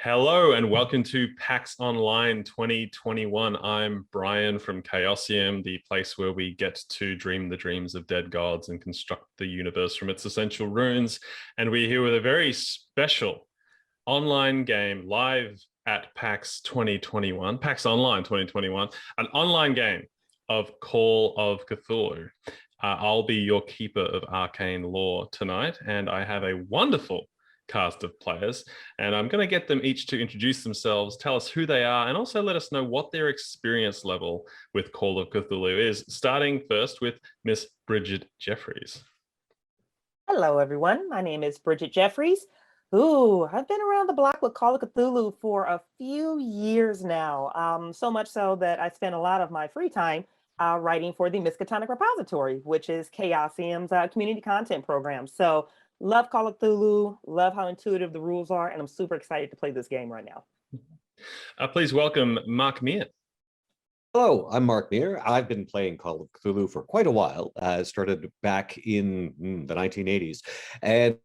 Hello and welcome to PAX Online 2021. I'm Brian from Chaosium, the place where we get to dream the dreams of dead gods and construct the universe from its essential runes. And we're here with a very special online game live at PAX 2021, PAX Online 2021, an online game of Call of Cthulhu. I'll be your keeper of arcane lore tonight, and I have a wonderful cast of players, and I'm going to get them each to introduce themselves, tell us who they are, and also let us know what their experience level with Call of Cthulhu is, starting first with Miss Bridgett Jefferies. Hello, everyone. My name is Bridgett Jefferies. I've been around the block with Call of Cthulhu for a few years now, so much so that I spend a lot of my free time writing for the Miskatonic Repository, which is Chaosium's community content program. So love Call of Cthulhu, love how intuitive the rules are, and I'm super excited to play this game right now. Please welcome Mark Meer. Hello, I'm Mark Meer. I've been playing Call of Cthulhu for quite a while. Started back in the 1980s. And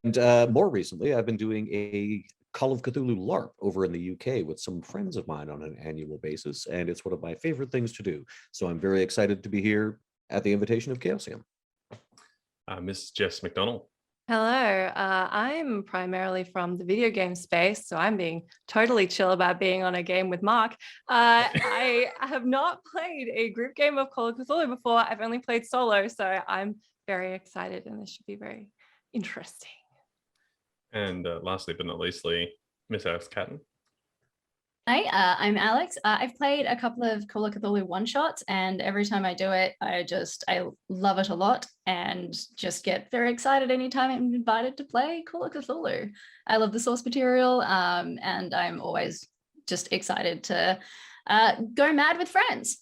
more recently, I've been doing a Call of Cthulhu LARP over in the UK with some friends of mine on an annual basis. And it's one of my favorite things to do. So I'm very excited to be here at the invitation of Chaosium. Miss Jess McDonell. Hello, I'm primarily from the video game space, so I'm being totally chill about being on a game with Mark. I have not played a group game of Call of Cthulhu before. I've only played solo, so I'm very excited, and this should be very interesting. And lastly but not leastly, Miss Caton. Hi, I'm Alex. I've played a couple of Call of Cthulhu one-shots, and every time I do it, I love it a lot and just get very excited anytime I'm invited to play Call of Cthulhu. I love the source material, and I'm always just excited to go mad with friends.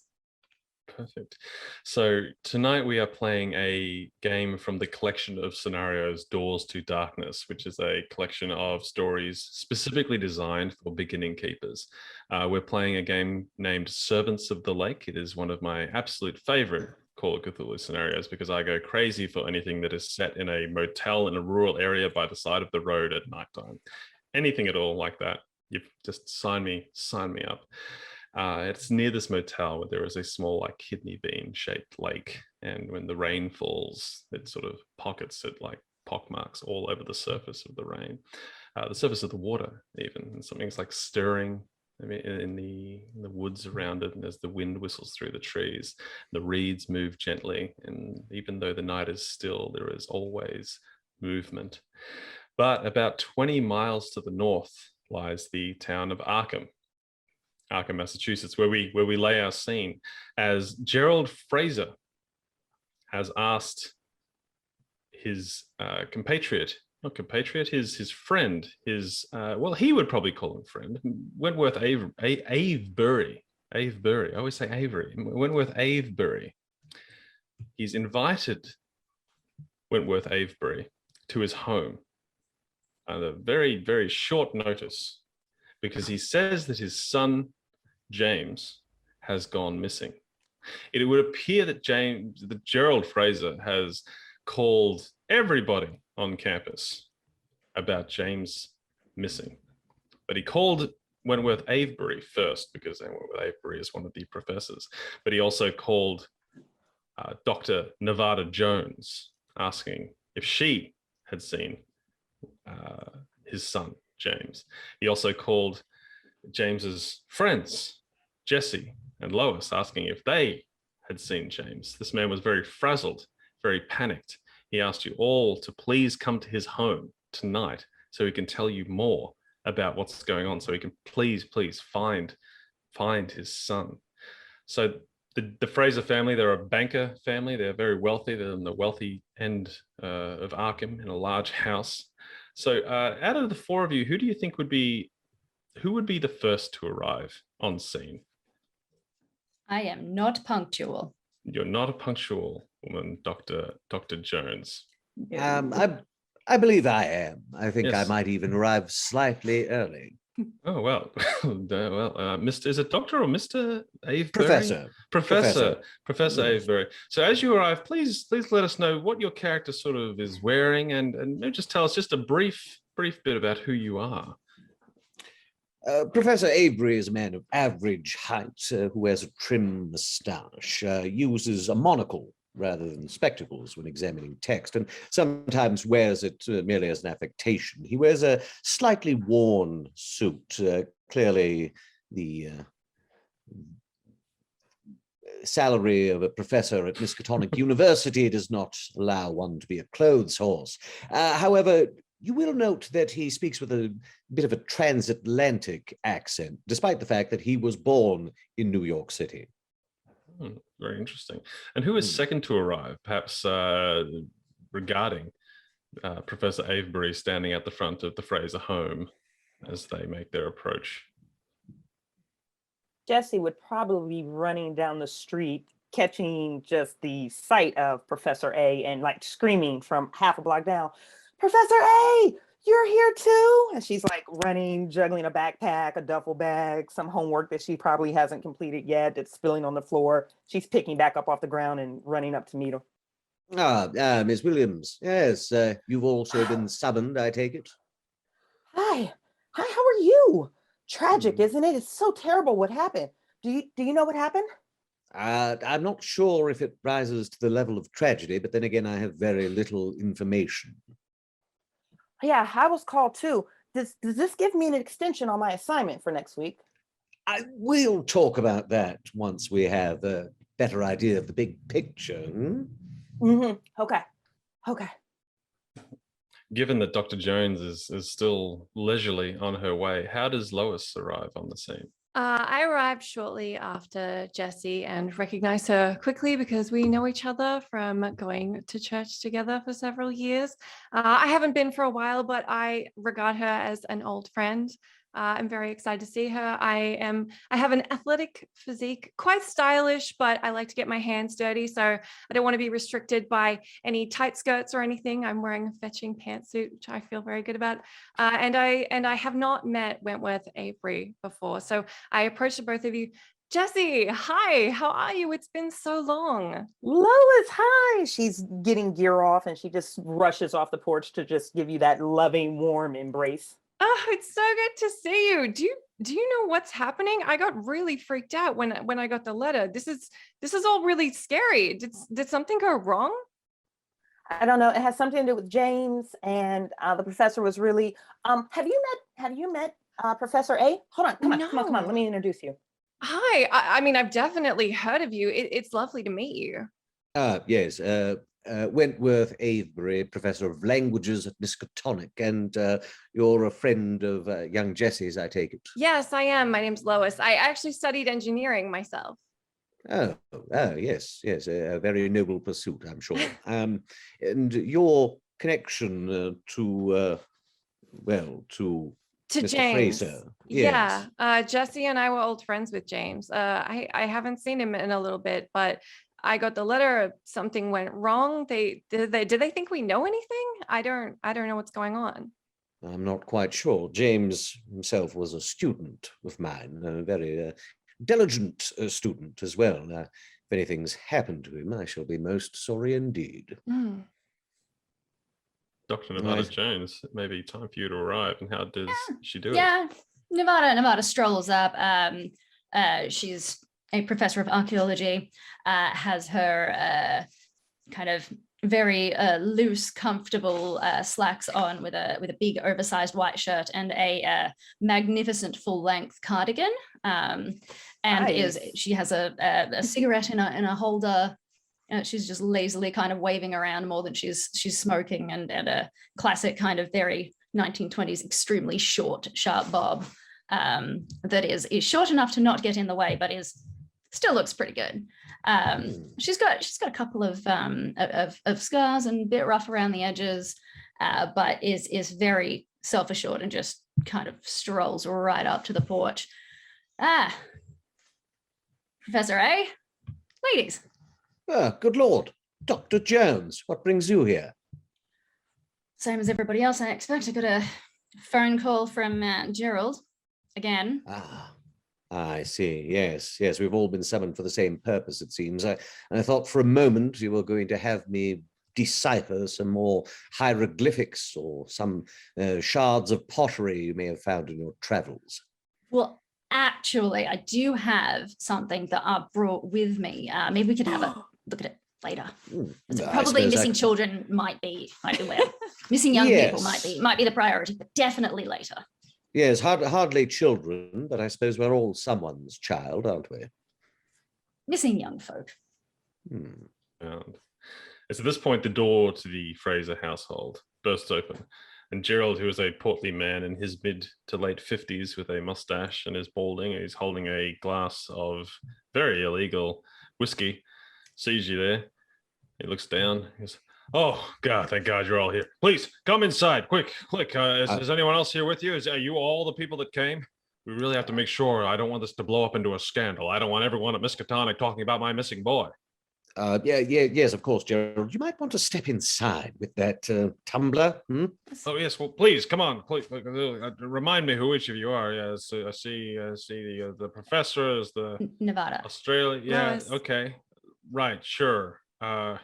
Perfect. So tonight we are playing a game from the collection of scenarios Doors to Darkness, which is a collection of stories specifically designed for beginning keepers. We're playing a game named Servants of the Lake. It is one of my absolute favorite Call of Cthulhu scenarios because I go crazy for anything that is set in a motel in a rural area by the side of the road at nighttime. Anything at all like that, you've just sign me up. It's near this motel where there is a small, like, kidney bean shaped lake. And when the rain falls, it sort of pockets it like pockmarks all over the surface of the rain, the surface of the water even. And something's like stirring in the woods around it. And as the wind whistles through the trees, the reeds move gently. And even though the night is still, there is always movement. But about 20 miles to the north lies the town of Arkham, Massachusetts, where we lay our scene, as Gerald Fraser has asked his his friend, well, he would probably call him friend, Wentworth Avebury. I always say Avery. Wentworth Avebury. He's invited Wentworth Avebury to his home at a very, very short notice, because he says that his son, James, has gone missing. It would appear that Gerald Fraser has called everybody on campus about James missing. But he called Wentworth Avebury first, because Wentworth Avebury is one of the professors. But he also called Dr. Nevada Jones, asking if she had seen his son, James. He also called James's friends, Jesse and Lois, asking if they had seen James. This man was very frazzled, very panicked. He asked you all to please come to his home tonight so he can tell you more about what's going on, so he can please find his son. So the Fraser family, they're a banker family. They're very wealthy. They're in the wealthy end of Arkham in a large house. So out of the four of you, who do you think would be the first to arrive on scene? I am not punctual. You're not a punctual woman, Dr. Jones. I believe I am. I think Yes. I might even arrive slightly early. Oh, well, Mr. Is it Dr. or Mr. Avebury? Professor Yes. Avebury. So as you arrive, please let us know what your character sort of is wearing, and maybe just tell us just a brief bit about who you are. Professor Avery is a man of average height who wears a trim moustache, uses a monocle rather than spectacles when examining text, and sometimes wears it merely as an affectation. He wears a slightly worn suit, clearly the salary of a professor at Miskatonic University does not allow one to be a clothes horse. However, you will note that he speaks with a bit of a transatlantic accent, despite the fact that he was born in New York City. Very interesting. And who is second to arrive, perhaps regarding Professor Avebury standing at the front of the Fraser home as they make their approach? Jesse would probably be running down the street, catching just the sight of Professor A and like screaming from half a block down, "Professor A, you're here too!" And she's like running, juggling a backpack, a duffel bag, some homework that she probably hasn't completed yet that's spilling on the floor. She's picking back up off the ground and running up to meet her. Miss Williams. Yes, you've also been summoned, I take it. Hi, how are you? Tragic, isn't it? It's so terrible what happened. Do you know what happened? I'm not sure if it rises to the level of tragedy, but then again, I have very little information. Yeah, I was called too. Does this give me an extension on my assignment for next week? I will talk about that once we have a better idea of the big picture. Okay. Given that Dr. Jones is still leisurely on her way, how does Lois arrive on the scene? I arrived shortly after Jessie and recognized her quickly because we know each other from going to church together for several years. I haven't been for a while, but I regard her as an old friend. I'm very excited to see her. I have an athletic physique, quite stylish, but I like to get my hands dirty. So I don't want to be restricted by any tight skirts or anything. I'm wearing a fetching pantsuit, which I feel very good about. And I have not met Wentworth Avery before. So I approached the both of you. Jessie, hi, how are you? It's been so long. Lois, hi. She's getting gear off and she just rushes off the porch to just give you that loving, warm embrace. Oh, it's so good to see you. Do you know what's happening? I got really freaked out when I got the letter. This is all really scary. Did something go wrong? I don't know. It has something to do with James, and the professor was really. Have you met Professor A? Hold on, come on. Let me introduce you. Hi. I mean, I've definitely heard of you. It's lovely to meet you. Yes. Wentworth Avebury, Professor of Languages at Miskatonic, and you're a friend of young Jessie's, I take it. Yes, I am. My name's Lois. I actually studied engineering myself. Oh, yes, a very noble pursuit, I'm sure. And your connection to Mr. James. Fraser. Yes. Yeah, Jessie and I were old friends with James. I haven't seen him in a little bit, but I got the letter. Something went wrong. Did they think we know anything? I don't know what's going on. I'm not quite sure. James himself was a student of mine, a very diligent student as well. If anything's happened to him, I shall be most sorry indeed. Dr. Nevada Jones, it may be time for you to arrive. And how does she do it? Yeah, Nevada strolls up. She's a professor of archaeology, has her kind of very loose, comfortable slacks on with a big oversized white shirt and a magnificent full-length cardigan. And Nice. she has a cigarette in a holder. She's just lazily kind of waving around more than she's smoking, and a classic kind of very 1920s extremely short, sharp bob that is short enough to not get in the way, but still looks pretty good. She's got a couple of scars and a bit rough around the edges, but is very self-assured and just kind of strolls right up to the porch. Professor A, ladies. Good Lord. Dr. Jones, what brings you here? Same as everybody else, I expect. I got a phone call from Gerald again. I see. Yes. We've all been summoned for the same purpose, it seems. I thought for a moment you were going to have me decipher some more hieroglyphics or some shards of pottery you may have found in your travels. Well, actually, I do have something that I brought with me. Maybe we could have a look at it later. Probably missing children might be where missing young people might be the priority, but definitely later. Yes, hardly children, but I suppose we're all someone's child, aren't we? Missing young folk. And it's at this point the door to the Fraser household bursts open, and Gerald, who is a portly man in his mid to late 50s with a mustache and is balding, he's holding a glass of very illegal whiskey, sees you there. He looks down. He goes, "Oh God, thank God you're all here. Please come inside, quick. Is anyone else here with you? Are you all the people that came? We really have to make sure. I don't want this to blow up into a scandal. I don't want everyone at Miskatonic talking about my missing boy." Yes, of course, Gerald. You might want to step inside with that tumbler. Oh yes, well, please come on. Please remind me who each of you are. Yes, I see the professor is the Nevada. Australia. Yeah, Nice. okay, right, sure. All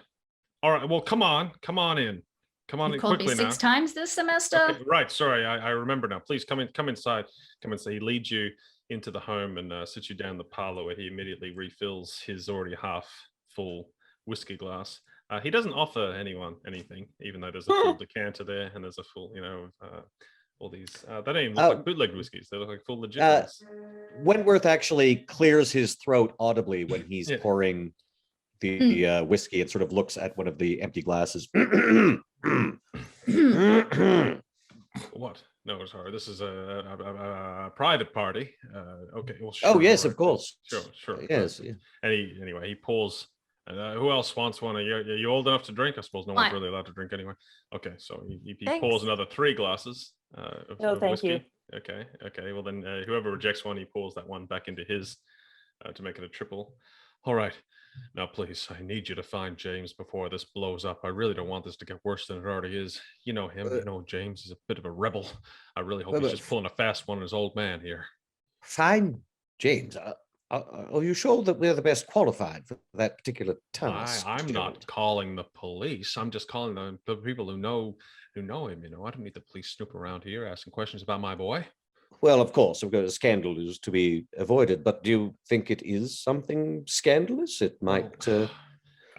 right, well, come on in. Come on You in called me quickly now. 6 times this semester. Okay, right, sorry, I remember now. Please come inside. Come inside. He leads you into the home and sits you down in the parlor where he immediately refills his already half full whiskey glass. He doesn't offer anyone anything, even though there's a full decanter there and there's a full, all these. They don't even look like bootleg whiskeys. They look like full legit ones. Wentworth actually clears his throat audibly when he's pouring the whiskey and sort of looks at one of the empty glasses. What? No, sorry. This is a private party. Okay. Well, Oh sure, yes, right. of course. Sure. Yes. Yeah. And he pours. Who else wants one? Are you old enough to drink? I suppose no one's really allowed to drink anyway. Okay, so he pours another 3 glasses of thank whiskey. you. Okay. Well, then whoever rejects one, he pours that one back into his to make it a triple. All right. Now, please, I need you to find James before this blows up. I really don't want this to get worse than it already is. You know him. You know James is a bit of a rebel. I really hope he's just pulling a fast one on his old man here. Find James. Are you sure that we're the best qualified for that particular task? I'm not calling the police. I'm just calling the people who know him. I don't need the police snooping around here asking questions about my boy. Well, of course, a scandal is to be avoided, but do you think it is something scandalous? It might. I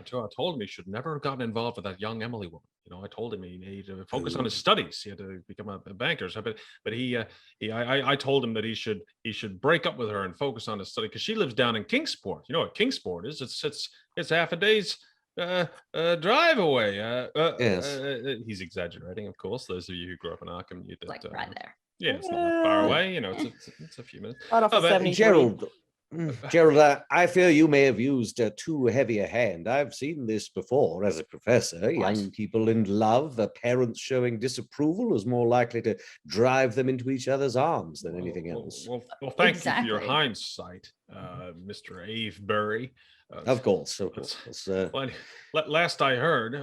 told him he should never have gotten involved with that young Emily woman. I told him he needed to focus on his studies. He had to become a banker. But I told him that he should break up with her and focus on his study because she lives down in Kingsport. You know what Kingsport is? It's half a day's drive away. Yes. He's exaggerating, of course. Those of you who grew up in Arkham, you did. Like right there. Yeah, it's not that far away. It's a few minutes. Gerald, I fear you may have used too heavy a hand. I've seen this before as a professor. Young people in love, parents showing disapproval is more likely to drive them into each other's arms than anything else. Well, thank you for your hindsight, Mr. Avebury. Of course. Well, last I heard,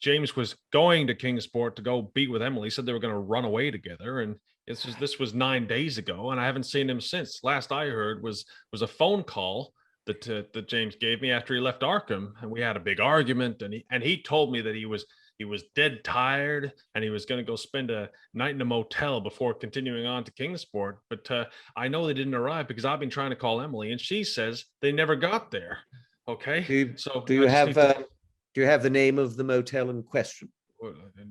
James was going to Kingsport to go be with Emily. He said they were going to run away together, and this was 9 days ago, and I haven't seen him since. Last I heard was a phone call that James gave me after he left Arkham, and we had a big argument. And he told me that he was dead tired, and he was going to go spend a night in a motel before continuing on to Kingsport. But I know they didn't arrive because I've been trying to call Emily, and she says they never got there. Okay, do you have the name of the motel in question?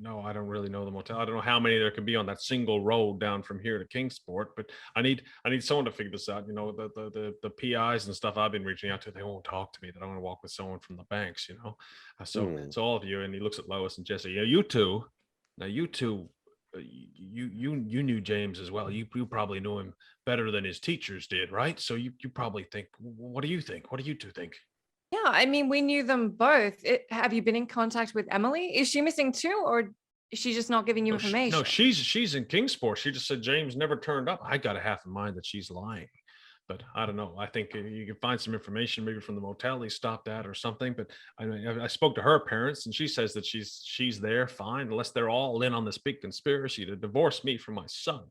No, I don't really know the motel. I don't know how many there could be on that single road down from here to Kingsport, but I need someone to figure this out. The PIs and stuff I've been reaching out to, they won't talk to me. They don't want to walk with someone from the banks, So all of you, and he looks at Lois and Jesse. You two, you knew James as well. You probably knew him better than his teachers did, right? So you probably think, what do you think? What do you two think? Yeah, I mean, we knew them both. Have you been in contact with Emily? Is she missing too, or is she just not giving you information? No, she's in Kingsport. She just said James never turned up. I got a half in mind that she's lying, but I don't know. I think you can find some information maybe from the motel he stopped at or something. But I spoke to her parents, and she says that she's there fine, unless they're all in on this big conspiracy to divorce me from my son.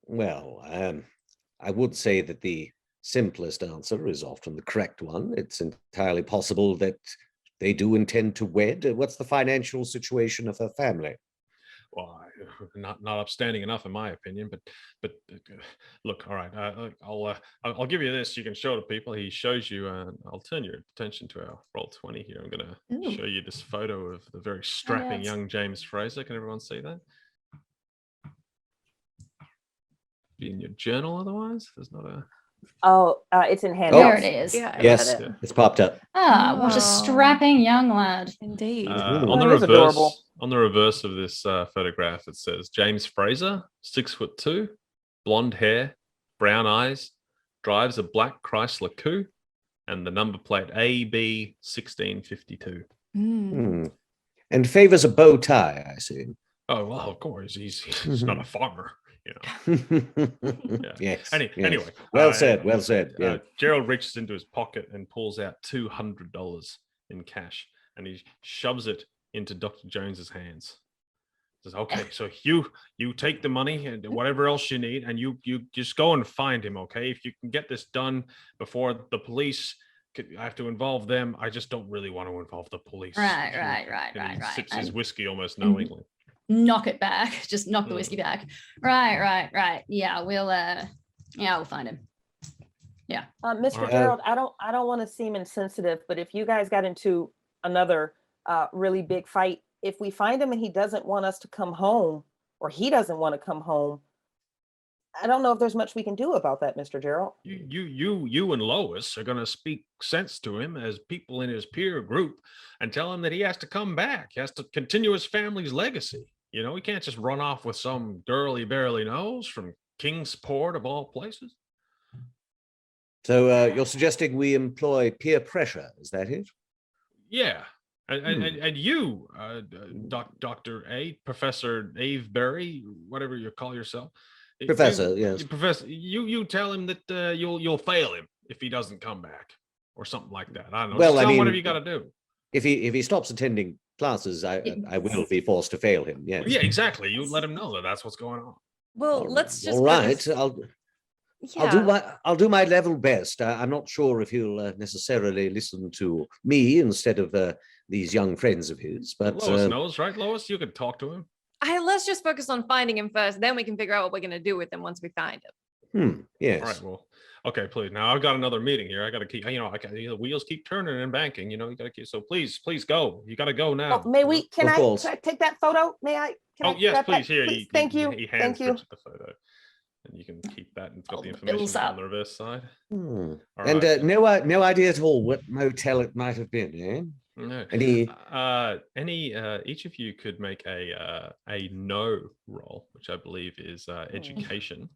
Well, I would say that the simplest answer is often the correct one. It's entirely possible that they do intend to wed. What's the financial situation of her family? Well, not upstanding enough in my opinion, but look, all right, I'll give you this. You can show it to people. He shows you. I'll turn your attention to our Roll20 here. I'm going to Ooh. show you this photo of the very strapping yes. young James Fraser. Can everyone see that? Be in your journal, otherwise there's not a. Oh, it's in There handouts. it is. Yeah, I Yes, got it. it's popped up. Ah, what Oh. a strapping young lad. Indeed. On the Oh, he's reverse, adorable. on the reverse of this photograph, it says James Fraser, 6'2", blonde hair, brown eyes, drives a black Chrysler Coupe, and the number plate AB 1652. Hmm. And favors a bow tie, I see. Oh well, of course, he's not a farmer, you know. Yes. Anyway, yes. Well said. Well said. Yeah. Gerald reaches into his pocket and pulls out $200 in cash, and he shoves it into Dr. Jones's hands. Says, "Okay, so you take the money and whatever else you need, and you just go and find him. Okay, if you can get this done before the police." I have to involve them. I just don't really want to involve the police. Right. And he sips his And whiskey almost knowingly. knock it back. Just knock the whiskey back. Right. Yeah, we'll find him. Yeah. Mr. Alright. Gerald, I don't want to seem insensitive, but if you guys got into another really big fight, if we find him and he doesn't want us to come home, or he doesn't want to come home, I don't know if there's much we can do about that, Mr. Gerald. You and Lois are going to speak sense to him as people in his peer group and tell him that he has to come back. He has to continue his family's legacy. You know, he can't just run off with some girl he barely knows from Kingsport of all places. So you're suggesting we employ peer pressure? Is that it? Yeah. And you, Dr. A, Professor Avebury, whatever you call yourself. Professor, yes. Professor, you tell him that you'll fail him if he doesn't come back, or something like that. I don't know. Well, Just I tell him mean, whatever you got to do. If he stops attending classes, I will be forced to fail him. Yes. Yeah, exactly. You let him know that that's what's going on. Well, let's just. All right. Yeah. I'll do my level best. I'm not sure if he'll necessarily listen to me instead of these young friends of his. But Lois knows, right? Lois, you could talk to him. Let's just focus on finding him first. Then we can figure out what we're going to do with him once we find him. Yes. All right. Well, okay. Please. Now I've got another meeting here. I got to keep. The wheels keep turning in banking. You know, you got to keep. So please go. You got to go now. Oh, may we? Can Of I course. take that photo? May I? Can I Yes, grab that, please. Here. please? Thank you. He hands Thank you. Bridgett the photo, and you can keep that. And it's got Hold the the bills information on up. the reverse side. Hmm. All And right. no idea at all what motel it might have been. Eh? No. Any Each of you could make a no roll, which I believe is education.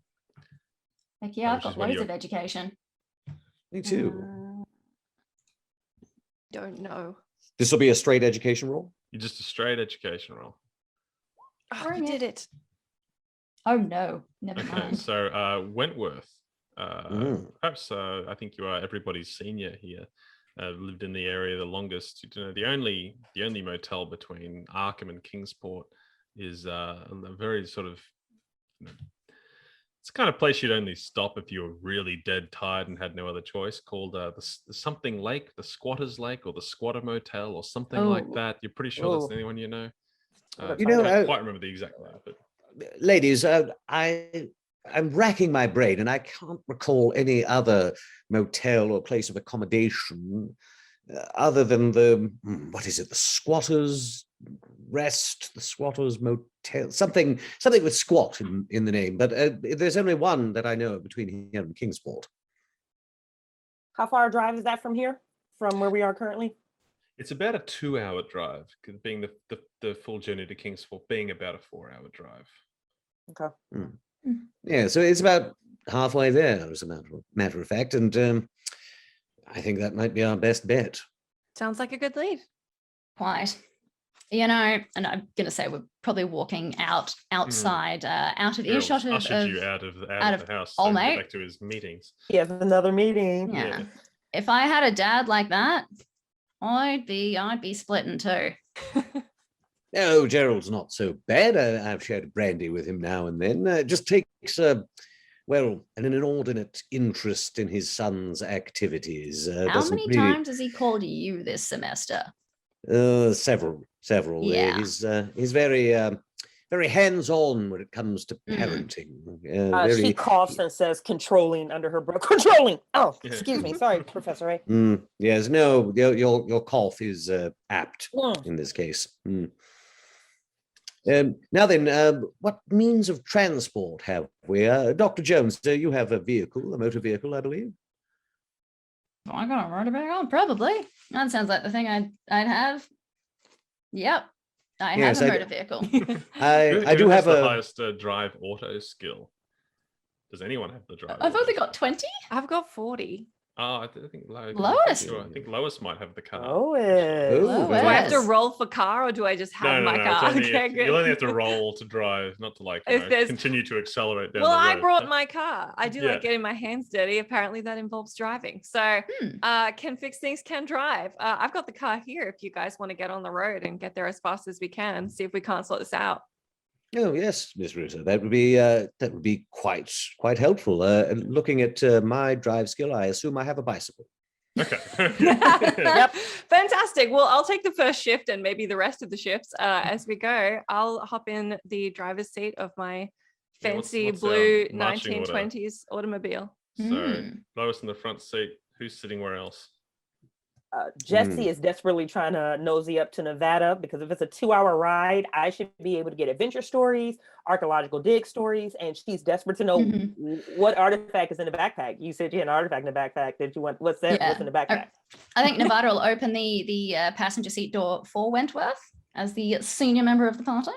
Heck yeah, I've Which is got one of loads your- of education. Me too. Don't know. This will be a straight education roll. You're just a straight education roll. Oh, Bring you it. did it. Oh no, never Okay, mind. so Wentworth. Mm. Perhaps I think you are everybody's senior here. Lived in the area the longest. You know, the only motel between Arkham and Kingsport is a very sort of. It's the kind of place you'd only stop if you were really dead tired and had no other choice. Called the something lake, the Squatters Lake, or the Squatter Motel, or something like Oh. that. You're pretty sure that's Oh. the only one you know. You I know, can't quite remember the exact name, but Ladies, I'm racking my brain and I can't recall any other motel or place of accommodation other than the Squatters Rest, the Squatters Motel, something with squat in the name. But there's only one that I know of between here and Kingsport. How far a drive is that from here, from where we are currently? it's about a 2-hour drive, being the full journey to Kingsport being about a 4-hour drive. Okay. Yeah, so it's about halfway there, as a matter of fact, and I think that might be our best bet. Sounds like a good lead. Quite. You know, and I'm gonna say we're probably walking outside, out of earshot Gerald ushered of you out of the house. all so he could night. get back to his meetings. He has another meeting. yeah. If I had a dad like that, I'd be splitting too. Oh, Gerald's not so bad. I've shared brandy with him now and then. Just takes, an inordinate interest in his son's activities. How doesn't many really- times has he called you this semester? Several. Yeah. He's very very hands-on when it comes to parenting. She coughs and says controlling under her breath. Controlling. Oh, excuse me. Sorry, Professor A. Yes, no, your cough is apt in this case. Now then, what means of transport have we? Dr. Jones, you have a vehicle, a motor vehicle, I believe. I got a motor vehicle, probably. That sounds like the thing I'd have. Yep, I have a motor vehicle. I do have the a highest drive auto skill. Does anyone have the drive? I've only got 20. I've got 40. Oh, I think Lois. I think Lois might have the car. Lois. Lois. Do I have to roll for car or do I just have my car? Okay, good. You only have to roll to drive, not to like continue to accelerate down well, the road. I brought my car. I do like getting my hands dirty. Apparently that involves driving. So can fix things, can drive. I've got the car here if you guys want to get on the road and get there as fast as we can. See if we can't sort this out. Oh yes, Miss Russo, that would be quite helpful. Looking at my drive skill, I assume I have a bicycle. Okay. Yep. Fantastic. Well, I'll take the first shift and maybe the rest of the shifts as we go. I'll hop in the driver's seat of my fancy what's blue marching 1920s automobile. So Lois in the front seat. Who's sitting where else? Jesse is desperately trying to nosy up to Nevada because if it's a 2-hour ride, I should be able to get adventure stories, archaeological dig stories, and she's desperate to know what artifact is in the backpack. You said you had an artifact in the backpack. Did you want what's that? What's in the backpack? I think Nevada will open the passenger seat door for Wentworth as the senior member of the party.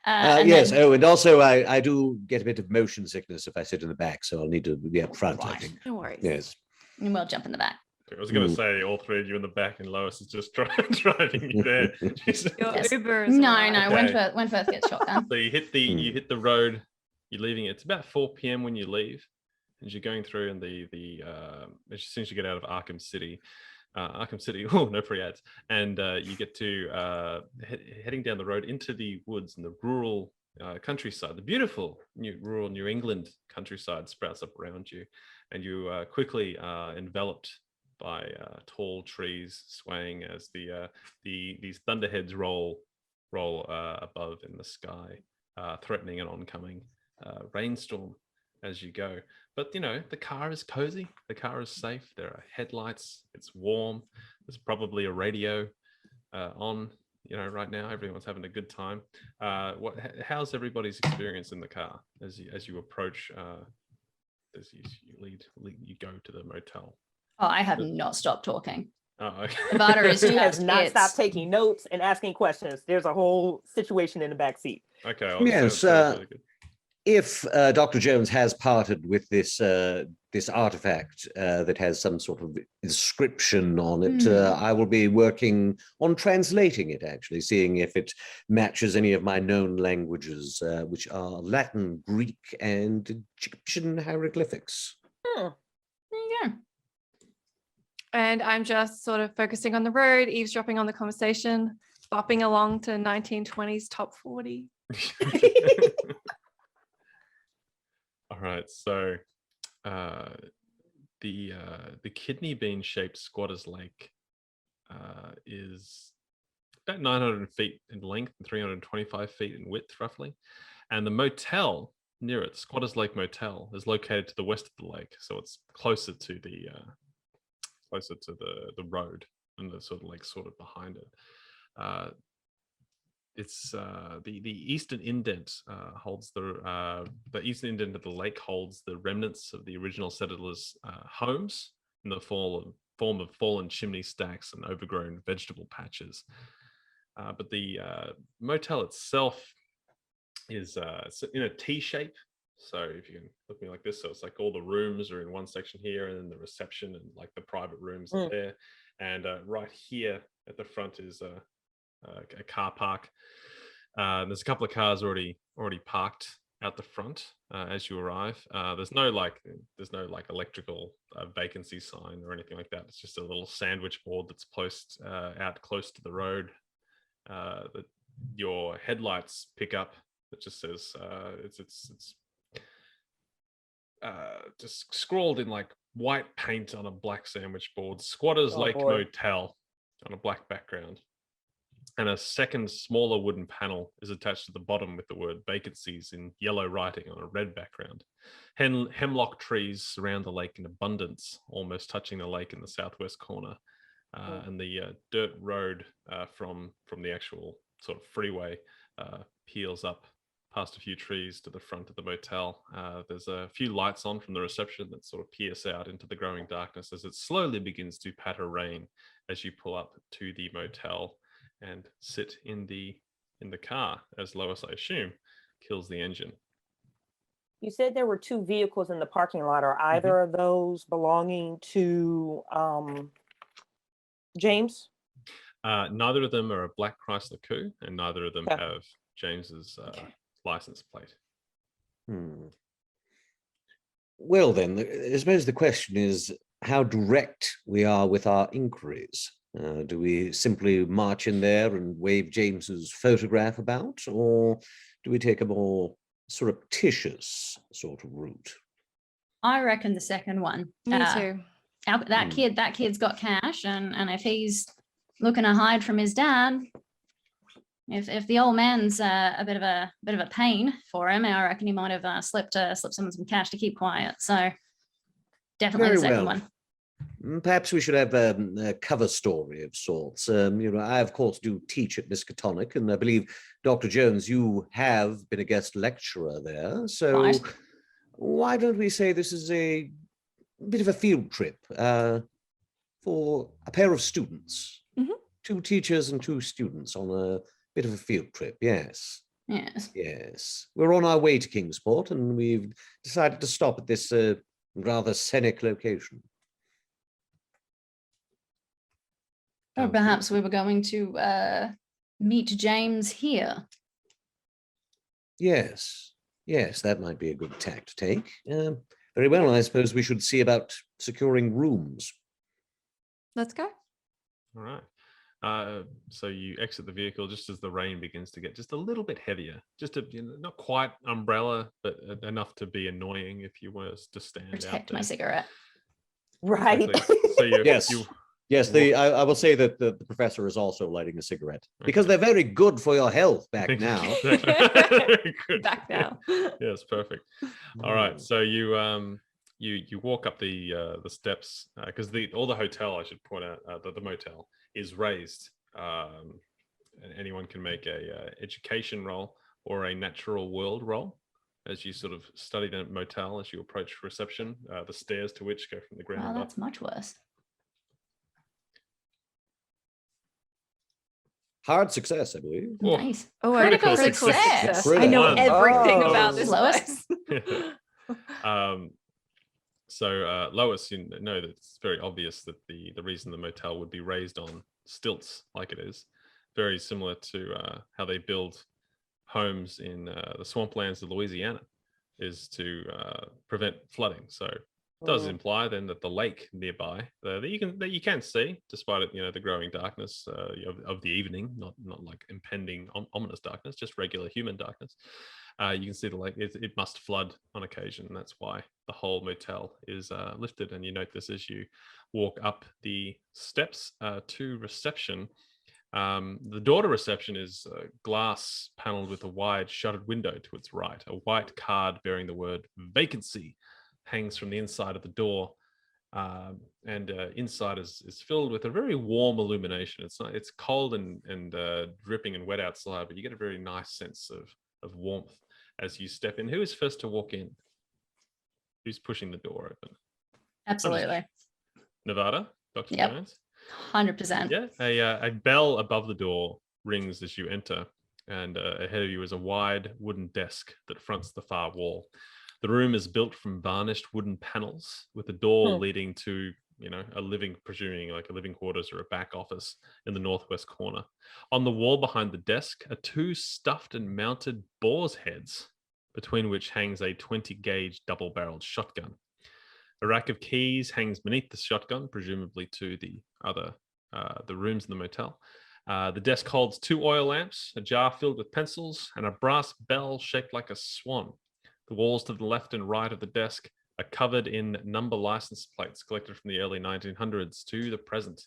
Yes. Then, and also I do get a bit of motion sickness if I sit in the back, so I'll need to be up front. I think. No worries. Yes. And we'll jump in the back. I was going to say all three of you in the back, and Lois is just driving you there. Uber no. Wentworth gets shotgun. So you hit the road. You're leaving. It's about 4 p.m. when you leave, and you're going through. And as soon as you get out of Arkham City, oh no free ads, and you get to heading down the road into the woods and the rural countryside. The beautiful rural New England countryside sprouts up around you, and you quickly enveloped by tall trees swaying as these thunderheads roll above in the sky, threatening an oncoming rainstorm as you go. But the car is cozy, the car is safe. There are headlights. It's warm. There's probably a radio on. Right now everyone's having a good time. How's everybody's experience in the car as you approach? As you go to the motel? Oh, I have not stopped talking. Oh, okay. Nevada is she has not stopped taking notes and asking questions. There's a whole situation in the back seat. Okay. Yes. If Dr. Jones has parted with this artifact that has some sort of inscription on it, I will be working on translating it, actually, seeing if it matches any of my known languages, which are Latin, Greek, and Egyptian hieroglyphics. There you go. And I'm just sort of focusing on the road, eavesdropping on the conversation, bopping along to 1920s top 40. All right, so the kidney bean shaped Squatter's Lake is about 900 feet in length and 325 feet in width roughly, and the motel near it, Squatter's Lake Motel, is located to the west of the lake, so it's closer to the road and the sort of behind it. It's the eastern indent holds the eastern indent of the lake holds the remnants of the original settlers' homes in the form of fallen chimney stacks and overgrown vegetable patches. But the motel itself is in a T shape. So if you can look at me like this, so it's like all the rooms are in one section here, and then the reception and like the private rooms are there. And right here at the front is a car park. There's a couple of cars already parked out the front as you arrive. There's no electrical vacancy sign or anything like that. It's just a little sandwich board that's placed out close to the road that your headlights pick up. That just says it's just scrawled in like white paint on a black sandwich board, Squatter's Lake Motel on a black background. And a second smaller wooden panel is attached to the bottom with the word vacancies in yellow writing on a red background. Hemlock trees surround the lake in abundance, almost touching the lake in the southwest corner. And the dirt road from the actual sort of freeway peels up past a few trees to the front of the motel. There's a few lights on from the reception that sort of pierce out into the growing darkness as it slowly begins to patter rain as you pull up to the motel and sit in the car as Lois, I assume, kills the engine. You said there were 2 vehicles in the parking lot. Are either of those belonging to James? Neither of them are a black Chrysler Coupe, and neither of them Okay. have James's license plate. Well, then, I suppose the question is how direct we are with our inquiries. Do we simply march in there and wave James's photograph about, or do we take a more surreptitious sort of route? I reckon the second one. Me too. That kid's got cash, and if he's looking to hide from his dad, if the old man's a bit of a pain for him, I reckon he might have slipped someone some cash to keep quiet. So definitely Very the second well. one. Perhaps we should have a cover story of sorts. I, of course, do teach at Miskatonic, and I believe, Dr. Jones, you have been a guest lecturer there. So Right. why don't we say this is a bit of a field trip for a pair of students? 2 teachers and 2 students on a bit of a field trip, yes. Yes. Yes. We're on our way to Kingsport, and we've decided to stop at this rather scenic location. Or perhaps we were going to meet James here. Yes, yes, that might be a good tack to take. Very well, I suppose we should see about securing rooms. Let's go. All right. So you exit the vehicle just as the rain begins to get just a little bit heavier. Just not quite umbrella, but enough to be annoying if you were to stand out Protect there. my cigarette. Right. Exactly. So Yes, I will say that the professor is also lighting a cigarette because they're very good for your health back now. Very good. Back now. Yes, perfect. All right, so you walk up the steps because all the hotel, I should point out, the motel is raised. And anyone can make a education roll or a natural world roll as you sort of study the motel as you approach reception. The stairs to which go from the ground Oh, up. that's much worse. Hard success, I believe. Oh. Nice. Oh, Critical critical success. I know One. everything Oh. about this Lois. place. So Lois, you know that it's very obvious that the reason the motel would be raised on stilts like it is, very similar to how they build homes in the swamplands of Louisiana, is to prevent flooding. So it does imply then that the lake nearby that you can see, despite it, the growing darkness of the evening, not like impending ominous darkness, just regular human darkness. You can see the lake. It must flood on occasion, and that's why the whole motel is lifted. And you note this as you walk up the steps to reception. The door to reception is glass paneled with a wide shuttered window to its right. A white card bearing the word vacancy hangs from the inside of the door, and inside is filled with a very warm illumination. It's cold and dripping and wet outside, but you get a very nice sense of warmth as you step in. Who is first to walk in? Who's pushing the door open? Absolutely. Nevada, Dr. Yep. Jones? 100%. Yeah, a bell above the door rings as you enter, and ahead of you is a wide wooden desk that fronts the far wall. The room is built from varnished wooden panels with a door leading to, a living, presuming like a living quarters or a back office in the northwest corner. On the wall behind the desk are 2 stuffed and mounted boar's heads, between which hangs a 20-gauge double-barreled shotgun. A rack of keys hangs beneath the shotgun, presumably to the rooms in the motel. The desk holds 2 oil lamps, a jar filled with pencils, and a brass bell shaped like a swan. The walls to the left and right of the desk are covered in number license plates collected from the early 1900s to the present.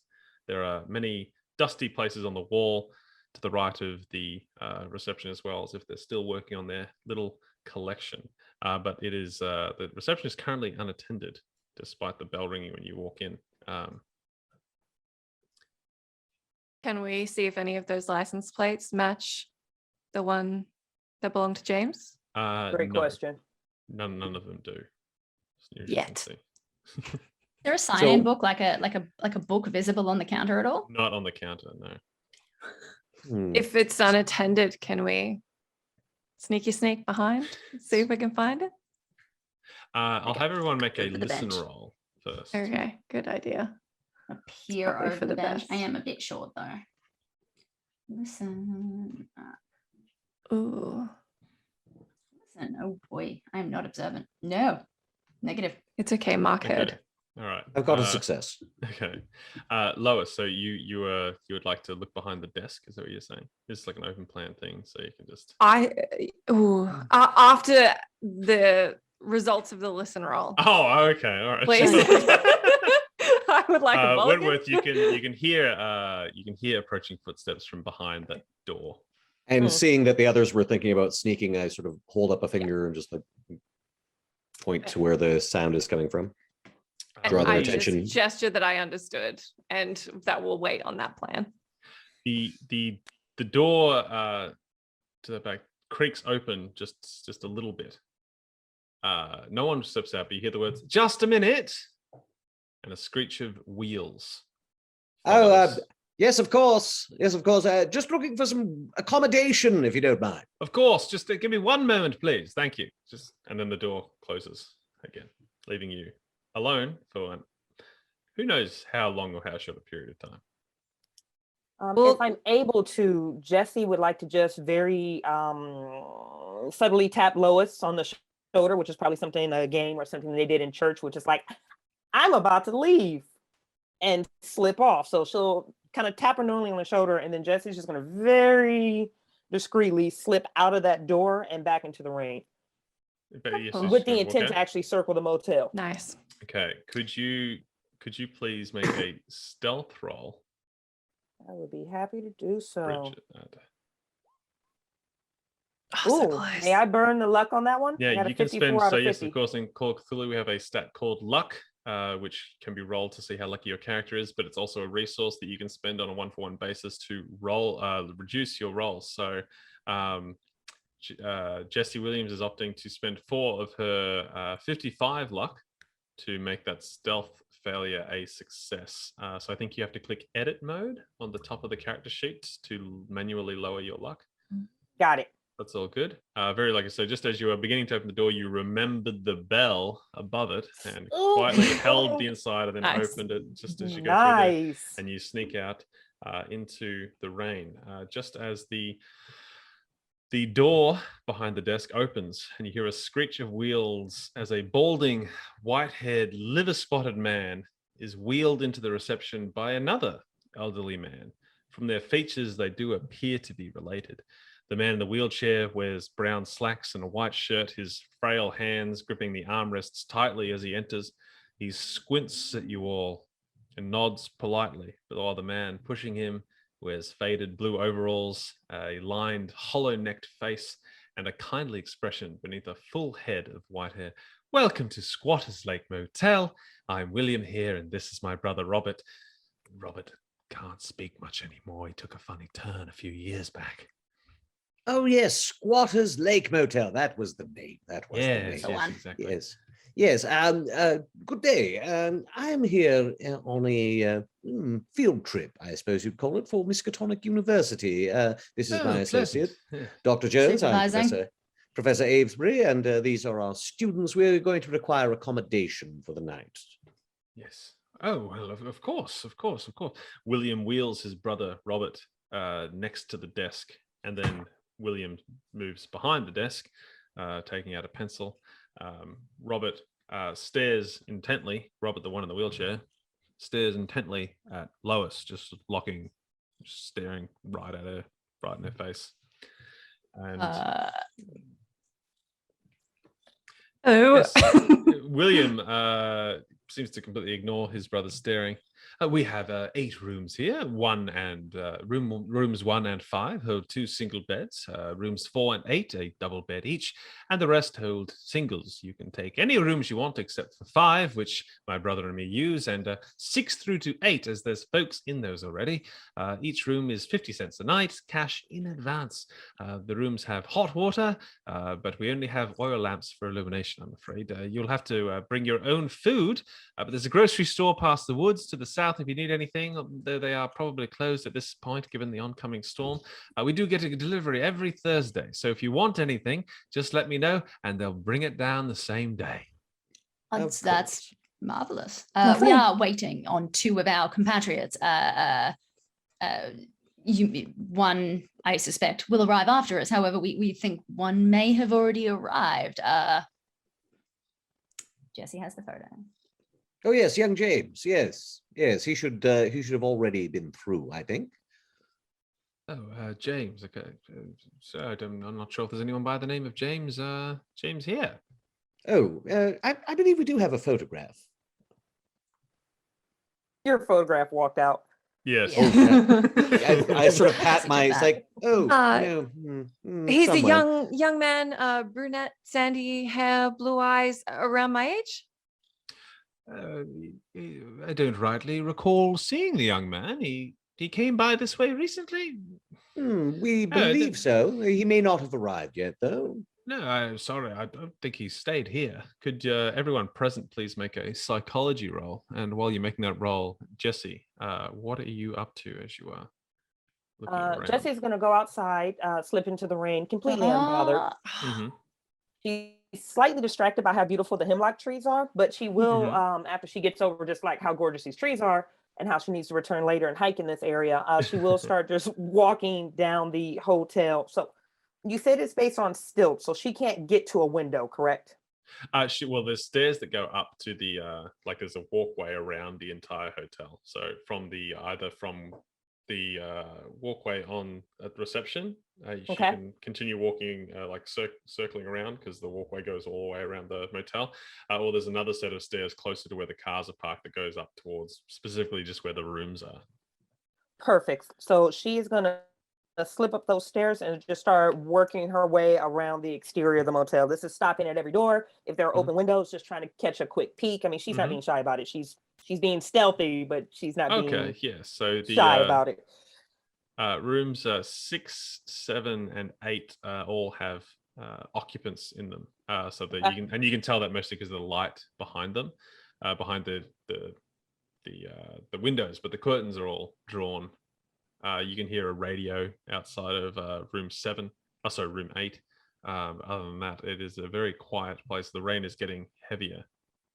There are many dusty places on the wall. to the right of the reception as well, as if they're still working on their little collection. But it is the reception is currently unattended, despite the bell ringing when you walk in. Can we see if any of those license plates match the one that belonged to James? Great No, question. none of them do. As near as you can Yet. see. Is there a sign-in book, like a book visible on the counter at all? Not on the counter, no. If it's unattended, can we sneak behind, see if we can find it? I'll have everyone make a For the listen bench. roll first. Okay, good idea. Up here Probably over for the the bench. best. I am a bit short though. Listen. Ooh, Listen. Oh boy, I am not observant. No. Negative. it's okay, Mark Okay. heard. All right. I've got a success. Okay. Lois, so you would like to look behind the desk, is that what you're saying? It's like an open plan thing, so you can just After the results of the listen roll, Oh, okay, all right. please. I would like a mulligan. Wentworth, you can hear approaching footsteps from behind that door. And seeing that the others were thinking about sneaking, I sort of hold up a finger and just like point to where the sound is coming from. Draw And their I attention. just gesture that I understood, and that will wait on that plan. The door to the back creaks open just a little bit. No one steps out, but you hear the words, "Just a minute," and a screech of wheels. Oh, follows. yes, of course. Yes, of course. Just looking for some accommodation, if you don't mind. Of course, just give me one moment, please. Thank you. And then the door closes again, leaving you alone for who knows how long or how short a period of time. If I'm able to, Jesse would like to just very subtly tap Lois on the shoulder, which is probably something in a game or something they did in church, which is like, I'm about to leave, and slip off. So she'll kind of tap her normally on the shoulder, and then Jesse's just going to very discreetly slip out of that door and back into the rain But yes, Oh. she's with the gonna walk intent out. to actually circle the motel. Nice. Okay, could you please make a stealth roll, I would be happy to do so. Bridget? Oh, so Ooh, close. may I burn the luck on that one? I Yeah, got a you can 54 spend. out So of yes, 50. of course, in Call of Cthulhu we have a stat called Luck, which can be rolled to see how lucky your character is, but it's also a resource that you can spend on a 1-for-1 basis to roll reduce your rolls. So Jessie Williams is opting to spend 4 of her 55 luck to make that stealth failure a success. So I think you have to click edit mode on the top of the character sheet to manually lower your luck. Got it. That's all good. Very like I said, just as you were beginning to open the door, you remembered the bell above it and Ooh. quietly held the inside and then Nice. opened it just as you go through there, Nice. and you sneak out into the rain. Just as the door behind the desk opens and you hear a screech of wheels as a balding, white-haired, liver-spotted man is wheeled into the reception by another elderly man. From their features, they do appear to be related. The man in the wheelchair wears brown slacks and a white shirt, his frail hands gripping the armrests tightly as he enters. He squints at you all and nods politely, but while the man pushing him wears faded blue overalls, a lined, hollow-necked face, and a kindly expression beneath a full head of white hair. "Welcome to Squatters Lake Motel. I'm William here, and this is my brother Robert. Robert can't speak much anymore. He took a funny turn a few years back." Oh, yes, Squatters Lake Motel. That was the name. That was the Yes, name. yes, exactly. Yes. Yes. Good day. I'm here on a field trip, I suppose you'd call it, for Miskatonic University. This is Oh, my associate, pleasant. Dr. Jones. I'm Supervising. Professor Avesbury, and these are our students. We're going to require accommodation for the night. Yes. Oh, well, of course. William wheels his brother Robert next to the desk, and then William moves behind the desk, taking out a pencil. Robert stares intently. Robert, the one in the wheelchair, stares intently at Lois, just staring right at her, right in her face. And Oh, yes, William seems to completely ignore his brother's staring. We have 8 rooms here. Rooms 1 and 5 hold 2 single beds. Rooms 4 and 8, a double bed each, and the rest hold singles. You can take any rooms you want except for 5, which my brother and me use, and 6 through to 8, as there's folks in those already. Each room is 50 cents a night, cash in advance. The rooms have hot water, but we only have oil lamps for illumination, I'm afraid. You'll have to bring your own food, but there's a grocery store past the woods to the south if you need anything, though they are probably closed at this point given the oncoming storm. We do get a delivery every Thursday, so if you want anything, just let me know and they'll bring it down the same day. That's marvelous. Lovely. We are waiting on 2 of our compatriots. One, I suspect, will arrive after us. However, we think one may have already arrived. Jesse has the photo. Oh yes, young James. Yes, he should have already been through, I think. Oh, James. Okay, so I'm not sure if there's anyone by the name of James. James here. Oh, I believe we do have a photograph. Your photograph walked out. Yes. Oh, I sort of pat my. It's like, oh, He's somewhere. a young man, brunette, sandy hair, blue eyes, around my age. I don't rightly recall seeing the young man. He came by this way recently. We believe so. He may not have arrived yet, though. No, I'm sorry. I don't think he stayed here. Could everyone present please make a psychology roll? And while you're making that roll, Jesse, what are you up to as you are looking around? Jesse's going to go outside, slip into the rain, completely unbothered. Mhm. She's slightly distracted by how beautiful the hemlock trees are, but she will, after she gets over just like how gorgeous these trees are and how she needs to return later and hike in this area, she will start just walking down the hotel. So you said it's based on stilts, so she can't get to a window, correct? There's stairs that go up to the there's a walkway around the entire hotel. So either from the walkway on at reception, she can continue walking circling around because the walkway goes all the way around the motel. Or there's another set of stairs closer to where the cars are parked that goes up towards specifically just where the rooms are. Perfect. So she is going to slip up those stairs and just start working her way around the exterior of the motel. This is stopping at every door. If there are open windows, just trying to catch a quick peek. I mean, she's not being shy about it. She's being stealthy, but she's not being So the shy about it. Rooms 6, 7, and 8 all have occupants in them. So that you can tell that mostly because of the light behind them, behind the windows, but the curtains are all drawn. You can hear a radio outside of room 8. Other than that, it is a very quiet place. The rain is getting heavier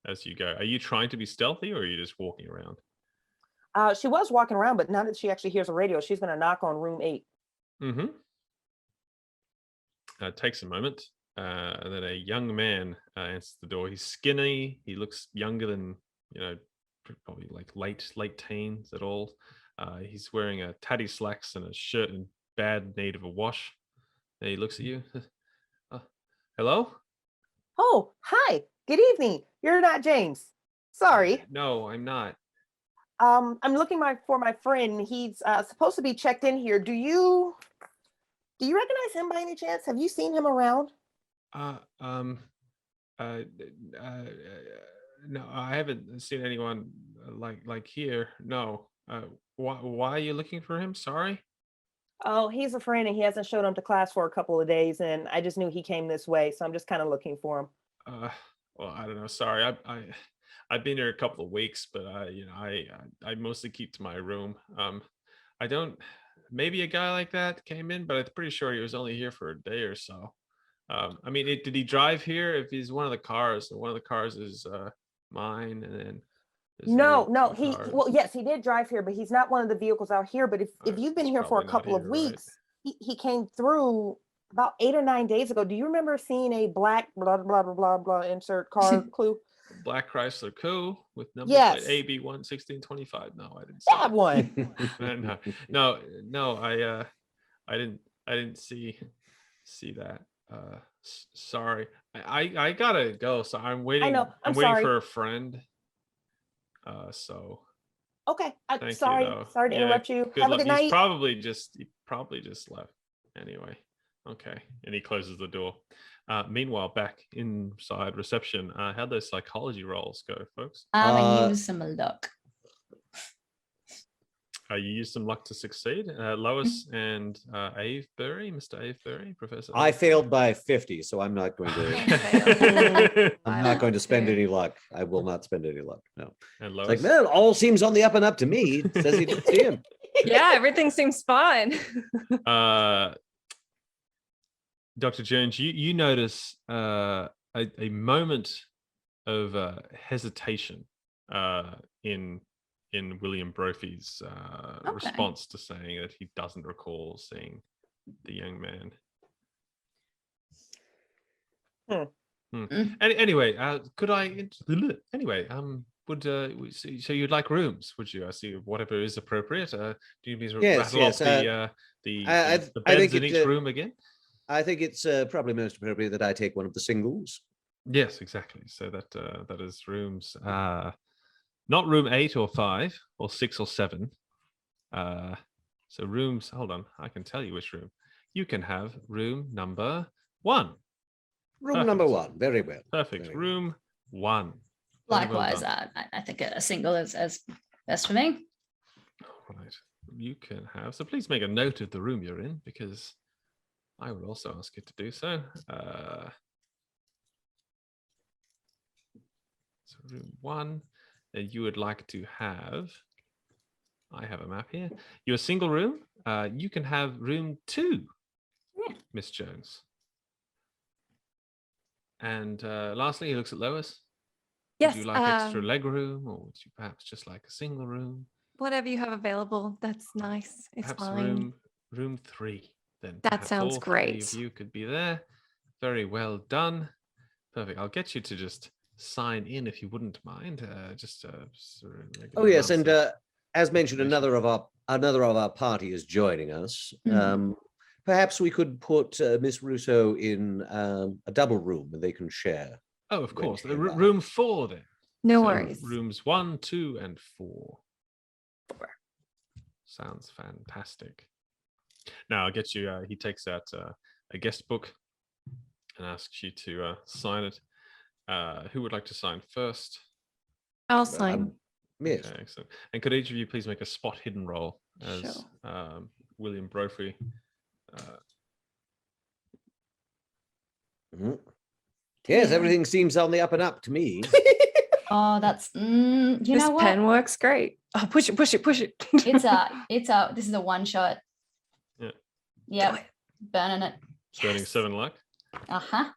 as you go. Are you trying to be stealthy, or are you just walking around? She was walking around, but now that she actually hears a radio, she's going to knock on room 8. It takes a moment, and then a young man answers the door. He's skinny. He looks younger than, probably like late teens at all. He's wearing a tatty slacks and a shirt in bad need of a wash. And he looks at you. Hello? Oh, hi. Good evening. You're not James. Sorry. No, I'm not. I'm looking for my friend. He's supposed to be checked in here. Do you recognize him by any chance? Have you seen him around? No, I haven't seen anyone like here. No. Why are you looking for him? Sorry. Oh, he's a friend and he hasn't showed up to class for a couple of days, and I just knew he came this way, so I'm just kind of looking for him. Well, I don't know. Sorry, I've been here a couple of weeks, but I mostly keep to my room. I don't. Maybe a guy like that came in, but I'm pretty sure he was only here for a day or so. I mean, did he drive here? If he's one of the cars, one of the cars is mine, and then. No, yes, he did drive here, but he's not one of the vehicles out here. But if you've been here for a couple of weeks, right? he came through about 8 or 9 days ago. Do you remember seeing a black blah blah blah blah blah insert car clue? Black Chrysler Coupe with number plate AB 11625. No, I didn't see that one. No, I didn't see that. Sorry, I gotta go. So I'm waiting. I know. I'm waiting for a friend. Okay. Thank Sorry. you, though. Sorry to Yeah, interrupt you. Good Have a luck. good He night. probably just left anyway. Okay, and he closes the door. Meanwhile, back inside reception, how'd those psychology rolls go, folks? I use some luck. You used some luck to succeed. Lois and Avebury, Mr. Avebury, Professor. I failed by 50, so I'm not going to. I'm not going to spend any luck. I will not spend any luck. No. And It's Lois. like, man, all seems on the up and up to me. It says he didn't see him. Yeah, everything seems fine. Dr. Jones, you notice a moment of hesitation in William Brophy's Okay. response to saying that he doesn't recall seeing the young man. Anyway, could I? Anyway, so you'd like rooms? Would you? I see whatever is appropriate. Do you mean to Yes, rattle yes, off the I beds think in it, each room again? I think it's probably most appropriate that I take one of the singles. Yes, exactly. So that is rooms, not room 8 or 5 or 6 or 7. So rooms. Hold on, I can tell you which room. You can have room number 1. Room number Perfect. 1. Very well. Perfect. Very well. Room 1. Very well Likewise, done. I think a single is best for me. Right. You can have. So please make a note of the room you're in, because I will also ask you to do so. So room 1, and you would like to have. I have a map here. Your single room. You can have room 2, Yeah. Miss Jones. And lastly, he looks at Lois. Yes. Would you like extra leg room, or would you perhaps just like a single room? Whatever you have available, that's nice. It's Perhaps fine. room 3. Then That perhaps sounds all 3 great. of you could be there. Very well done. Perfect. I'll get you to just sign in if you wouldn't mind. Oh yes, and announce as mentioned, information. another of our party is joining us. Mhm. Perhaps we could put Miss Russo in a double room where they can share. Oh, of when course. she arrives. Room 4 then. No So worries. Rooms 1, 2, and 4. 4. Sounds fantastic. Now I'll get you. He takes out a guest book and asks you to sign it. Who would like to sign first? I'll sign. Yes. Okay, excellent. And could each of you please make a spot hidden roll as Sure. William Brophy? Mhm. Yes, Yeah. everything seems on the up and up to me. Oh, that's you This know what? pen works great. Oh, push it, push it, push it. This is a one shot. Yeah. Yep. Burning it. Burning Yes. 7 luck. Uh-huh.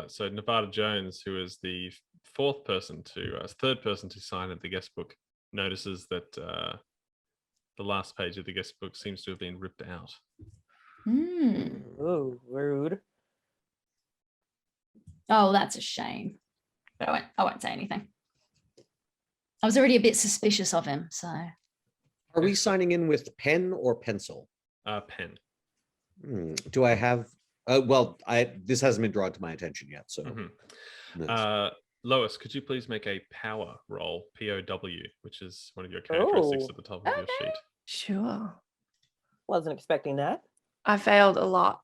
So Nevada Jones, who is the third person to sign at the guest book, notices that the last page of the guest book seems to have been ripped out. Ooh, rude. Oh, that's a shame. But I won't say anything. I was already a bit suspicious of him, so. Are we signing in with pen or pencil? Pen. Do I have? Well, this hasn't been drawn to my attention yet. So, yes. Lois, could you please make a power roll, POW, which is one of your characteristics Oh. at the top of your sheet. Sure. Wasn't expecting that. I failed a lot.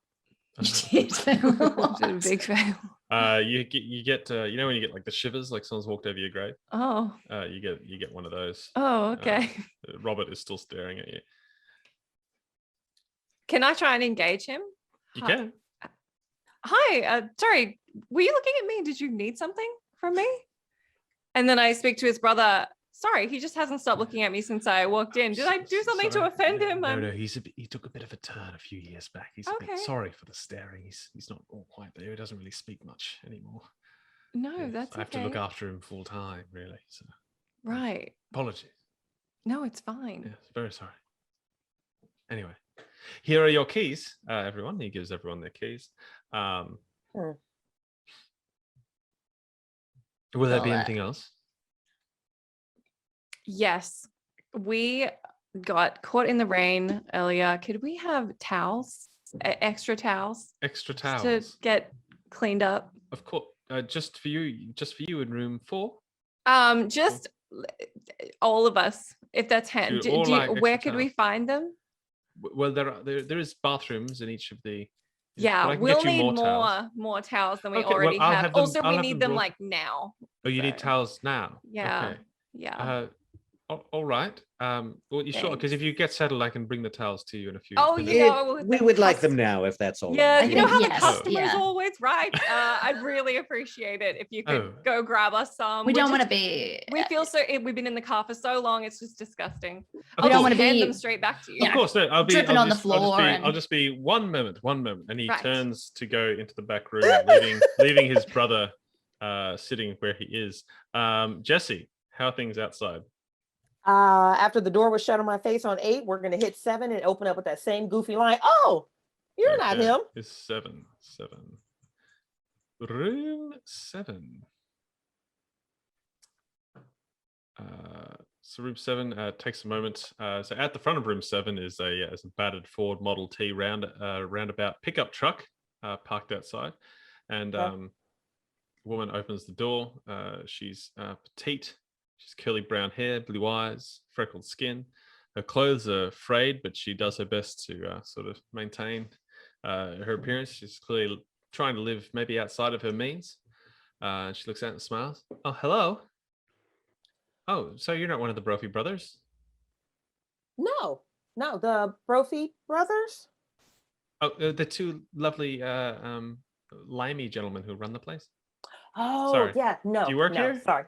You did fail a lot. Did a big fail. You get you know when you get like the shivers, like someone's walked over your grave. Oh. You get one of those. Oh, okay. Robert is still staring at you. Can I try and engage him? You Hi. can. Hi. Sorry. Were you looking at me? Did you need something from me? And then I speak to his brother. Sorry, he just hasn't stopped looking at me since I walked in. Did I do something to offend him? No, he took a bit of a turn a few years back. He's a bit Okay. sorry for the staring. He's not all quite there. He doesn't really speak much anymore. No, Yes, that's I have to look okay. after him full time, really. So Right. apologies. No, it's fine. Yes, very sorry. Anyway, here are your keys, everyone. He gives everyone their keys. Will there be Well, anything else? Yes. We got caught in the rain earlier. Could we have towels? Extra towels? Extra Just towels. to get cleaned up? Of course. Just for you in room 4. Just all of us. if that's You'd hand. all like Where extra could we towels. find them? Well, there is bathrooms in each of the. but Yeah, I can we'll get you need towels. more towels than we Okay, well, already I'll have. have them- Also, I'll we have need them them brought- like now. Oh, you need so, towels now. Yeah. Okay. Yeah. All right. Well, you sure? Because if you get settled, I can bring the towels to you in a few. Oh, minutes. you know, We the would like them cust- now, if that's all. Yeah, right. you know how the Yes, customer's yeah. always right. I'd really appreciate it if you could Oh. go grab us some. We We're don't want to just- be. We feel so. We've been in the car for so long. It's just disgusting. Of We don't course. wanna hand be- them straight back to you. Of course, no. I'll be dripping I'll on the just- I'll just floor be- and- I'll just be one moment, and he Right. turns to go into the back room, leaving his brother sitting where he is. Jesse, how are things outside? After the door was shut on my face on 8, we're gonna hit 7 and open up with that same goofy line. Oh, you're not Okay, him. It's 7. Room 7. So room 7 takes a moment. So at the front of room 7 is a battered Ford Model T roundabout pickup truck parked outside, and Okay. woman opens the door. She's petite. She's curly brown hair, blue eyes, freckled skin. Her clothes are frayed, but she does her best to sort of maintain her appearance. She's clearly trying to live maybe outside of her means. She looks out and smiles. Oh, hello. Oh, so you're not one of the Brophy brothers? No, the Brophy brothers. Oh, the two lovely limey gentlemen who run the place. Oh, Sorry. yeah, no. Do you work no, here? Sorry.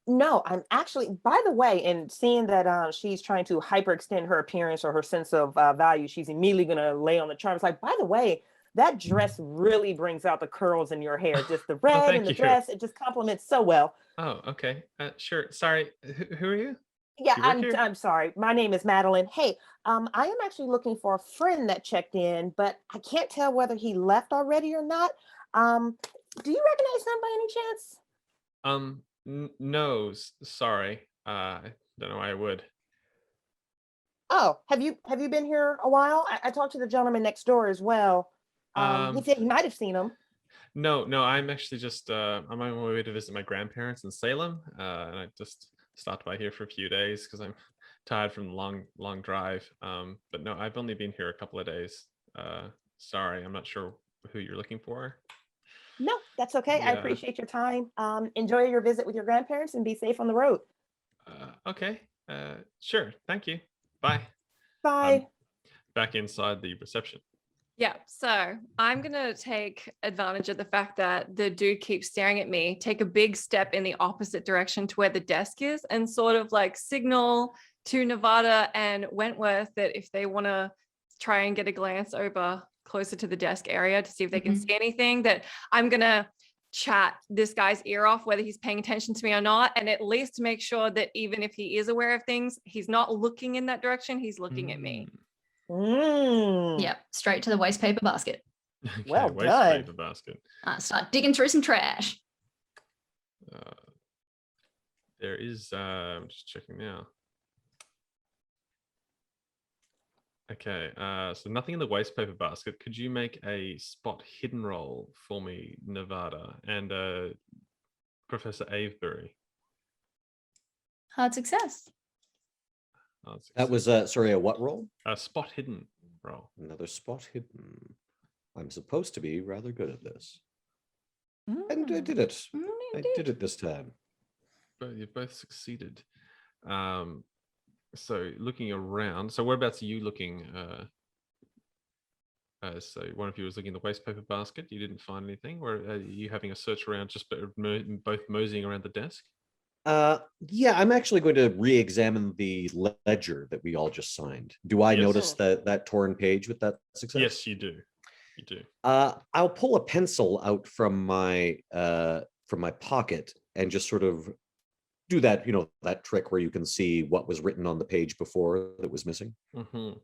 No, I'm actually, by the way, and seeing that she's trying to hyperextend her appearance or her sense of value, she's immediately going to lay on the charm. It's like, by the way, that dress really brings out the curls in your hair. Just the red thank and the you. dress, it just complements so well. Oh, okay. Sure. Sorry. Who are you? Yeah, You work here? I'm sorry. My name is Madeline. Hey, I am actually looking for a friend that checked in, but I can't tell whether he left already or not. Do you recognize him by any chance? No. Sorry. I don't know why I would. Oh, have you been here a while? I talked to the gentleman next door as well. He said he might have seen him. No. I'm actually just I'm on my way to visit my grandparents in Salem, and I just stopped by here for a few days because I'm tired from the long drive. But no, I've only been here a couple of days. Sorry, I'm not sure who you're looking for. No, that's okay. I Yeah. appreciate your time. Enjoy your visit with your grandparents and be safe on the road. Okay. Sure. Thank you. Bye. Bye. Back inside the reception. Yeah, so I'm going to take advantage of the fact that the dude keeps staring at me, take a big step in the opposite direction to where the desk is, and sort of like signal to Nevada and Wentworth that if they want to try and get a glance over closer to the desk area to see if they can see anything, that I'm going to chat this guy's ear off, whether he's paying attention to me or not, and at least make sure that even if he is aware of things, he's not looking in that direction, he's looking at me. Yep, straight to the waste paper basket. Okay, Well waste done. paper basket. Start digging through some trash. There is. I'm just checking now. Okay, so nothing in the waste paper basket. Could you make a spot hidden roll for me, Nevada, and Professor Avebury? Hard success. That was sorry, a what roll? A spot hidden roll. Another spot hidden. I'm supposed to be rather good at this. And I did it. I did it this time. But you both succeeded. So looking around. So whereabouts are you looking? So one of you was looking in the waste paper basket. You didn't find anything, or are you having a search around, just both moseying around the desk? Yeah, I'm actually going to re-examine the ledger that we all just signed. Do I Yes. notice that torn page with that success? Yes, you do. You do. I'll pull a pencil out from my pocket and just sort of do that, that trick where you can see what was written on the page before that was missing. Mm-hmm.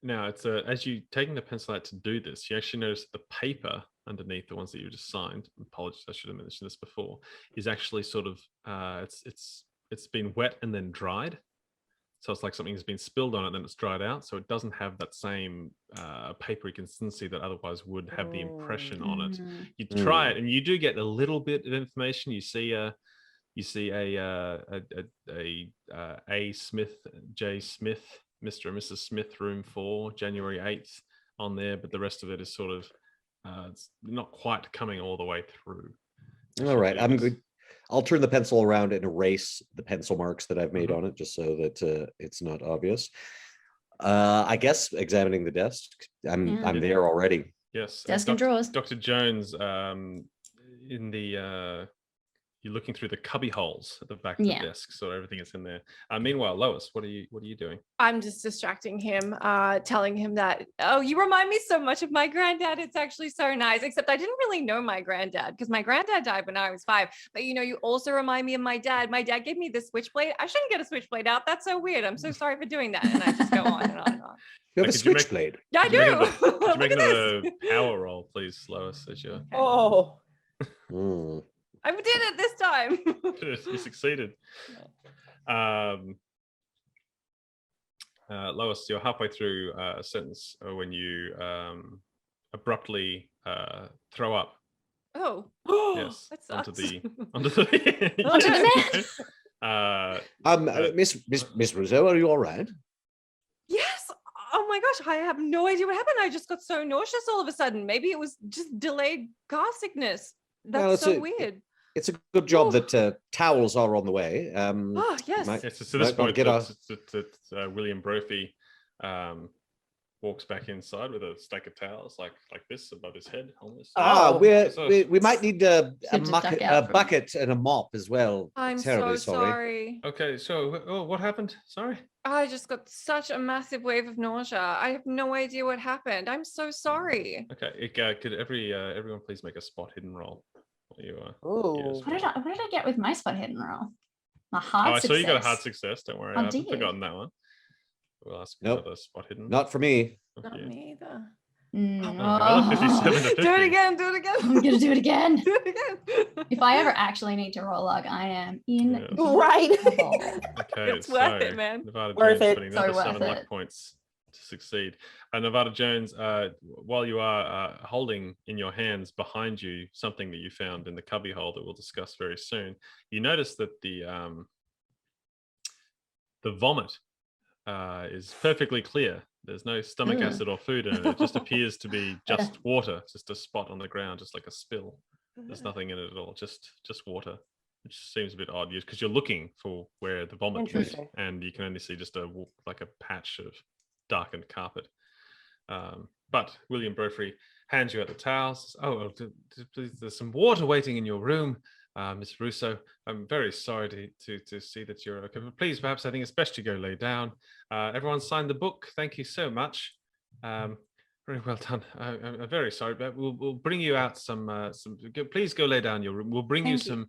Now, it's as you taking the pencil out to do this, you actually notice the paper underneath the ones that you just signed. Apologies, I should have mentioned this before. Is actually sort of it's been wet and then dried, so it's like something's been spilled on it, then it's dried out, so it doesn't have that same papery consistency that otherwise would have the impression on it. You try it, and you do get a little bit of information. You see You see a Smith, J Smith, Mr. and Mrs. Smith, room 4, January 8th on there, but the rest of it is sort of it's not quite coming all the way through. All right, I'm good. I'll turn the pencil around and erase the pencil marks that I've made on it, just so that it's not obvious. I guess examining the desk, I'm there already. Yes, Desk and drawers. Dr. Jones, in the you're looking through the cubby holes at the back of the desk, so everything is in there. Meanwhile, Lois, what are you doing? I'm just distracting him, telling him that, oh, you remind me so much of my granddad. It's actually so nice, except I didn't really know my granddad because my granddad died when I was 5. But you also remind me of my dad. My dad gave me this switchblade. I shouldn't get a switchblade out. That's so weird. I'm so sorry for doing that. And I just go on and on and on. You have a switchblade. I do. Could you make another power roll, please, Lois, as you're... Oh. I did it this time. You succeeded. Lois, you're halfway through a sentence when you abruptly throw up. Oh, yes, that sucks. onto the Miss Russo, are you all right? Yes. Oh my gosh, I have no idea what happened. I just got so nauseous all of a sudden. Maybe it was just delayed car sickness. That's so weird. It's a good job that towels are on the way. Oh yes. So this point, William Brophy walks back inside with a stack of towels like this above his head. Almost. We might need a bucket and a mop as well. I'm so sorry. Okay, so what happened? Sorry. I just got such a massive wave of nausea. I have no idea what happened. I'm so sorry. Okay, could everyone please make a spot hidden roll? What did I get with my spot hidden roll? My hard success. I saw you got a hard success. Don't worry, I haven't forgotten that one. We'll ask another spot hidden. Not for me. Not me either. Another 57 to 50. Do it again. I'm gonna do it again. Do it again. If I ever actually need to roll log, I am in right. Okay, it's worth it, man. Nevada Worth Jones it. putting another So 7 luck points to succeed. Nevada Jones, while you are holding in your hands behind you something that you found in the cubby hole that we'll discuss very soon, you notice that the vomit is perfectly clear. There's no stomach acid or food in it. It just appears to be just water, just a spot on the ground, just like a spill. There's nothing in it at all, just water, which seems a bit odd because you're looking for where the vomit went, and you can only see just a patch of darkened carpet. But William Brophy hands you out the towels. Please, there's some water waiting in your room, Miss Russo. I'm very sorry to see that you're okay. But please, perhaps I think it's best you go lay down. Everyone signed the book. Thank you so much. Very well done. I'm very sorry, but we'll bring you out some. Please go lay down in your room. We'll bring you some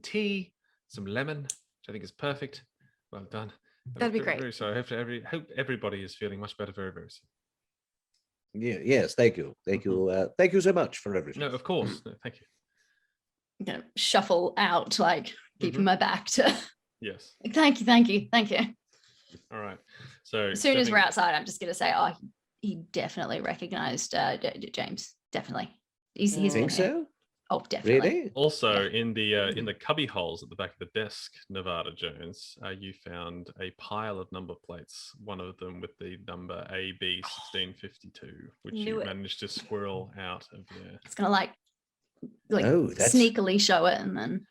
tea, some lemon, which I think is perfect. Well done. That'd be great. Very sorry. Hope everybody is feeling much better very, very soon. Yeah. Yes. Thank you. Thank you. Thank you so much for everything. No, of course. No, thank you. I'm gonna shuffle out, keeping my back to. Yes. Thank you. All right. So as soon as we're outside, I'm just gonna say, he definitely recognized James. Definitely. He's think so? Oh, definitely. Really? Also, in the cubby holes at the back of the desk, Nevada Jones, you found a pile of number plates. One of them with the number AB 1652, which you managed to squirrel out of there. It's gonna sneakily show it, and then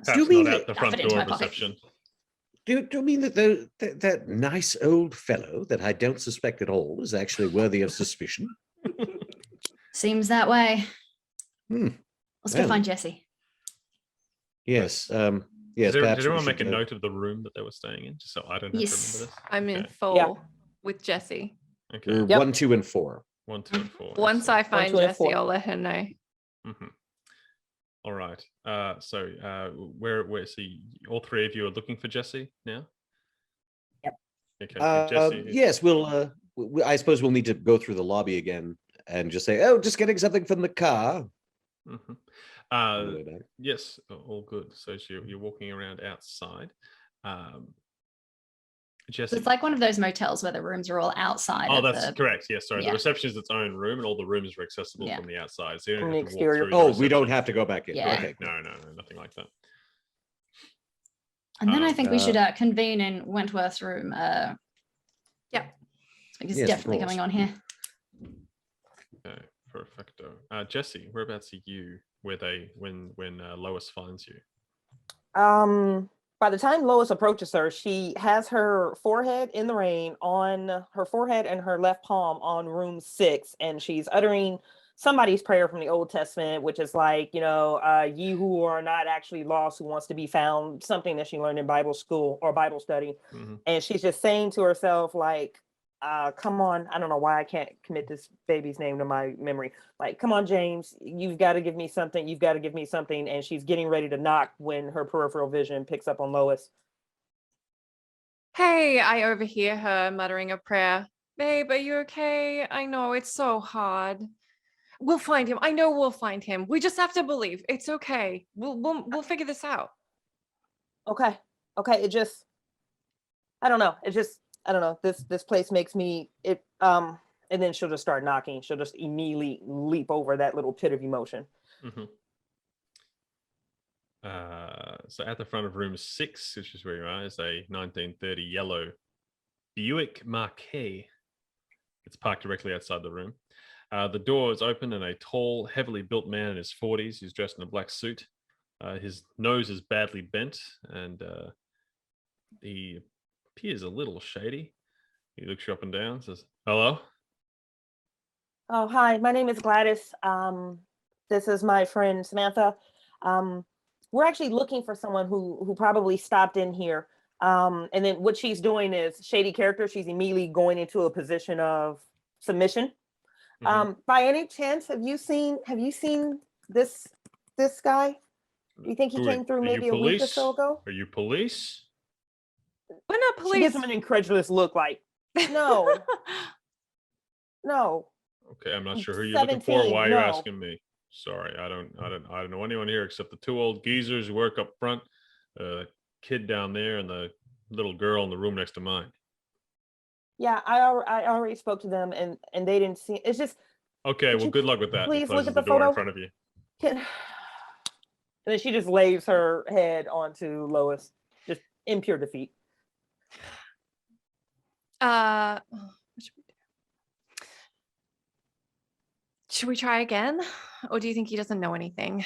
perhaps not out the front door of reception. Do you mean that that nice old fellow that I don't suspect at all is actually worthy of suspicion? Seems that way. Let's go find Jesse. Yes. Yes. Did everyone make a note of the room that they were staying in, just so I don't have to remember this? I'm in 4 with Jesse. Okay. 1, 2, and 4. 1, 2, and 4. Once I find Jesse, I'll let her know. All right. So where? So all 3 of you are looking for Jesse now? Yep. Okay. Jesse. Yes. We'll. I suppose we'll need to go through the lobby again and just say, "Oh, just getting something from the car." Yes, all good. So you're walking around outside. Jesse, so it's like one of those motels where the rooms are all outside. Oh, that's correct. Yes, sorry. The reception is its own room, and all the rooms are accessible from the outside. So you don't have to walk through. We don't have to go back in. Yeah. Okay. No, nothing like that. And then I think we should Uh, convene in Wentworth's room. Yeah. It's Yes, of definitely course. going on here. Okay, perfecto. Jesse, whereabouts are you? Where they when Lois finds you? By the time Lois approaches her, she has her forehead in the rain on her forehead and her left palm on room 6, and she's uttering somebody's prayer from the Old Testament, which is like, ye who are not actually lost, who wants to be found, something that she learned in Bible school or Bible study. Mhm. And she's just saying to herself, like, come on, I don't know why I can't commit this baby's name to my memory. Like, come on, James, you've got to give me something. You've got to give me something. And she's getting ready to knock when her peripheral vision picks up on Lois. Hey, I overhear her muttering a prayer. Babe, are you okay? I know it's so hard. We'll find him. I know we'll find him. We just have to believe. It's okay. We'll figure this out. Okay. It just, I don't know. I don't know. This place makes me and then she'll just start knocking. She'll just immediately leap over that little pit of emotion. Mm-hmm. So at the front of room 6, which is where you are, is a 1930 yellow Buick Marquis. It's parked directly outside the room. The door is open and a tall, heavily built man in his 40s who's dressed in a black suit. His nose is badly bent and he appears a little shady. He looks you up and down, says, "Hello?" Oh, hi. My name is Gladys. This is my friend Samantha. We're actually looking for someone who probably stopped in here. And then what she's doing is shady character. She's immediately going into a position of submission. By any chance, have you seen this guy? Do you think he came through Are you maybe a week or so police? ago? Are you police? We're not She police. gives him an incredulous look, like, no, no. Okay, I'm not sure who you're looking for. 17, Why are you no. asking me? Sorry, I don't know anyone here except the 2 old geezers who work up front, kid down there, and the little girl in the room next to mine. Yeah, I already spoke to them, and they didn't see. It's just, Okay, could well, you good luck with that. He please look closes at the the door in photo? front of you. And then she just lays her head onto Lois, just in pure defeat. What should we do? Should we try again? Or do you think he doesn't know anything?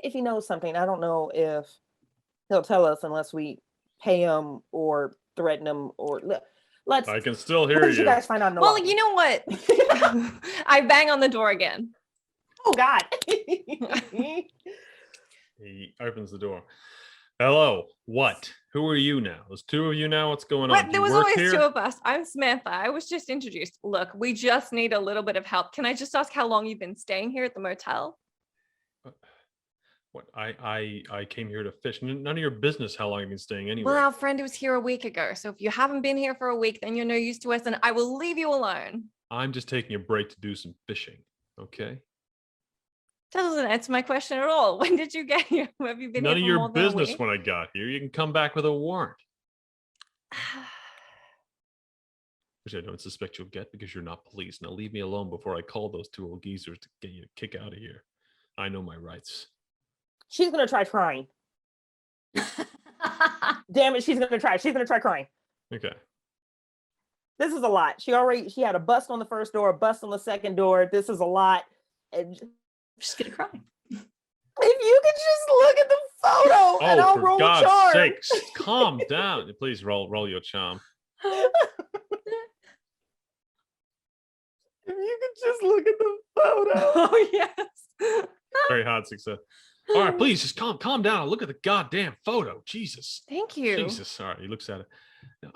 If he knows something, I don't know if he'll tell us unless we pay him or threaten him or let's. I can still hear What did you you. guys find out in the Well, lobby? you know what? I bang on the door again. Oh God. He opens the door. Hello. What? Who are you now? There's 2 of you now. What's going on? What? Do There you was work always here? 2 of us. I'm Samantha. I was just introduced. Look, we just need a little bit of help. Can I just ask how long you've been staying here at the motel? What? I came here to fish. None of your business how long you've been staying anyway. Well, our friend was here a week ago. So if you haven't been here for a week, then you're no use to us and I will leave you alone. I'm just taking a break to do some fishing. Okay. That doesn't answer my question at all. When did you get here? Have you been None of here for your more than a business week? when I got here. You can come back with a warrant, which I don't suspect you'll get because you're not police. Now leave me alone before I call those 2 old geezers to get you to kick out of here. I know my rights. She's gonna try crying. Damn it, she's gonna try. She's gonna try crying. Okay. This is a lot. She had a bust on the first door, a bust on the second door. This is a lot. And Just gonna cry. if you could just look at the photo and I'll for roll God's charm. sakes, calm down. Please roll your charm. If you could just look at the photo. Oh, yes. Very hard success. All right, please just calm down and look at the goddamn photo. Jesus. Thank you. Jesus. All right, he looks at it.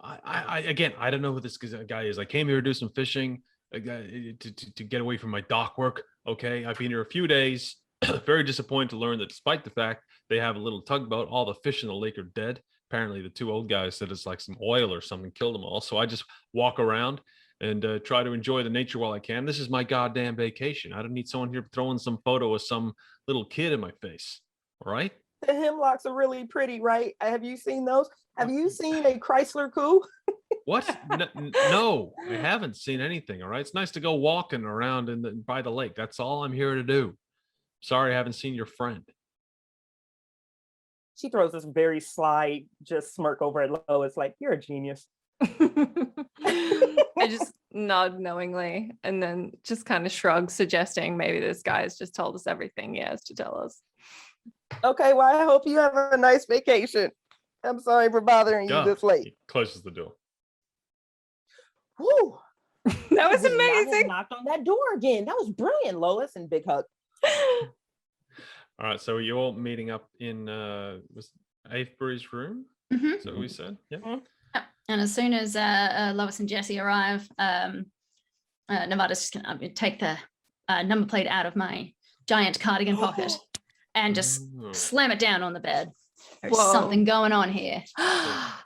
I don't know who this guy is. I came here to do some fishing, to get away from my dock work. Okay, I've been here a few days. Very disappointed to learn that despite the fact they have a little tugboat, all the fish in the lake are dead. Apparently, the 2 old guys said it's like some oil or something killed them all. So I just walk around and try to enjoy the nature while I can. This is my goddamn vacation. I don't need someone here throwing some photo of some little kid in my face. All right. The hemlocks are really pretty, right? Have you seen those? Have you seen a Chrysler coup? What? No, I haven't seen anything. All right. It's nice to go walking around by the lake. That's all I'm here to do. Sorry, I haven't seen your friend. She throws this very sly, just smirk over at Lois, like, you're a genius. I just nod knowingly and then just kind of shrug, suggesting maybe this guy has just told us everything he has to tell us. Okay, well, I hope you have a nice vacation. I'm sorry for bothering you this late. He closes the door. Woo. That was I would not have amazing. knocked on that door again. That was brilliant, Lois, and big hug. All right, so you're all meeting up in was Avebury's room? Mhm. Is that what we said? Yeah. And as soon as Lois and Jesse arrive, Nevada's just gonna take the number plate out of my giant cardigan pocket and just Oh. slam it down on the bed. There's Whoa. something going on here.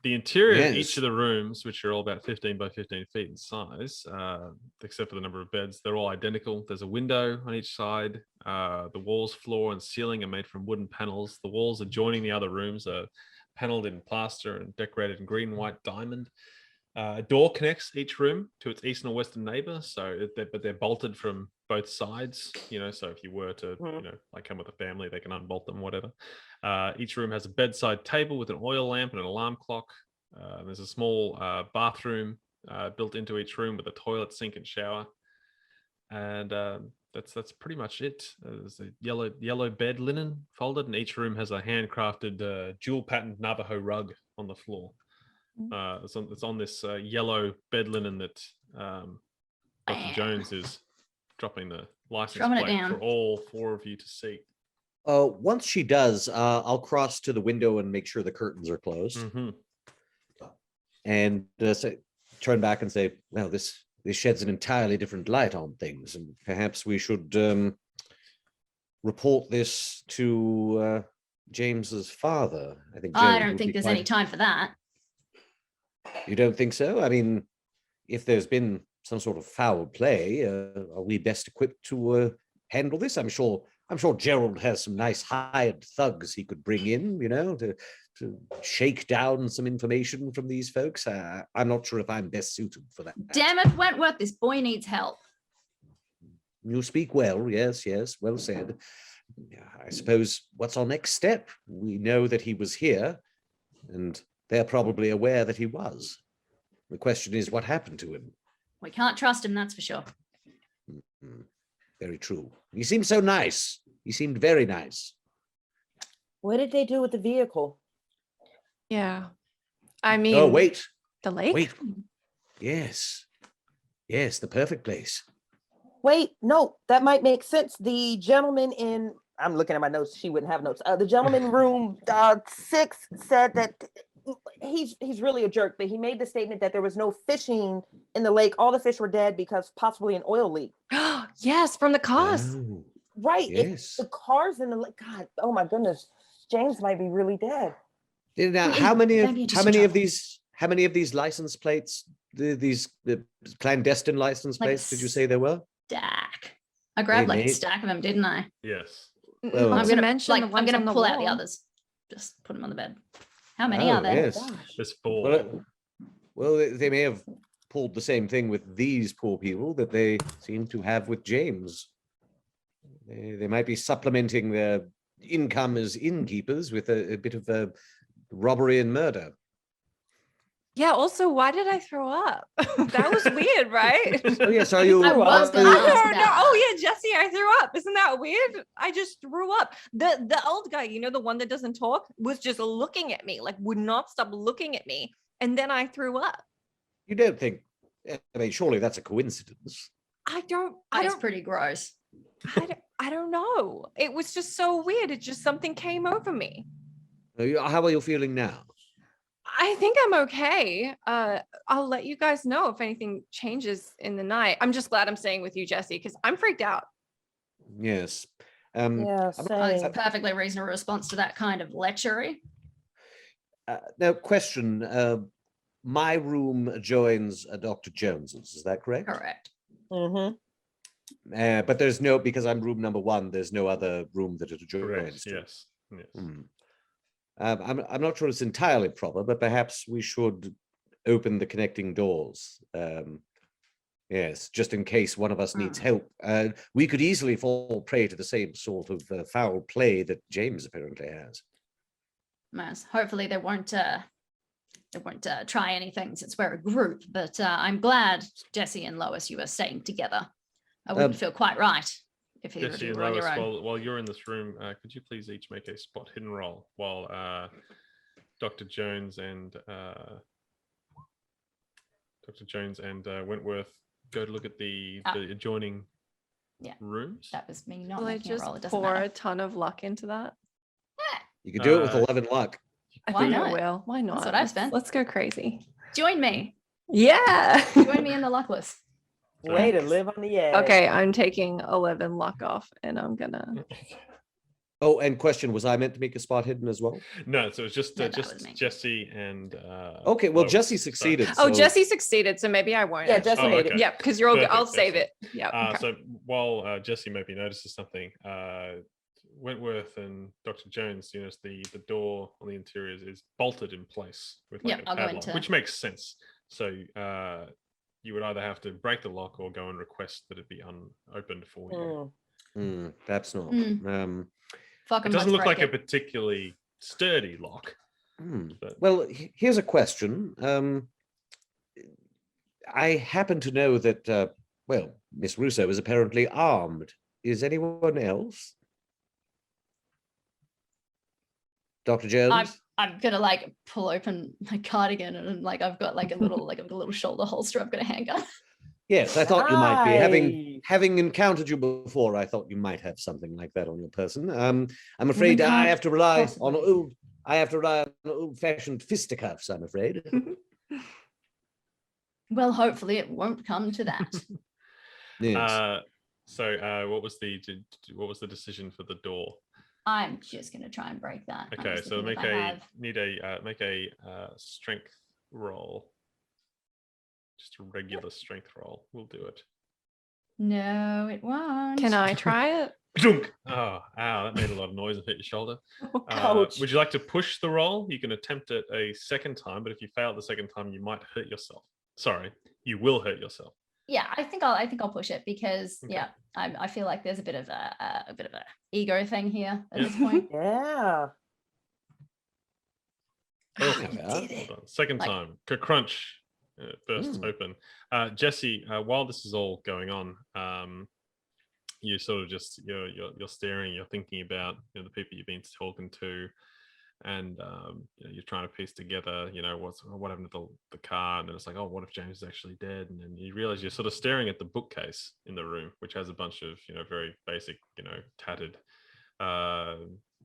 The interior of Yes. each of the rooms, which are all about 15 by 15 feet in size, except for the number of beds, they're all identical. There's a window on each side. The walls, floor, and ceiling are made from wooden panels. The walls adjoining the other rooms are paneled in plaster and decorated in green, white, diamond. A door connects each room to its eastern or western neighbor, but they're bolted from both sides. So if you were to, like come with a family, they can unbolt them, whatever. Each room has a bedside table with an oil lamp and an alarm clock. There's a small bathroom built into each room with a toilet, sink, and shower. And that's pretty much it. There's a yellow bed linen folded, and each room has a handcrafted jewel patterned Navajo rug on the floor. It's on this yellow bed linen that Dr. Jones is dropping the license Dropping it plate down. for all four of you to see. Once she does, I'll cross to the window and make sure the curtains are closed, and turn back and say, "Well, this sheds an entirely different light on things, and perhaps we should report this to James's father." I think. I James don't would think be there's quite- any time for that. You don't think so? I mean, if there's been some sort of foul play, are we best equipped to handle this? I'm sure Gerald has some nice hired thugs he could bring in, to shake down some information from these folks. I'm not sure if I'm best suited for that. Damn it, Wentworth, this boy needs help. You speak well. Yes, well said. I suppose what's our next step? We know that he was here, and they're probably aware that he was. The question is, what happened to him? We can't trust him, that's for sure. Very true. He seemed so nice. He seemed very nice. What did they do with the vehicle? Yeah. I mean, Oh, wait. the lake? Wait. Yes, the perfect place. Wait, no, that might make sense. The gentleman in, I'm looking at my notes, she wouldn't have notes. The gentleman in room 6 said that he's really a jerk, but he made the statement that there was no fishing in the lake. All the fish were dead because possibly an oil leak. Yes, from the cars. Oh, Right. yes. The cars in the lake. God, oh my goodness. James might be really dead. Now, Maybe how many just of these license plates, the clandestine license Like plates, did you say there were? Stack. I grabbed like a mate. stack of them, didn't I? Yes. Well, Not I'm to gonna mention the I'm ones gonna on the pull out the wall. others. Just put them on the bed. How many Oh, are there? yes. Gosh. There's 4. Well, they may have pulled the same thing with these poor people that they seem to have with James. They might be supplementing their income as innkeepers with a bit of robbery and murder. Yeah, also, why did I throw up? That was weird, right? Oh yes, are you? I was I gonna ask don't know. that. Oh yeah, Jesse, I threw up. Isn't that weird? I just threw up. The old guy, the one that doesn't talk, was just looking at me, like would not stop looking at me. And then I threw up. You don't think? I mean, surely that's a coincidence. I don't That's pretty gross. I don't know. It was just so weird. It just something came over me. How are you feeling now? I think I'm okay. I'll let you guys know if anything changes in the night. I'm just glad I'm staying with you, Jesse, because I'm freaked out. Yes. Yeah, It's a same. perfectly reasonable response to that kind of lechery. Now, question. My room adjoins Dr. Jones's. Is that correct? Correct. Mm-hmm. But there's no, because I'm room number 1, there's no other room that it adjoins Correct. to. Yes. Hmm. I'm not sure it's entirely proper, but perhaps we should open the connecting doors. Yes, just in case one of us needs help. We could easily fall prey to the same sort of foul play that James apparently has. Yes, hopefully they won't try anything since we're a group. But I'm glad Jesse and Lois, you are staying together. I wouldn't feel quite right if either of Jesse you and were on Lois, your own. while you're in this room, could you please each make a spot hidden roll while Dr. Jones and Wentworth go to look at the adjoining rooms? That was me not Will I making a just roll. It doesn't pour matter. a ton of luck into that? You could do it with 11 luck. I Why think not? I will. Why not? That's what I've spent. Let's go crazy. Join me. Yeah. Join me in the luckless. Way to live on the edge. Okay, I'm taking 11 luck off, and I'm gonna. Oh, and question, was I meant to make a spot hidden as well? No, so it's just No, that was me. Jesse and Okay, well, Lois. Jesse So- succeeded. Oh, so- Jesse succeeded, so maybe I won't. Yeah, Jesse Oh, made okay. it. Yeah, because you're all. Perfect, I'll save it. excellent. Yeah. Okay. So while Jesse maybe notices something, Wentworth and Dr. Jones, the door on the interior is bolted in place with like Yep, a I'll go padlock, into- which makes sense. So you would either have to break the lock or go and request that it be unopened for you. Perhaps not. Fuck It 'em, doesn't let's look like break a particularly sturdy lock. But Well, here's a question. I happen to know that, Miss Russo is apparently armed. Is anyone else? Dr. Jones? I'm gonna like pull open my cardigan and like I've got like a little shoulder holster. I've got a handgun. Yes, I thought you might be. Nice. Having encountered you before, I thought you might have something like that on your person. I'm afraid I can't have to rely possibly. on old-fashioned fisticuffs, I'm afraid. Well, hopefully it won't come to that. Yes. So what was the decision for the door? I'm just gonna try and break that. I'm Okay, just so thinking make if I have- make a strength roll. Just a regular strength roll. We'll do it. No, it won't. Can I try it? Dunk! Oh, ow, that made a lot of noise and hit your shoulder. Ouch. Would you like to push the roll? You can attempt it a second time, but if you fail the second time, you might hurt yourself. Sorry, you will hurt yourself. Yeah, I think I'll push it because Okay. yeah, I feel like there's a bit of a ego thing here at Yeah. this point. Yeah. Okay. Hold on. Second Like- time. Crunch bursts open. Jesse, while this is all going on, you sort of just you're staring, you're thinking about the people you've been talking to, and you're trying to piece together what happened to the car, and then it's like, oh, what if James is actually dead? And then you realize you're sort of staring at the bookcase in the room, which has a bunch of very basic tattered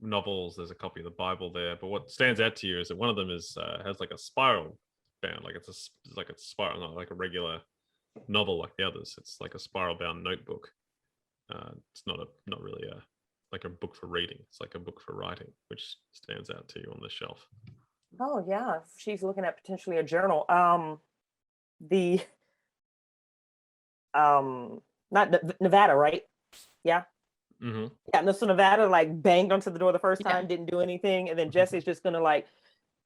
novels. There's a copy of the Bible there, but what stands out to you is that one of them has like a spiral bound, like it's a spiral, not like a regular novel like the others. It's like a spiral bound notebook. It's not really like a book for reading. It's like a book for writing, which stands out to you on the shelf. Oh yeah. She's looking at potentially a journal. The not Nevada, right? Yeah. Mm-hmm. Yeah, no, so Nevada like banged onto the door the first Yeah. time, didn't do anything, and then Jesse's just gonna like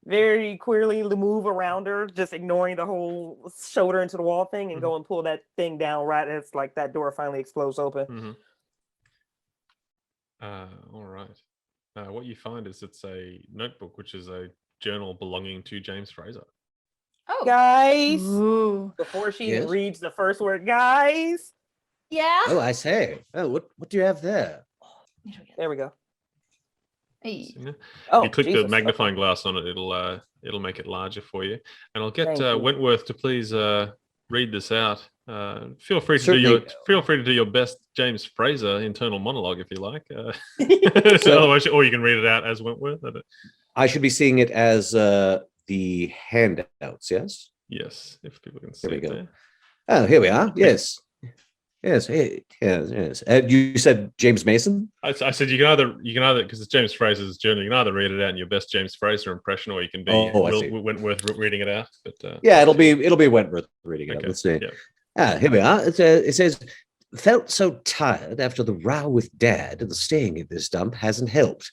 very queerly move around her, just ignoring the whole shoulder into the wall thing, and go and pull that thing down right as like that door finally explodes open. Mm-hmm. All right. What you find is it's a notebook, which is a journal belonging to James Fraser. Oh, Guys, Ooh. before she Yes? even reads the first word, guys. yeah. Oh, I say. Oh, what do you have there? There we go. Hey. Oh, you click Jesus, the magnifying glass on it, it'll make it larger for you. And I'll get Thank you. Wentworth to please read this out. Feel free to Certainly. do your best James Fraser internal monologue if you like. okay. Otherwise, or you can read it out as Wentworth. I should be seeing it as the handouts, yes? Yes, if people can see There we it go. there. Oh, here we are. Yes. Yes. Yes. You said James Mason? I said you can either because it's James Fraser's journal. You can either read it out in your best James Fraser impression, or you can be Oh, I see. Wentworth reading it out. But Yeah, it'll be Wentworth reading it. Okay, Let's see. yeah. Here we are. It says, felt so tired after the row with Dad, and the staying at this dump hasn't helped.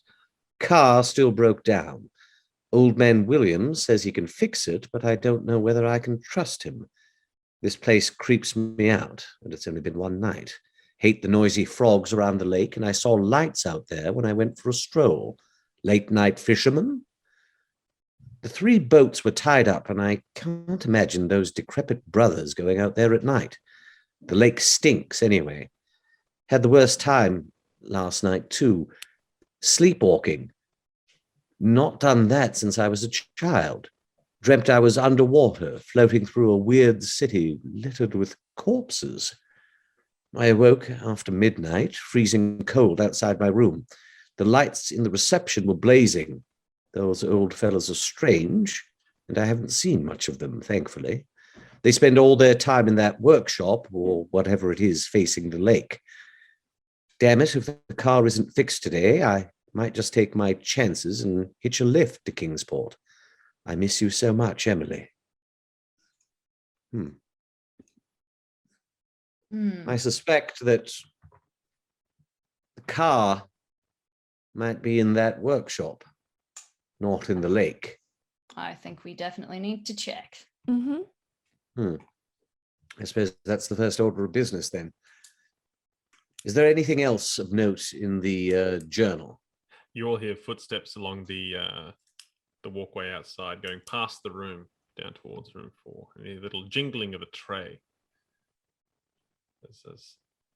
Car still broke down. Old man Williams says he can fix it, but I don't know whether I can trust him. This place creeps me out, and it's only been one night. Hate the noisy frogs around the lake, and I saw lights out there when I went for a stroll. Late night fisherman? The 3 boats were tied up, and I can't imagine those decrepit brothers going out there at night. The lake stinks anyway. Had the worst time last night, too. Sleepwalking. Not done that since I was a child. Dreamt I was underwater, floating through a weird city littered with corpses. I awoke after midnight, freezing cold outside my room. The lights in the reception were blazing. Those old fellows are strange, and I haven't seen much of them, thankfully. They spend all their time in that workshop, or whatever it is, facing the lake. Damn it, if the car isn't fixed today, I might just take my chances and hitch a lift to Kingsport. I miss you so much, Emily. I suspect that the car might be in that workshop, not in the lake. I think we definitely need to check. Mm-hmm. I suppose that's the first order of business then. Is there anything else of note in the journal? You all hear footsteps along the walkway outside, going past the room down towards room 4. And a little jingling of a tray as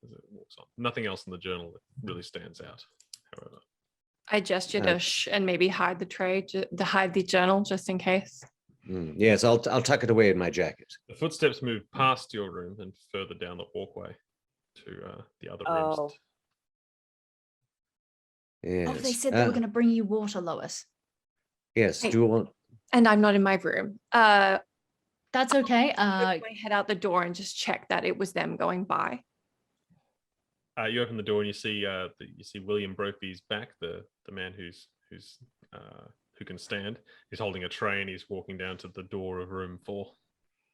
it walks on. Nothing else in the journal that really stands out, however. I gesture to shh and maybe hide the tray, to hide the journal just in case. Yes, I'll tuck it away in my jacket. The footsteps move past your room and further down the walkway to the other rooms. Yes. Oh, they said they were going to bring you water, Lois. Yes, Hey. do you want... And I'm not in my room. That's okay. Put my head out the door and just check that it was them going by. You open the door and you see William Brophy's back, the man who can stand. He's holding a tray and he's walking down to the door of room 4.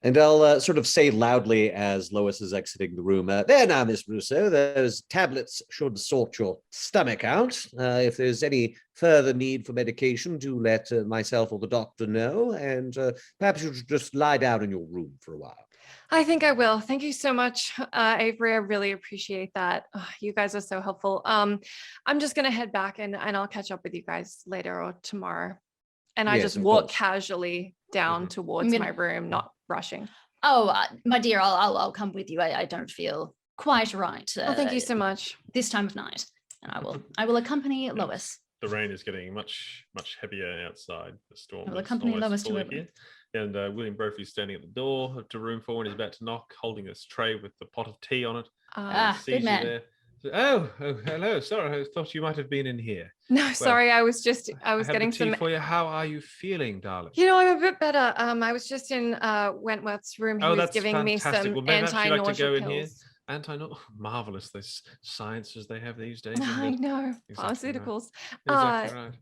And I'll sort of say loudly as Lois is exiting the room, there now, Miss Russo, those tablets should sort your stomach out. If there's any further need for medication, do let myself or the doctor know, and perhaps you should just lie down in your room for a while. I think I will. Thank you so much, Avery. I really appreciate that. Oh, you guys are so helpful. I'm just going to head back and I'll catch up with you guys later or tomorrow. And I Yes, just of walk course. casually down towards my room, not rushing. Oh, my dear, I'll come with you. I don't feel quite right. Oh, thank you so much. This time of night, and I will accompany Lois. The rain is getting much heavier outside. The storm I will is accompany almost Lois to fully her here. And William Brophy's standing at the door to room 4 and he's about to knock, holding this tray with the pot of tea on it. He sees good you man. there. Oh, hello. Sorry, I thought you might have been in here. No, sorry. I was have getting the tea some. for you. How are you feeling, darling? You know, I'm a bit better. I was just in Wentworth's room. He was that's giving me fantastic. some Well, maybe perhaps you'd like to go anti-nausea in here. pills. Marvelous. Those sciences they have these days. I isn't it? know, Exactly right. pharmaceuticals. Exactly right.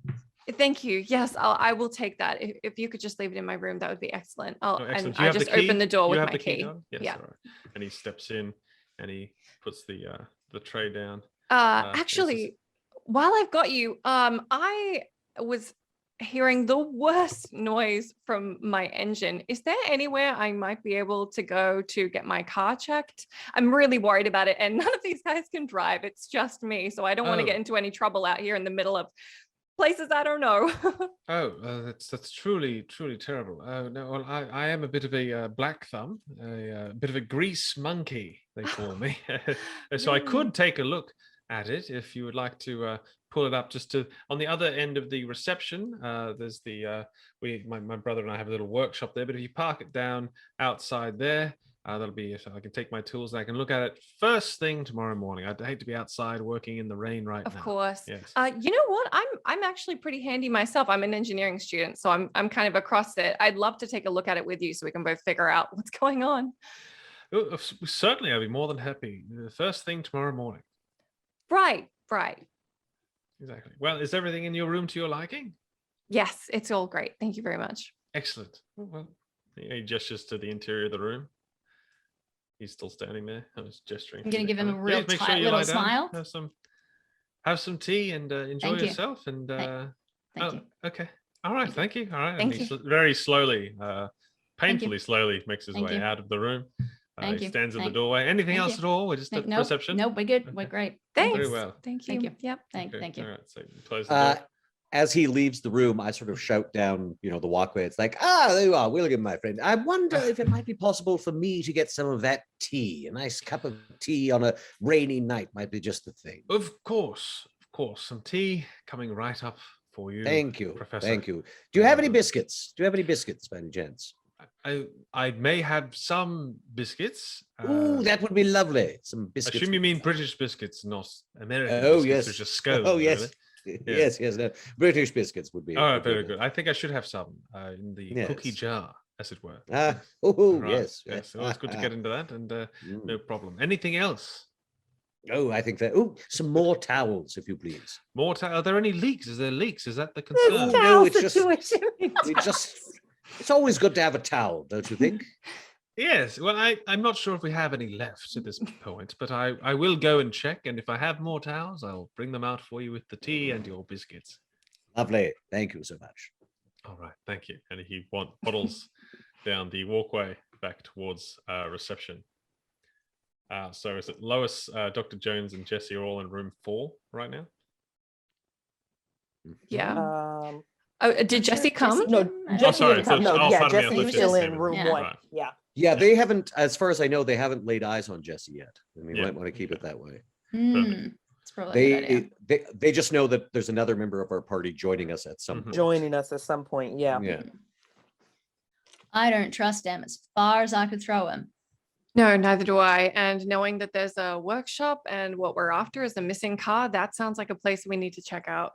Thank you. Yes, I will take that. If you could just leave it in my room, that would be excellent. Excellent. And Do you I have the just key? open the door You with have my the key. Yes, Yeah. all right. And he steps in and he puts the tray down. Actually, while I've got you, I was hearing the worst noise from my engine. Is there anywhere I might be able to go to get my car checked? I'm really worried about it, and none of these guys can drive. It's just me, so I don't want to get into any trouble out here in the middle of places I don't know. That's truly terrible. No, well, I am a bit of a black thumb, a bit of a grease monkey, they call me. So I could take a look at it if you would like to pull it up just to on the other end of the reception. There's the my brother and I have a little workshop there, but if you park it down outside there, that'll be so I can take my tools and I can look at it first thing tomorrow morning. I'd hate to be outside working in the rain right now. Of course. Yes. You know what? I'm actually pretty handy myself. I'm an engineering student, so I'm kind of across it. I'd love to take a look at it with you so we can both figure out what's going on. Certainly, I'd be more than happy. The first thing tomorrow morning. Right. Exactly. Well, is everything in your room to your liking? Yes, it's all great. Thank you very much. Excellent. Well, he gestures to the interior of the room. He's still standing there. I was gesturing. I'm going to give him a real tight little smile. Have some tea and enjoy Thank you. yourself. And Thank you. okay. All right. Thank you. All right. Thank and he you. very slowly, painfully slowly makes his Thank way you. out of the room. Thank He you. stands in the Thank- doorway. Anything thank else you. at all? We're just at reception. No, we're good. Okay. We're great. Thanks. Very well. Thank you. Thank you. Yep. Thank you. All right. So you close the door. as he leaves the room, I sort of shout down, the walkway. It's like, there you are, William, my friend. I wonder if it might be possible for me to get some of that tea. A nice cup of tea on a rainy night might be just the thing. Of course. Some tea coming right up for you. Thank you, Professor. thank you. Do you have any biscuits? Do you have any biscuits, by any chance? I may have some biscuits. Ooh, that would be lovely. Some biscuits. I assume you mean British biscuits, not American Oh, biscuits, yes. which are scones. Oh, yes. Really. Yes, yes. No. British biscuits would be. Oh, very good. I think I should have some in the Yes. cookie jar, as it were. Right. Yes. Well, it's good to get into that, and no problem. Anything else? Oh, I think that. Oh, some more towels, if you please. More Are there any leaks? Is there leaks? Is that the concern? No, it's it's always good to have a towel, don't you think? Yes. Well, I'm not sure if we have any left at this point, but I will go and check, and if I have more towels, I'll bring them out for you with the tea and your biscuits. Lovely. Thank you so much. All right. Thank you. And he waddles down the walkway back towards reception. So is it Lois, Dr. Jones, and Jesse are all in room 4 right now? Yeah. Did Jesse come? No, Jesse sorry, didn't come. so- No, oh, yeah, pardon me, I Jesse thought was Jesse still came in in. room Yeah. 1. Right. Yeah. Yeah, they haven't, as far as I know, they haven't laid eyes on Jesse yet. And we Yeah. might want to keep it that way. It's probably a good idea. They just know that there's another member of our party joining us at some Mhm. point. Joining us at some point. Yeah. Yeah. I don't trust him as far as I could throw him. No, neither do I. And knowing that there's a workshop and what we're after is a missing car, that sounds like a place we need to check out.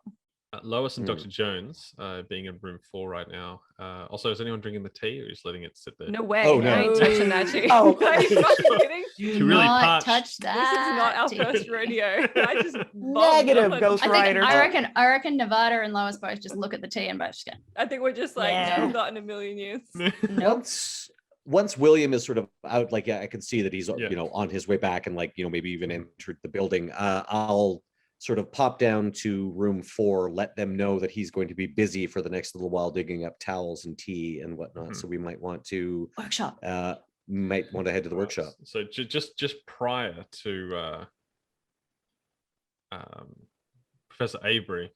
Lois and Hmm. Dr. Jones being in room 4 right now. Also, is anyone drinking the tea, or just letting it sit there? No way. Oh, I no. ain't touching that tea. Oh. Are you fucking kidding? Do You're really not parched. touch This that. is not our tea. first rodeo. I just Negative, bombed. Ghost I think Rider. I reckon Nevada and Lois both just look at the tea and both just go, I think we're just like, Yeah. not in a million years. nope. Once William is sort of out, like, I can see that he's Yeah. on his way back and maybe even entered the building. I'll sort of pop down to room 4, let them know that he's going to be busy for the next little while digging up towels and tea and whatnot. Mhm. So we might want to Workshop. head to the workshop. So just prior to Professor Avebury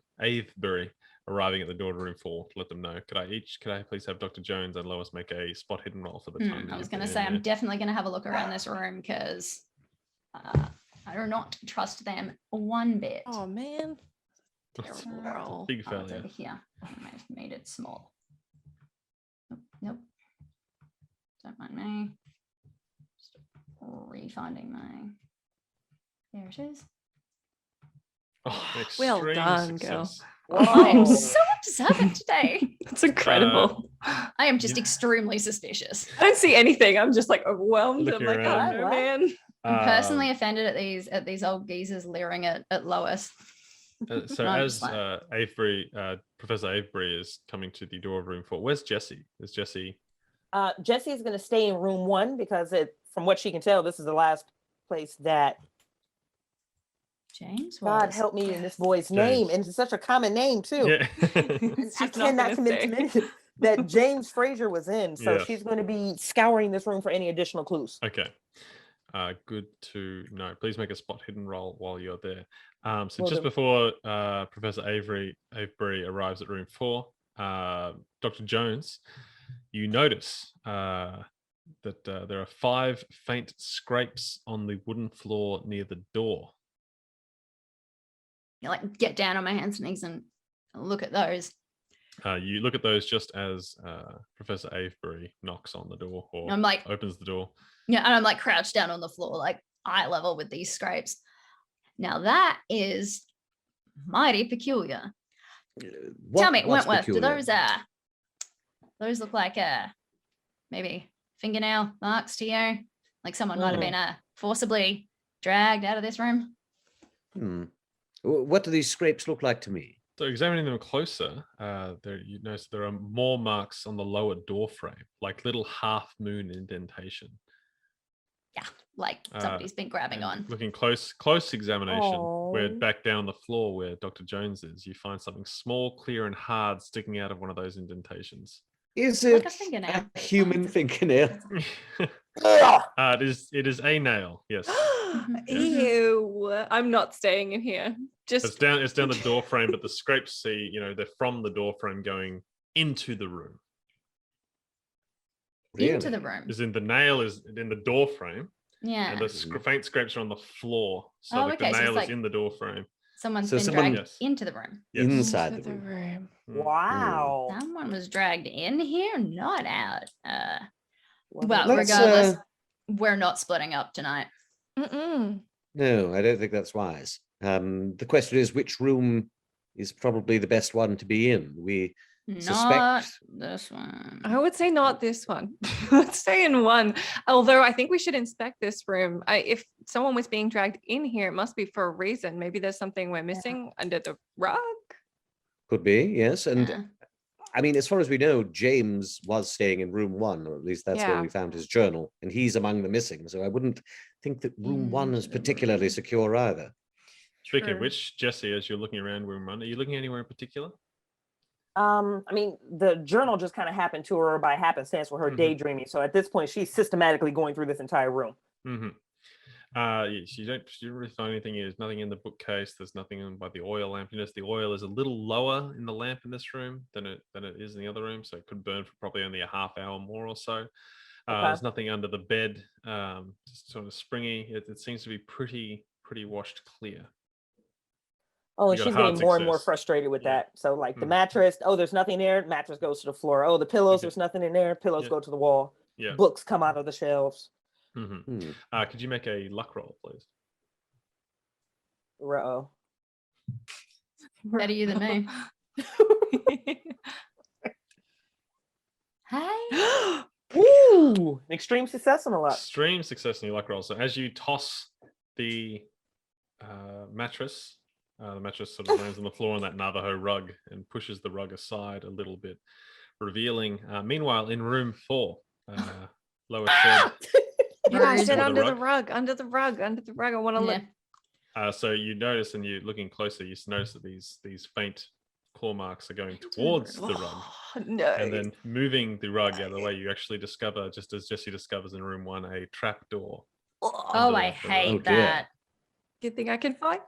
arriving at the door to room 4 to let them know. Could I please have Dr. Jones and Lois make a spot hidden roll for the time? that I was you've going been to say, in I'm here? definitely going to have a look around this room because I do not trust them one bit. Oh man. Terrible roll. Big Oh, it's failure. over here. I might have made it small. Nope. Don't mind me. Just refinding my. There it is. Oh, Well extreme done, girl. success. I'm Whoa. so observant today. That's incredible. I am just extremely suspicious. I don't see anything. I'm just like overwhelmed. I'm Looking like, around. oh no, What? man. I'm personally Um, offended at these old geezers leering at Lois. So I'm as just like- Avebury, Professor Avebury is coming to the door of room 4, where's Jesse? Is Jesse? Jesse is going to stay in room 1 because from what she can tell, this is the last place that James, God was. help me in this boy's name, James. and it's such a common name too. Yeah. She's I not cannot gonna commit say. to minute that James Fraser was in, so Yes. she's going to be scouring this room for any additional clues. Okay. Good to know. Please make a spot hidden roll while you're there. So Will just do. before Professor Avebury arrives at room 4, Dr. Jones, you notice that there are 5 faint scrapes on the wooden floor near the door. You get down on my hands and knees and look at those. You look at those just as Professor Avebury knocks on the door or I'm like, opens the door. yeah, and I'm like crouched down on the floor, like eye level with these scrapes. Now that is mighty peculiar. Tell me, What's Wentworth, do peculiar? those look like maybe fingernail marks to you? Like someone might have been forcibly dragged out of this room? What do these scrapes look like to me? So examining them closer, you notice there are more marks on the lower door frame, like little half moon indentation. Like somebody's been grabbing And on. Looking close examination, where Aw. back down the floor where Dr. Jones is, you find something small, clear, and hard sticking out of one of those indentations. Is Like it a fingernail. a human fingernail? It is a nail, yes. Mm-hmm. Ew. I'm not staying in here. Just It's down the door frame, but the scrapes see, they're from the door frame going into the room. Into the room. As in the nail is in the door frame, Yeah. and the faint scrapes are on the floor. So Oh, the okay, so it's nail is like- in the door frame. Someone's So been someone- dragged into the room. Yes. Inside into the room. Mm. Wow. Someone was dragged in here, not out. Well, Let's, regardless, we're not splitting up tonight. Mm-mm. No, I don't think that's wise. The question is, which room is probably the best one to be in? We Not suspect. this one. I would say not this one. Let's stay in one. Although I think we should inspect this room. If someone was being dragged in here, it must be for a reason. Maybe there's something we're missing under the rug. Could be, yes. And Yeah. I mean, as far as we know, James was staying in room 1, or at least that's where Yeah. we found his journal, and he's among the missing. So I wouldn't think that room 1 is Into the particularly room. secure either. Speaking of True. which, Jesse, as you're looking around room 1, are you looking anywhere in particular? I mean, the journal just kind of happened to her by happenstance with her Mhm. daydreaming. So at this point, she's systematically going through this entire room. Mm-hmm. You don't really find anything. There's nothing in the bookcase. There's nothing in by the oil lamp. You notice the oil is a little lower in the lamp in this room than it is in the other room, so it could burn for probably only a half hour more or so. There's nothing under the bed. Just sort of springy. It seems to be pretty washed clear. Oh, You and got she's hard getting more and more success. frustrated with Yeah. that. So like the Mm. mattress, oh, there's nothing there. Mattress goes to the floor. Oh, the pillows, Okay. there's nothing in there. Pillows Yeah. go to the wall. Yeah. Books come out of the shelves. Mm-hmm. Hmm. Could you make a luck roll, please? Uh-oh. Better you than me. Hey. Ooh, extreme success on a lot. Extreme success in your luck roll. So as you toss the mattress, the mattress sort of lands on the floor on that Navajo rug and pushes the rug aside a little bit, revealing. Meanwhile, in room 4, Lois said. Yeah, I Rude. said Under the under the rug. I want to look. Yeah. So you notice, and you're looking closer, you notice that these faint claw marks are going towards the rug, Oh, no. and then moving the rug out of the way. You actually discover, just as Jesse discovers in room 1, a trap door. Oh, under I the rug. hate Oh, dear. that. Good thing I can fight.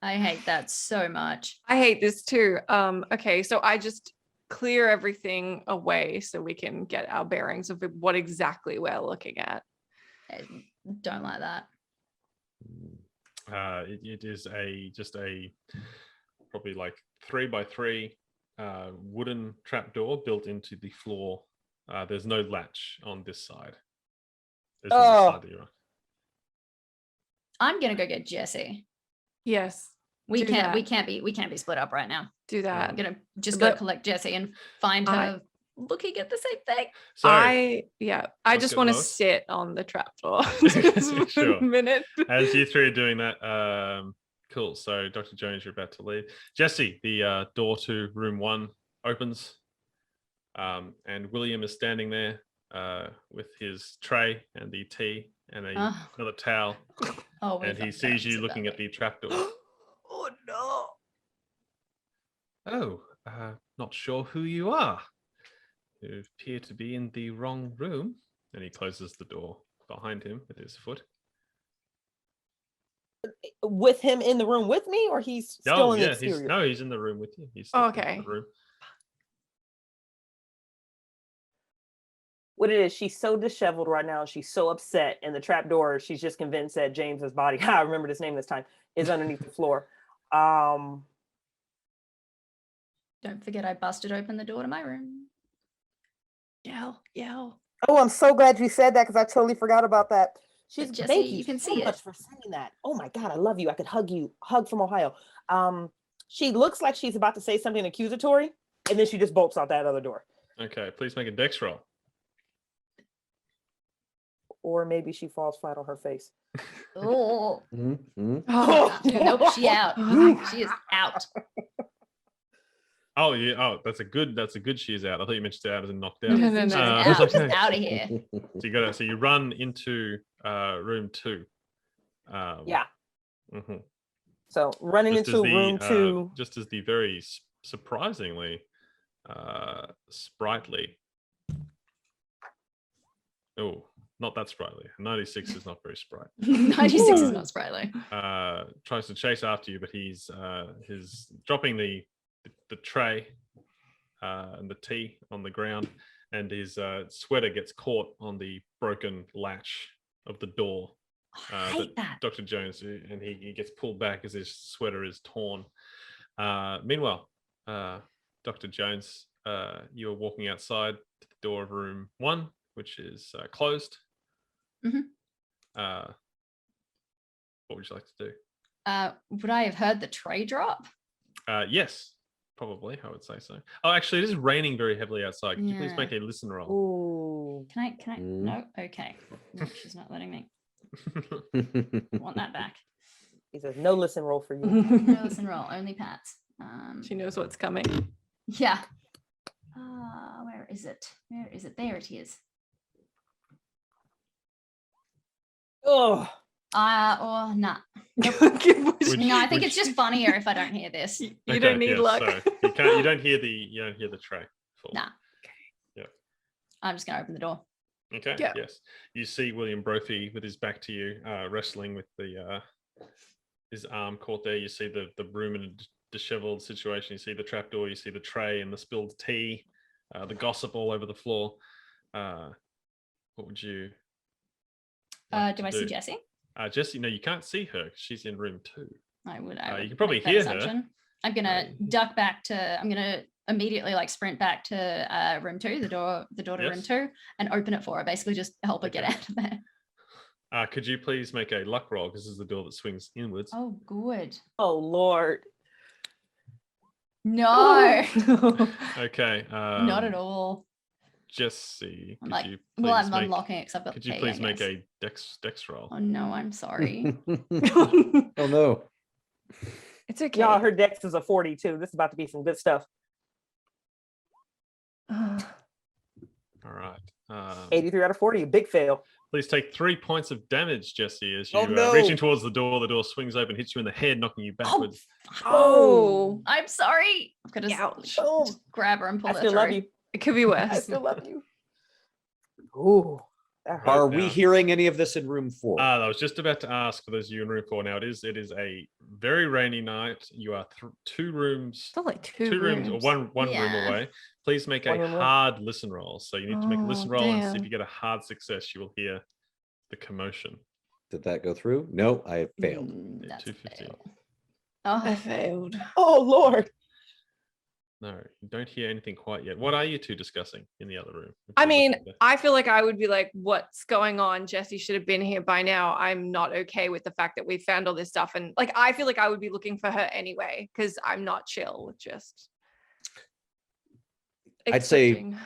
I hate that so much. I hate this too. Okay, so I just clear everything away so we can get our bearings of what exactly we're looking at. I don't like that. It is just a probably like 3x3 wooden trapdoor built into the floor. There's no latch on this side. There's on this side that you're on. I'm gonna go get Jesse. Yes, We Do can't. that. We can't be split up right now. do that. I'm gonna just go But- collect Jesse and find her looking at the same thing. So I What's just good, want to Lois? sit on the trapdoor just for Sure. a minute. as you three are doing that, cool. So Dr. Jones, you're about to leave. Jesse, the door to room 1 opens, and William is standing there with his tray and the tea and Oh. another towel, Oh, and he sees you looking at the trapdoor. Oh no. Oh, not sure who you are. You appear to be in the wrong room. And he closes the door behind him with his foot. With him in the room with me, or he's still in the exterior? He's in the room with you. He's still in Okay. the room. What it is, she's so disheveled right now. She's so upset. And the trap door, she's just convinced that James's body, I remember his name this time, is underneath the floor. Don't forget, I busted open the door to my room. Yell. Oh, I'm so glad you said that because I totally forgot about that. She's Jesse, thank you can so see it. much for saying that. Oh my God, I love you. I could hug you. Hug from Ohio. She looks like she's about to say something accusatory, and then she just bolts out that other door. Okay, please make a dex roll. Or maybe she falls flat on her face. Oh, Mhm. Oh, nope, she out. Oh, She is out. Oh yeah. Oh, that's a good. She is out. I thought you meant she's out as in knocked out. No, no, She's no. out. She's okay. out of here. So you run into room 2. Yeah. Mhm. So running Just as into the, room 2. just as the very surprisingly sprightly. Oh, not that sprightly. 96 is not very sprite. 96 is not sprightly. Tries to chase after you, but he's dropping the tray and the tea on the ground, and his sweater gets caught on the broken latch of the door. I hate that. Dr. Jones, and he gets pulled back as his sweater is torn. Meanwhile, Dr. Jones, you are walking outside to the door of room 1, which is closed. What would you like to do? Would I have heard the tray drop? Yes, probably. I would say so. Oh, actually, it is raining very heavily outside. Could you please make a listen roll? Ooh. Can I? No. Okay. No, she's not letting me. I want that back. He says, no listen roll for you. No listen roll, only Pats. She knows what's coming. Yeah. Where is it? Where is it? There it is. Oh. Or nah. No, I think it's just funnier if I don't hear this. You don't need luck. So you don't hear the tray fall. Nah. Yep. I'm just gonna open the door. Okay. Yeah. Yes. You see William Brophy with his back to you, wrestling with his arm caught there. You see the room in a disheveled situation. You see the trapdoor. You see the tray and the spilled tea, the gossip all over the floor. What would you? Do I see Jessie? Jessie, no, you can't see her. She's in room 2. I would you can probably hear her. I'm gonna duck back to. I'm gonna immediately sprint back to room 2, the door to room 2, and open it for her. Basically, just help her get out of there. Could you please make a luck roll, because this is the door that swings inwards. Oh, good. Oh, Lord. No. Okay. Not at all. Jessie, I'm unlocking it because I've got. Could you please make a dex roll? Oh no, I'm sorry. Oh no. It's okay. Y'all, her dex is a 42. This is about to be some good stuff. All right. 83 out of 40, a big fail. Please take 3 points of damage, Jessie, as you Oh, no. reaching towards the door swings open, hits you in the head, knocking you backwards. Oh, I'm sorry. I'm gonna ouch. just grab her and pull I her still through. love you. It could be I worse. still love you. Ooh. That hurt. Are we now. hearing any of this in room 4? I was just about to ask for those you in room 4. Now it is a very rainy night. You are 2 rooms. Still like two rooms or one room Yeah. away. Please make One a room away. hard listen roll. So you need to make a listen Oh, roll, and see if damn. you get a hard success, you will hear the commotion. Did that go through? No, I failed. That's a 250. fail. I Oh, failed. Oh, Lord. No, you don't hear anything quite yet. What are you 2 discussing in the other room? I mean, I feel like I would be like, what's going on? Jessie should have been here by now. I'm not okay with the fact that we found all this stuff. And I feel like I would be looking for her anyway, because I'm not chill with just. I'd say- accepting.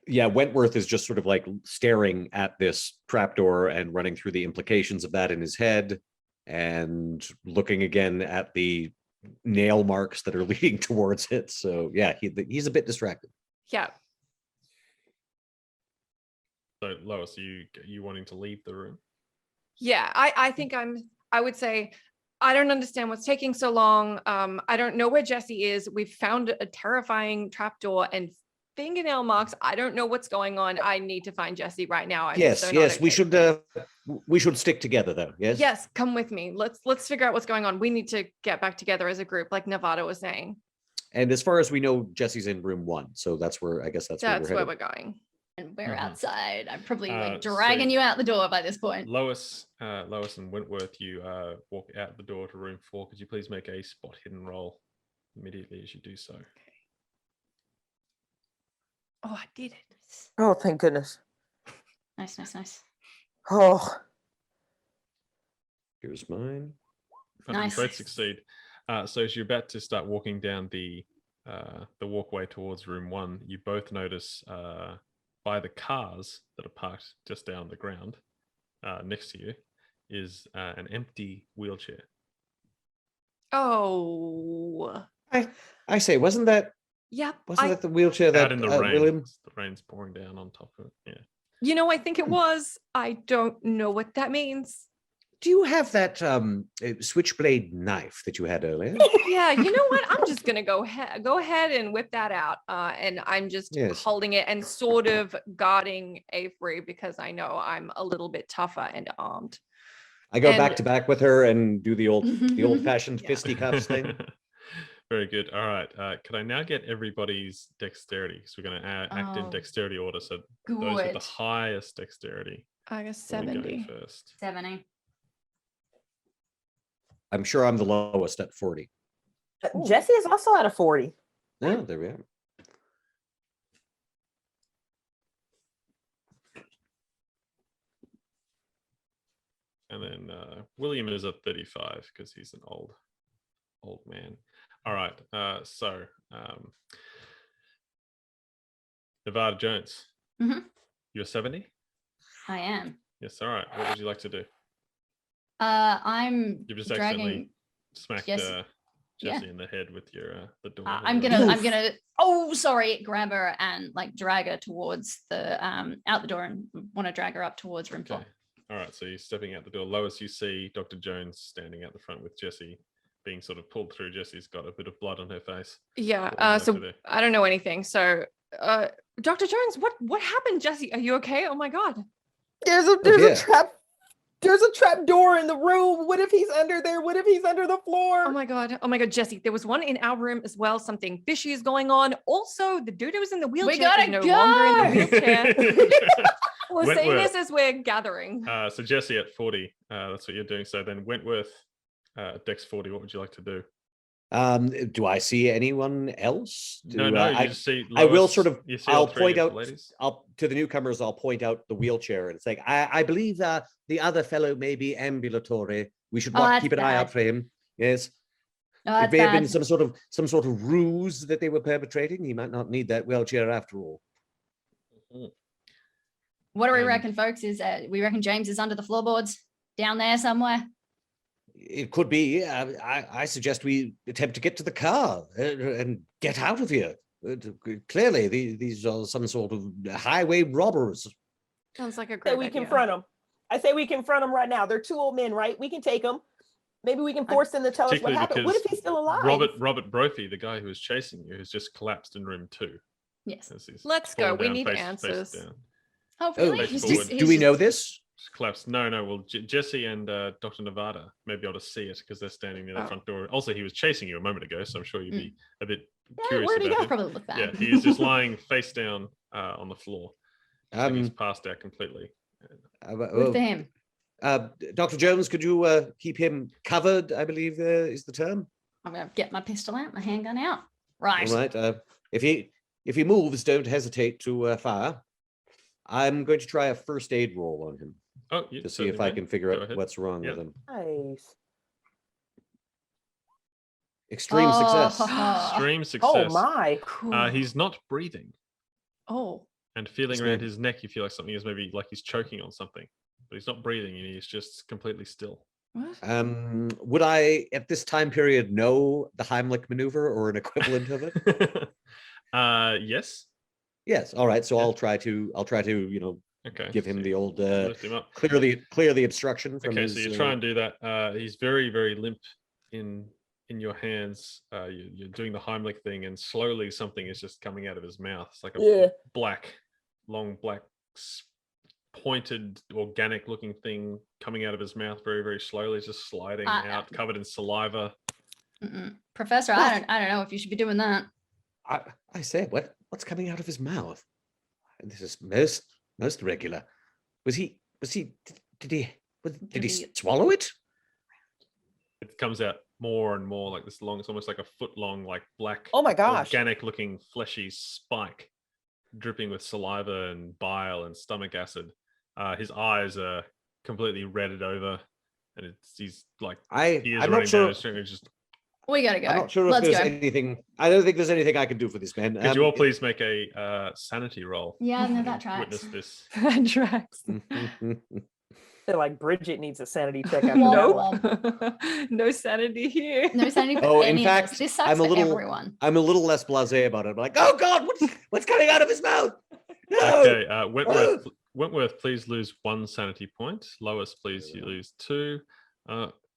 Yeah, Wentworth is just sort of staring at this trapdoor and running through the implications of that in his head, and looking again at the nail marks that are leading towards it. So yeah, he's a bit distracted. Yeah. So Lois, are you wanting to leave the room? Yeah, I think I would say, I don't understand what's taking so long. I don't know where Jessie is. We've found a terrifying trapdoor and fingernail marks. I don't know what's going on. I need to find Jessie right now. I'm Yes, so not yes, we okay. should stick together though. Yes. Yes, come with me. Let's figure out what's going on. We need to get back together as a group, like Nevada was saying. And as far as we know, Jesse's in room 1, so that's where I guess that's where That's we're where headed. we're going. and we're Mhm. outside. I'm probably So- dragging you out the door by this point. Lois and Wentworth, you walk out the door to room 4. Could you please make a spot hidden roll immediately as you do so? Oh, I did it. Oh, thank goodness. Nice, nice, nice. Oh, Here's mine. You Nice. both succeed. So as you're about to start walking down the walkway towards room 1, you both notice by the cars that are parked just down the ground next to you is an empty wheelchair. Oh, I say, wasn't that yep. the wheelchair that Out in the rain. William? The rain's pouring down on top of it. Yeah. You know, I think it was. I don't know what that means. do you have that switchblade knife that you had earlier? Yeah, you know what? I'm just gonna go ahead and whip that out. And I'm just holding it and sort of guarding Avery because I know I'm a little bit tougher and armed. I go back to back with her and do the old-fashioned fisticuffs thing. Very good. All right. Could I now get everybody's dexterity? Because we're going to act in dexterity order. So those with the highest dexterity. I guess 70. First. 70. I'm sure I'm the lowest at 40. Jesse is also at a 40. Oh, there we are. And then William is at 35 because he's an old man. All right. So Nevada Jones, you're 70? I am. Yes. All right. What would you like to do? I'm You've just dragging... accidentally smacked Jesse in the head with your the door. I'm gonna grab her and like drag her towards the out the door and want to drag her up towards room 4. All right, so you're stepping out the door. Lois, you see Dr. Jones standing out the front with Jesse being sort of pulled through. Jesse's got a bit of blood on her face. Yeah, so I don't know anything. So, Dr. Jones, what happened, Jesse? Are you okay? Oh my God. There's a trap. There's a trap door in the room. What if he's under there? What if he's under the floor? Oh my God, Jesse, there was one in our room as well. Something fishy is going on. Also, the dude who was in the wheelchair is no longer in the wheelchair. We're seeing this as we're gathering. So Jesse at 40, that's what you're doing. So then Wentworth, Dex 40, what would you like to do? Do I see anyone else? No, you just see Lois, I will sort of, I'll point out, to the newcomers, I'll point out the wheelchair and it's like, I believe the other fellow may be ambulatory. We should keep an eye out for him. Yes. It may have been some sort of ruse that they were perpetrating. He might not need that wheelchair after all. What do we reckon, folks? We reckon James is under the floorboards down there somewhere? It could be. I suggest we attempt to get to the car and get out of here. Clearly, these are some sort of highway robbers. Sounds like a great idea. We confront them. I say we confront them right now. They're 2 old men, right? We can take them. Maybe we can force them to tell us what happened. What if he's still alive? Robert Brophy, the guy who was chasing you, has just collapsed in room 2. Yes. Let's go. We need answers. Oh, really? Do we know this? Collapsed. No. Well, Jesse and Dr. Nevada may be able to see it because they're standing near the front door. Also, he was chasing you a moment ago, so I'm sure you'd be a bit curious where'd he about go? him. Probably look bad. Yeah, he is just lying face down on the floor. He's passed out completely. Good for him. Dr. Jones, could you keep him covered, I believe is the term? I'm going to get my pistol out, my handgun out. Right. All right. If he moves, don't hesitate to fire. I'm going to try a first aid roll on him to see if I can figure out what's wrong with him. Nice. Extreme success. Extreme success. Oh my. Cool. He's not breathing. Oh. And feeling around his neck, you feel like something is maybe like he's choking on something, but he's not breathing and he's just completely still. What? Would I, at this time period, know the Heimlich maneuver or an equivalent of it? Yes. Yes. All right. So I'll try to, give him the old lift him up. clear the obstruction from his. So you try and do that. He's very, very limp in your hands. You're doing the Heimlich thing, and slowly something is just coming out of his mouth. It's like a long black pointed organic looking thing coming out of his mouth very, very slowly. It's just sliding out, covered in saliva. Professor, I don't know if you should be doing that. I say, what's coming out of his mouth? This is most regular. Did he swallow it? It comes out more and more like this long, it's almost like a foot long, like black, oh my gosh, organic looking fleshy spike dripping with saliva and bile and stomach acid. His eyes are completely redded over, and he's like, I'm not sure. We gotta go. I'm not sure if there's anything. I don't think there's anything I can do for this man. Could you all please make a sanity roll? Yeah, no, that tracks. Witness this. That tracks. They're like, Bridgett needs a sanity check. No sanity here. No sanity. Oh, in fact, this sucks for everyone. I'm a little less blasé about it. I'm like, oh God, what's coming out of his mouth? No! Okay, Wentworth, please lose 1 sanity point. Lois, please you lose 2.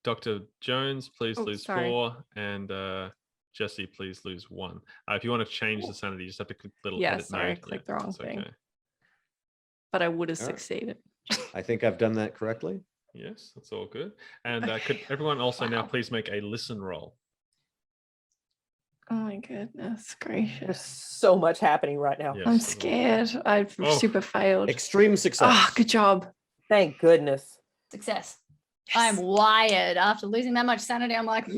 Dr. Jones, please lose sorry. 4. And Jesse, please lose 1. If you want to change the sanity, you just have to click the little Yeah, edit sorry, I node. clicked the wrong that's thing. okay. But I would have All right. succeeded. I think I've done that correctly. Yes, that's all good. And could everyone also now Wow. please make a listen roll? Oh my goodness There's gracious. so much happening right now. Yes, I'm that's all good. scared. I've Oh. super failed. Extreme success. Ah, good job. Thank goodness. Success. Yes. I'm wired. After losing that much sanity, I'm like,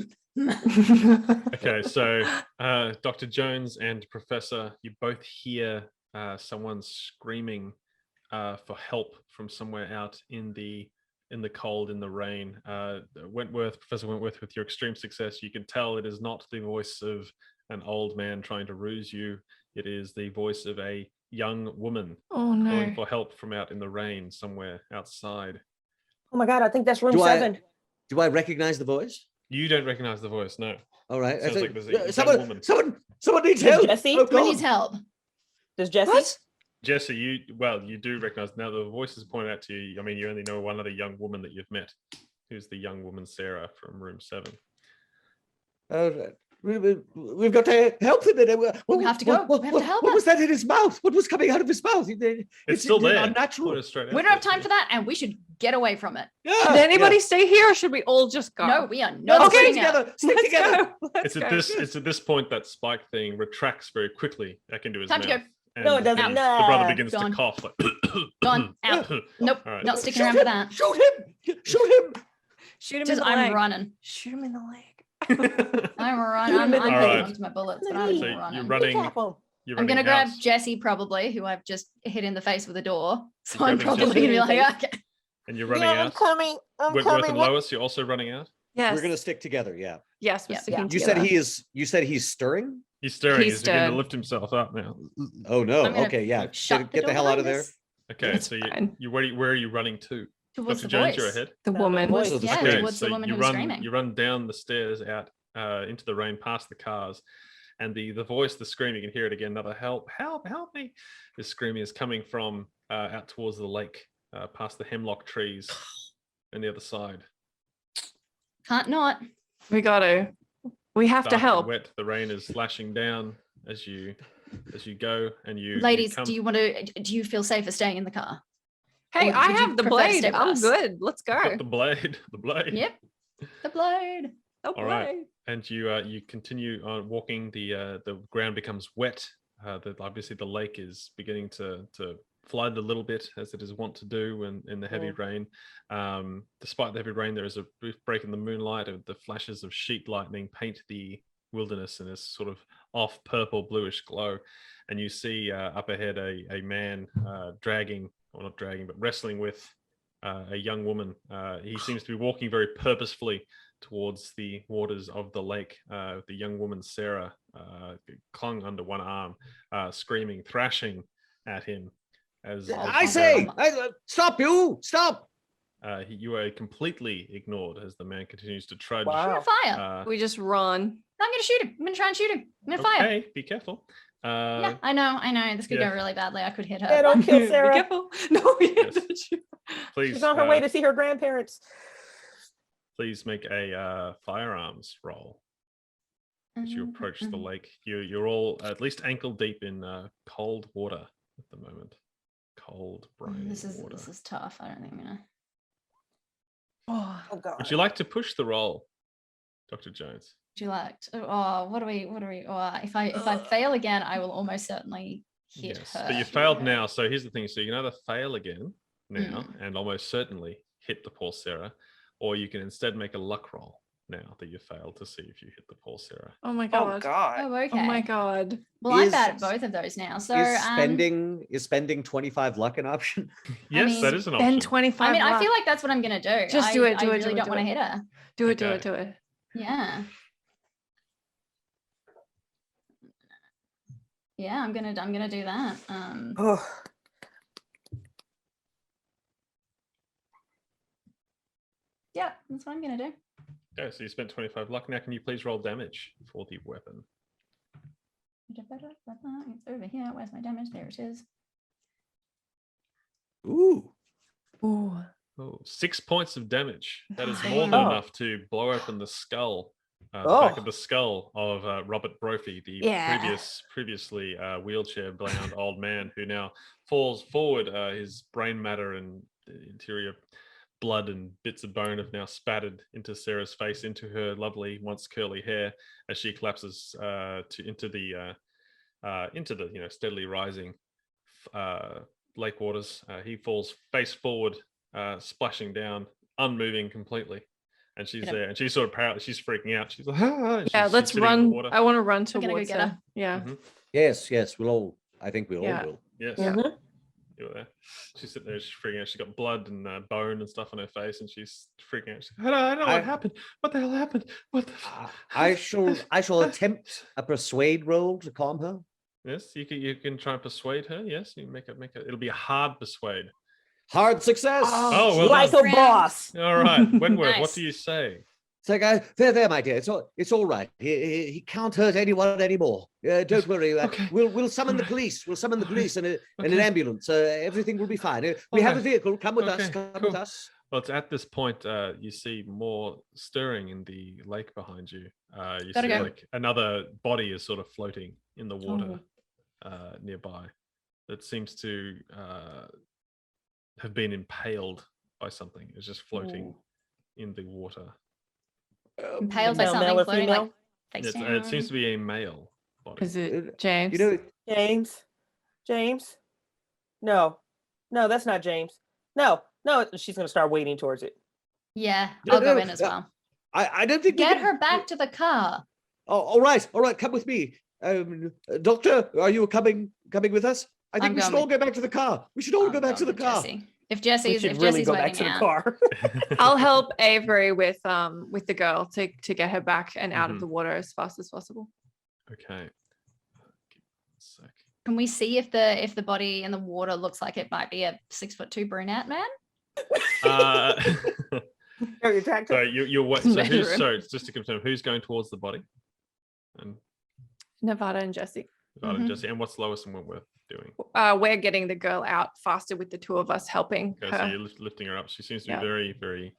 Okay, so Dr. Jones and Professor, you both hear someone screaming for help from somewhere out in the cold, in the rain. Professor Wentworth, with your extreme success, you can tell it is not the voice of an old man trying to ruse you. It is the voice of a young woman Oh calling no. for help from out in the rain somewhere outside. Oh my God, I think that's room Do I- 7. Do I recognize the voice? You don't recognize the voice, no. All right. I Sounds think- like there's a young someone, woman. someone needs Does help. Jesse? Oh, someone needs God. help. Does Jesse? What? Jesse, you do recognize now the voice is pointed out to you. I mean, you only know one other young woman that you've met, who's the young woman Sarah from room 7. We've got to help him. We have to go. We have to help What him. was that in his mouth? What was coming out of his mouth? It's still there. Unnatural. Point it straight We out don't have there time to for that, and we should get away from it. Yeah, Should anybody stay here or should we all just go? No, we are No, not stick staying out. together. Stick Let's together. go. Let's go. It's at this point that Spike thing retracts very quickly back into his Time to mouth. go. And No, it doesn't. The brother No. begins Gone. to cough. Like, Gone. Out. Nope. All right. Not sticking Shoot around him. for that. Shoot him. Shoot him. Shoot him in Just the I'm leg. running. Shoot him in the leg. I'm running. Shoot I'm him in the holding leg. onto my bullets, In but the I'm knee. So you're running. running. Be careful. You're I'm running gonna grab out. Jesse probably, who I've just hit in the face with a door. So You're I'm grabbing probably gonna be Jesse. like, okay. And you're running Yeah, I'm out. coming. I'm Wentworth coming. and Lois, you're also running out. Yes. We're gonna stick together. Yeah. Yes, we're Yeah. sticking You together. said he is. You said he's stirring. He's stirring. He's He's beginning to stirred. lift himself up now. Oh no. I'm gonna Okay. Yeah. shut Get the door hell out of behind there. us. Okay, That's so fine. where are you running to? Towards Dr. the Jones, voice. you're ahead. The The woman. voice. So the Yeah, scream. towards the woman you who was run screaming. you run down the stairs out into the rain past the cars, and the voice, the scream, you can hear it again. Another help me. This screaming is coming from out towards the lake, past the hemlock trees on the other side. Can't not. We gotta. We have to Dark and help. wet, the rain is slashing down as you go, and you Ladies, come, do you feel safer staying in the car? Hey, Or I would you have the prefer to blade. stay with I'm us? good. Let's go. got the blade. Yep. The blade. The All right. blade. And you continue on walking. The ground becomes wet. Obviously the lake is beginning to flood a little bit, as it is wont to do in the heavy rain. Despite the heavy rain, there is a brief break in the moonlight, and the flashes of sheet lightning paint the wilderness in this sort of off purple bluish glow. And you see up ahead a man dragging, or not dragging, but wrestling with a young woman. He seems to be walking very purposefully towards the waters of the lake. The young woman, Sarah, clung under one arm, screaming, thrashing at him. As I you say, go. stop! Stop! You are completely ignored as the man continues to trudge. I'm Wow. gonna fire. We just run. I'm gonna shoot him. I'm gonna try and shoot him. I'm gonna fire. Okay, be careful. Yeah, I know. This could yeah. go really badly. I could hit her. Yeah, don't kill Be Sarah. careful. No, we Yes. have to shoot. Please, She's on her way to see her grandparents. please make a firearms roll as you approach the lake. You're all at least ankle deep in cold water at the moment. Cold briny This water. is tough. I don't think I'm gonna. Oh, Oh God. Would you like to push the roll, Dr. Jones? Would you like? What do we? If I fail again, I will almost certainly hit Yes, her. but you failed now. So here's the thing. So you can either fail again now Mm. and almost certainly hit the poor Sarah, or you can instead make a luck roll now that you failed to see if you hit the poor Sarah. oh my Oh god. God. Oh, okay. Oh my god. Well, I'm Is- bad at both of those now. So Is spending 25 luck an option? Yes, mean, that is an option. Spend 25. I mean, I luck. feel like that's what I'm gonna do. Just do it, I do it, really do it, don't do want to it. hit her. Do it, do Okay. it, do it. Yeah. Yeah, I'm gonna do that. Oh, Yeah, that's what I'm gonna do. Okay, so you spent 25 luck. Now, can you please roll damage for the weapon? It's over here. Where's my damage? There it is. Ooh. Ooh. Oh, 6 points of damage. That is more than Oh. enough to blow open the skull, the Oh. back of the skull of Robert Brophy, the Yeah. previously wheelchair-bound old man who now falls forward. His brain matter and the interior blood and bits of bone have now spattered into Sarah's face, into her lovely, once curly hair, as she collapses into the steadily rising lake waters. He falls face forward, splashing down, unmoving completely. And she's there, and she's sort of paralyzed. She's freaking out. She's like, and Yeah, she's let's sitting in the run. water. I want to run We're gonna go towards get her. her. Yeah. Mhm. Yes, I think we all Yeah. will. Yes, Yeah. Mhm. you're there. She's sitting there, she's freaking out. She's got blood and bone and stuff on her face, and she's freaking out. She's like, I don't know I- what happened. What the hell happened? What the? I shall attempt a persuade roll to calm her. Yes, you can try and persuade her. Yes, you make it. It'll be a hard persuade. Hard success. Oh, well Like done. a boss. All right, Wentworth, what Nice. do you say? It's like, there, my dear. It's all right. He can't hurt anyone anymore. Don't worry. Okay. We'll summon the Alright. police. We'll summon the Okay. police and an Okay. ambulance. Everything will be fine. We have a Okay. vehicle. Come with us. Okay, Come cool. with us. Well, it's at this point you see more stirring in the lake behind you. You Gotta see go. like another body is sort of floating in the water nearby that seems to have been impaled by something. It's just floating in the water. Impaled by Male, something male, or floating female? like face It down. seems to be a male body. Is it Uh, James? You know, James. No, that's not James. No. She's gonna start wading towards it. Yeah, No, I'll go no, in as well. I don't think we Get can- her back to the car. Oh, all right. Come with me. Doctor, are you coming with us? I think I'm we should going all go back to the car. We should all go back to the car. Jesse. If We Jesse's should really Jesse's go back waiting to the out, car. I'll help Avery with the girl to get her back and out Mhm. of the water as fast as possible. Okay. Give me a sec. can we see if the body in the water looks like it might be a 6'2" brunette man? Uh, Carry your tractor. so you're what? So Measure him. so just to confirm, who's going towards the body? And Nevada and Jesse. Nevada and Mhm. Jesse, and what's Lois and Wentworth doing? We're getting the girl out faster with the two of us helping Okay, so her. you're lifting her up. She seems to Yeah. be very, very.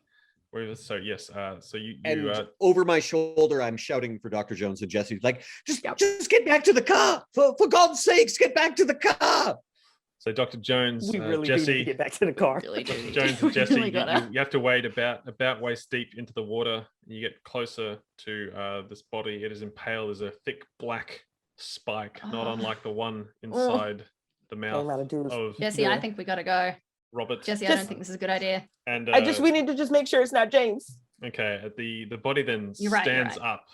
So yes. So you And over my shoulder, I'm shouting for Dr. Jones and Jesse, like, Yep. just get back to the car. For God's sakes, get back to the car. so Dr. Jones, We really do need to Jesse, get back to the car. Really do. Dr. need Jones to- and we Jesse, really gotta. you have to wade about waist deep into the water. You get closer to this body. It is impaled as a thick black spike, not Oh. unlike the one inside the Came out mouth of dude's. of Jesse, I Yeah. think we gotta go. Robert. Jesse, I don't Just- think this is a good idea. And we need to just make sure it's not James. okay, the body then You're right, you're stands right. up.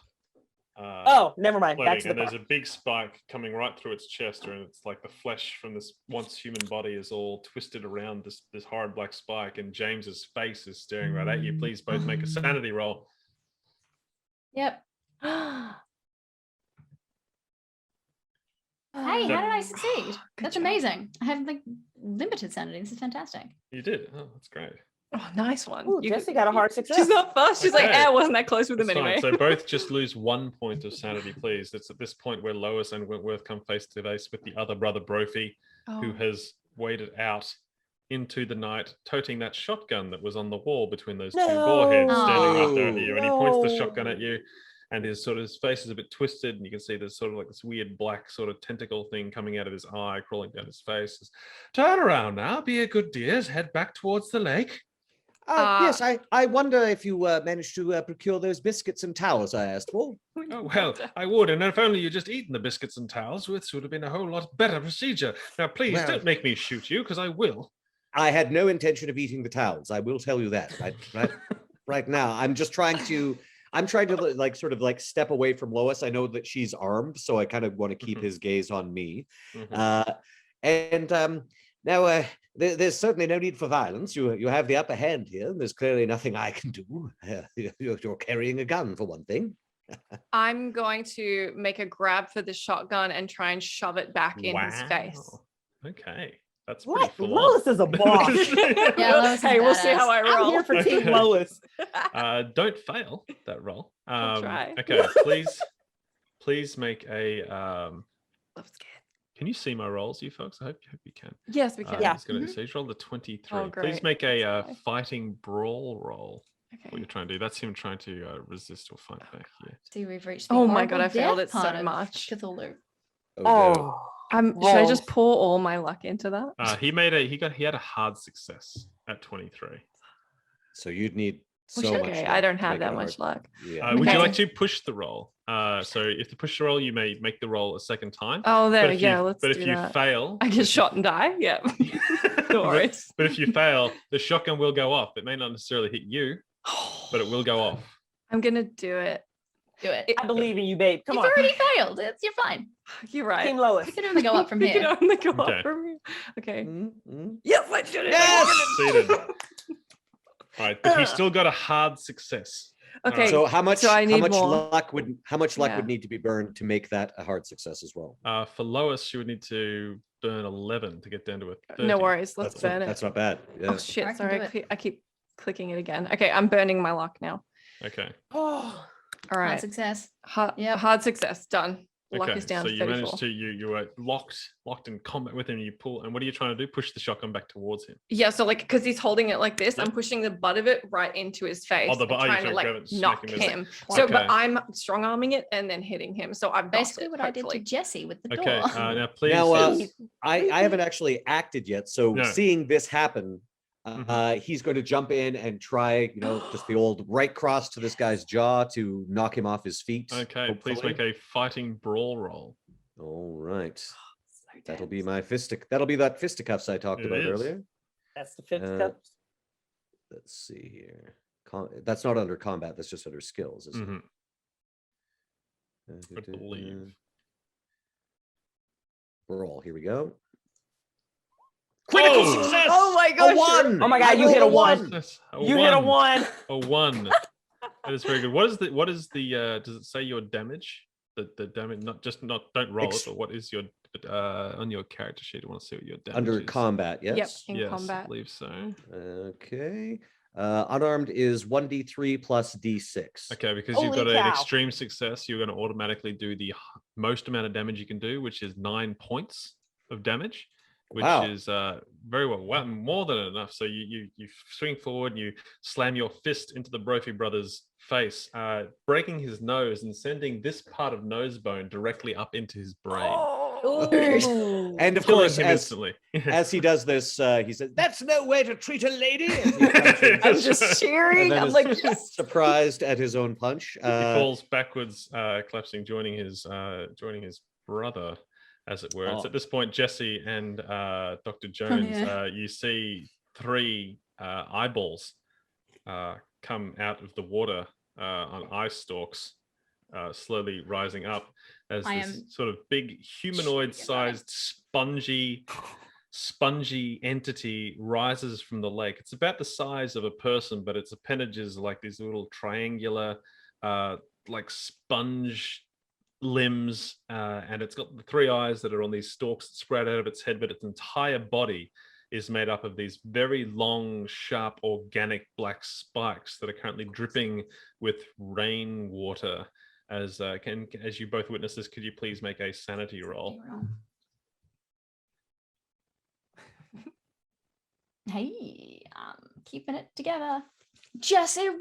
Oh, never mind. Back Floating, to the and car. there's a big spike coming right through its chest, and it's like the flesh from this once human body is all twisted around this hard black spike, and James's face is staring right at you. Please both make a sanity roll. Yep. Hey, So- how did I succeed? Good That's job. amazing. I have like limited sanity. This is fantastic. You did. Oh, that's great. Oh, nice one. Ooh, You Jesse got a hard success. She's not fast. She's like, Okay. I wasn't that close with him That's fine. anyway. So both just lose 1 point of sanity, please. It's at this point where Lois and Wentworth come face to face with the other brother Brophy, who Oh. has waded out into the night, toting that shotgun that was on the wall between those two No. boarheads standing right there at you. And he points the No. shotgun at you, and his face is a bit twisted, and you can see there's sort of like this weird black sort of tentacle thing coming out of his eye, crawling down his face. Turn around now, be a good dears, head back towards the lake. Yes, I wonder if you managed to procure those biscuits and towels I asked for. Oh, well, I would, and if only you'd just eaten the biscuits and towels, this would have been a whole lot better procedure. Now, please Well- don't make me shoot you, because I will. I had no intention of eating the towels. I will tell you that. Right now, I'm just trying to like sort of like step away from Lois. I know that she's armed, so I kind of want to keep Mhm. his gaze on me. Mhm. Now there's certainly no need for violence. You have the upper hand here, and there's clearly nothing I can do. You're carrying a gun for one thing. I'm going to make a grab for the shotgun and try and shove it back in his face. Wow. Okay, that's What? pretty full Lois is a boss. Yeah, Lois is Hey, we'll see badass. how I I'm roll. here for Team Okay. Lois. Don't fail that roll. I'll try. Okay, please make a I'm scared. Can you see my rolls, you folks? I hope you can. Yes, we can. Yeah. So he's rolled a 23. Oh, Please great. make a That's fine. fighting brawl roll. What Okay. you're trying to do. That's him trying to resist or fight back here. See, we've reached the Oh my God, horrible I failed death it so part of much. Cthulhu. Oh, no. Oh, Should I just rolls. pour all my luck into that? He had a hard success at 23. So you'd need so Well, much. okay, luck I don't to have make that it much hard. luck. Yeah. Would you Okay. like to push the roll? So if you push the roll, you may make the roll a second time. Oh, there But we if go. you- Let's But do if you that. fail, I get shot and die. Yeah. No worries. but if you fail, the shotgun will go off. It may not necessarily hit you, but it will go off. I'm gonna do it. Do it. I believe in you, babe. Come You've on. already failed. You're fine. You're right. Team Lois. You can only go up from You here. can only go Okay. up from here. Okay. Mm-hmm. Yes, I did it. Yes! Succeeded. All right, but he still got a hard success. Okay. So how much? So I how need much more. luck would? How much luck Yeah. would need to be burned to make that a hard success as well? For Lois, she would need to burn 11 to get down to a 30. No worries. Let's That's burn it. That's not bad. Yeah. Oh shit! I can Sorry, do it. I keep clicking it again. Okay, I'm burning my luck now. Okay. Oh, All Hard right. success. Yeah. Hard success. Done. Luck Okay. is down So to you 34. managed to you were locked in combat with him. You pull, and what are you trying to do? Push the shotgun back towards him. Yeah, so like because he's holding it like this, Yeah. I'm pushing the butt of it right into his face. Oh, the and butt- oh, you trying to sort of like grab it and smack knock him with it. him. So, but Okay. I'm strong arming it and then hitting him. So I've got Basically it, what I did to hopefully. Jesse with the Okay. door. Now please. Now, Please. I haven't actually acted yet, so No. seeing this happen, Mhm. he's going to jump in and try, just the old right cross to this guy's jaw to knock him off his feet. Okay. Please hopefully. make a fighting brawl roll. All right, So that'll tense. be my fistic. That'll be that fisticuffs I talked It about is. earlier. that's the fifth Uh, cup. Let's see here. That's not under combat. That's just under skills. Isn't Mhm. it? I believe. Brawl. Here we go. Critical Oh! success. Oh my A gosh. one. Oh my God, I you hit a rolled one. Yes, You hit a one. A 1. That is very good. What is the does it say your damage? The damage, don't roll Ex- it, but what is your on your character sheet? I want to see what your damage Under is. combat. Yes. in Yes, I combat. believe so. Okay. Unarmed is 1d3 plus d6. Okay, because you've Holy got an cow. extreme success, you're going to automatically do the most amount of damage you can do, which is 9 points of damage, which Wow. is very well, more than enough. So you swing forward, you slam your fist into the Brophy brothers' face, breaking his nose and sending this part of nose bone directly up into his brain. Ooh. And of Killing course, him as, instantly. as he does this, he says, "That's no way to treat a lady." And he punches. I'm just cheering. And then I'm is like, yes. surprised at his own punch. He falls backwards, collapsing, joining his brother, as it were. It's Oh. at this point, Jesse and Dr. Jones, yeah. you see 3 eyeballs come out of the water on eye stalks, slowly rising up as I this am sort of big humanoid-sized spongy entity rises from the lake. It's about the size of a person, but its appendages are like these little triangular, like sponge limbs, and it's got the 3 eyes that are on these stalks that spread out of its head, but its entire body is made up of these very long, sharp, organic black spikes that are currently dripping with rainwater. As you both witness this, could you please make a sanity roll? Hey, keeping it together. Jesse, Jesse was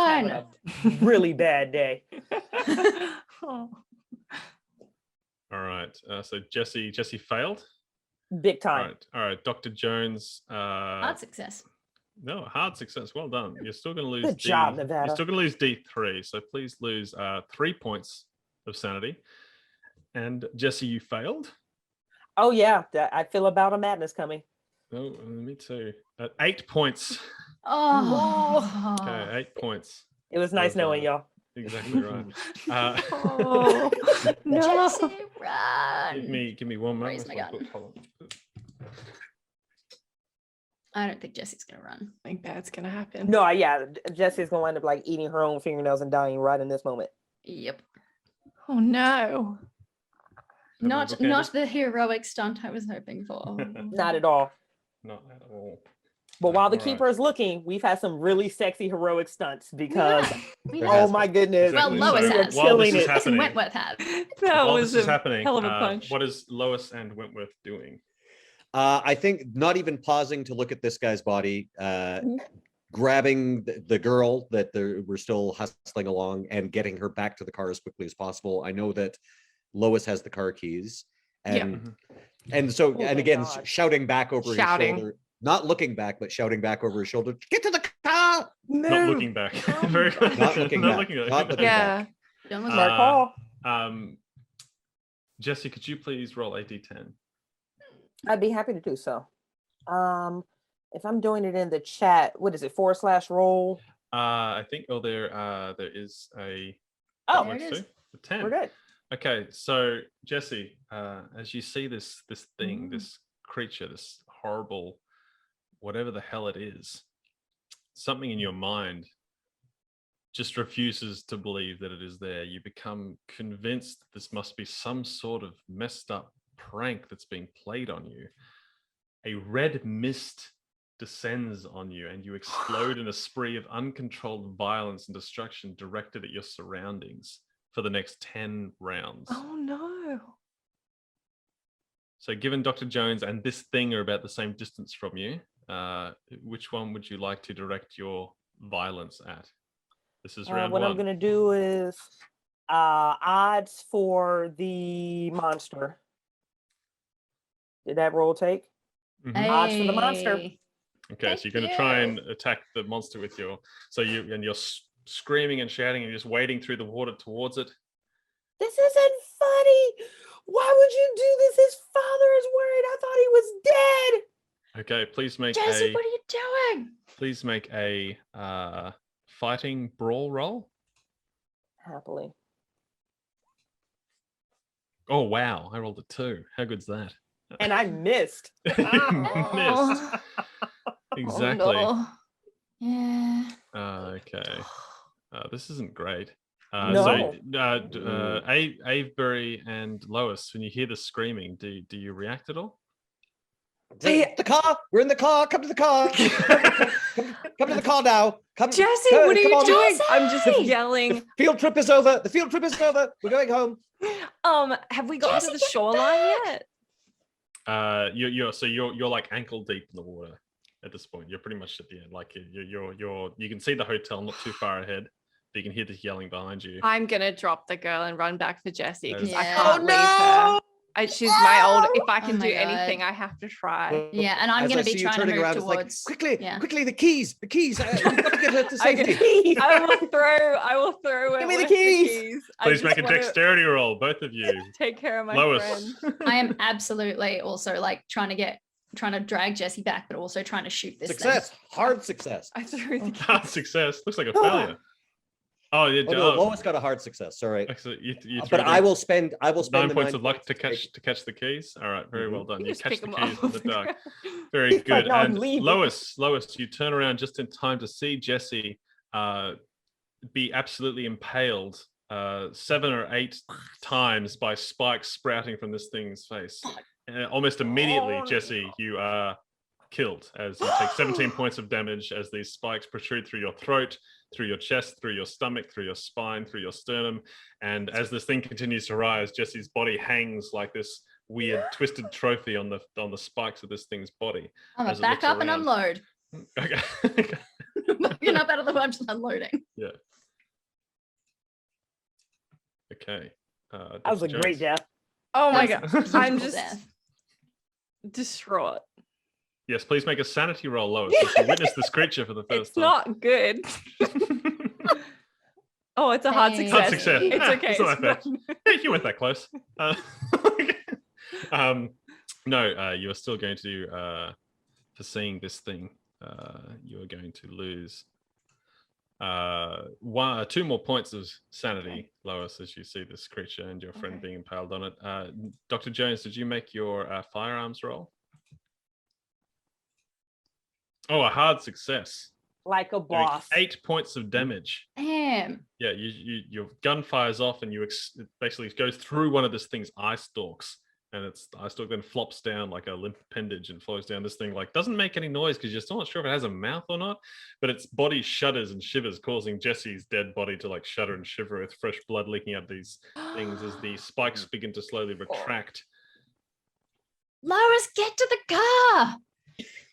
having run! a really bad day. Oh. All right. So Jesse failed. Big All time. right. All right. Dr. Jones. Hard success. No, hard success. Well done. You're still going to lose. Good job, You're Nevada. still going to lose D3. So please lose 3 points of sanity. And Jesse, you failed. Oh yeah, I feel about a madness coming. Oh, me too. At 8 points. Oh. Okay, 8 points. It was nice Well knowing done. y'all. Exactly right. Oh, no. Jesse, run! Give me one moment. Raise my gun. Hold on. I don't think Jesse's gonna run. I think that's gonna happen. No, yeah, Jesse's gonna wind up like eating her own fingernails and dying right in this moment. Yep. Oh no. Not Okay, not the heroic stunt I was hoping for. Not at all. Not at all. But while the All right. keeper is looking, we've had some really sexy heroic stunts because, We There have. has oh my goodness, Well, Exactly. Lois So has. while this killing is it. And happening, Wentworth has. That while was this is a happening, hell of a punch. what is Lois and Wentworth doing? I think not even pausing to look at this guy's body, grabbing the girl that we're still hustling along and getting her back to the car as quickly as possible. I know that Lois has the car keys, and so Oh, and thank again God. shouting back over Shouting. his shoulder, not looking back, but shouting back over his shoulder, "Get to the car!" Not looking back. Very good. Not looking Not back. looking back. Not looking Yeah. Don't look Smart Uh, call. Jesse, could you please roll a d10? I'd be happy to do so. If I'm doing it in the chat, what is it, /roll? I think there is a Oh, that there it works is. too. A 10. we're good. Okay, so Jesse, as you see this thing, Mm. this creature, this horrible, whatever the hell it is, something in your mind just refuses to believe that it is there. You become convinced that this must be some sort of messed up prank that's being played on you. A red mist descends on you and you explode in a spree of uncontrolled violence and destruction directed at your surroundings for the next 10 rounds. Oh no. So given Dr. Jones and this thing are about the same distance from you, which one would you like to direct your violence at? This is round What one. I'm gonna do is odds for the monster. Did that roll take? Mhm. Odds for the monster. Hey. Okay, so you're going to try and attack the monster with your, you're screaming and shouting and you're just wading through the water towards it. This isn't funny. Why would you do this? His father is worried. I thought he was dead. Okay, please make Jesse, a what are you doing? please make a fighting brawl roll. Happily. Oh wow, I rolled a 2. How good's that? And I missed. Missed. Exactly. Oh, no. Yeah. Okay. This isn't great. No. So, Avebury and Lois, when you hear the screaming, do you react at all? The car. We're in the car. Come to the car. Come to the car now. Come, Jesse, come- what are come you on. doing? I'm just Jesse! yelling. Field trip is over. The field trip is over. We're going home. Have we gotten to the shoreline yet? You're like ankle deep in the water at this point. You're pretty much at the end. Like you can see the hotel not too far ahead, but you can hear this yelling behind you. I'm gonna drop the girl and run back for Jessie because I Yeah. can't Oh, leave her. She's my old. If I can Oh my do God. anything, I have to try. Yeah, and I'm As going I to be see you trying to turning move around, it's like, towards. quickly, yeah. quickly, the keys. We've got to get her to I can- safety. I will throw. Give me the Wentworth keys. I Please just make a wanna dexterity roll, both of you. Take care of my Lois. friend. I am absolutely also like trying to drag Jesse back, but also trying to shoot this Success. Hard success. I threw the Hard success. Looks like a failure. Oh, yeah. Oh, no, Lois got a hard success. Sorry. Actually, you But threw I will spend 9 the points of luck to take- catch the keys. All right, very well done. You You just catch pick the 'em keys up from the off the dark. ground. Very He's like, good. "No, I'm And leaving." Lois, you turn around just in time to see Jesse be absolutely impaled 7 or 8 times by spikes sprouting from this thing's face. Almost immediately, Oh, Jesse, you are killed as you take 17 points of damage as these spikes protrude through your throat, through your chest, through your stomach, through your spine, through your sternum. And as this thing continues to rise, Jesse's body hangs like this weird twisted trophy on the spikes of this thing's body. I'm as gonna it back looks up and around. unload. Okay. I'm backing up out of the way, I'm just unloading. Yeah. Okay. That was a Dr. great Jones. death. Oh my That's god, I'm beautiful just death. distraught. Yes, please make a sanity roll, Lois, as you witness this creature for the first It's time. not good. Oh, it's a hard Hey. success. Hard success. It's Ah, okay. it's not it's that fine. Hey, you weren't that close. No, you are still going to, for seeing this thing, you are going to lose 2 more points of sanity, Lois, as you see this creature and your friend being impaled on it. Dr. Jones, did you make your firearms roll? Oh, a hard success. Like a Doing boss. 8 points of damage. Damn. Yeah, your gun fires off and it basically goes through one of this thing's eye stalks and its eye stalk then flops down like a limp appendage and flows down. This thing like doesn't make any noise because you're still not sure if it has a mouth or not, but its body shudders and shivers, causing Jesse's dead body to like shudder and shiver with fresh blood leaking out these things as the spikes begin to slowly retract. Lois, get to the car.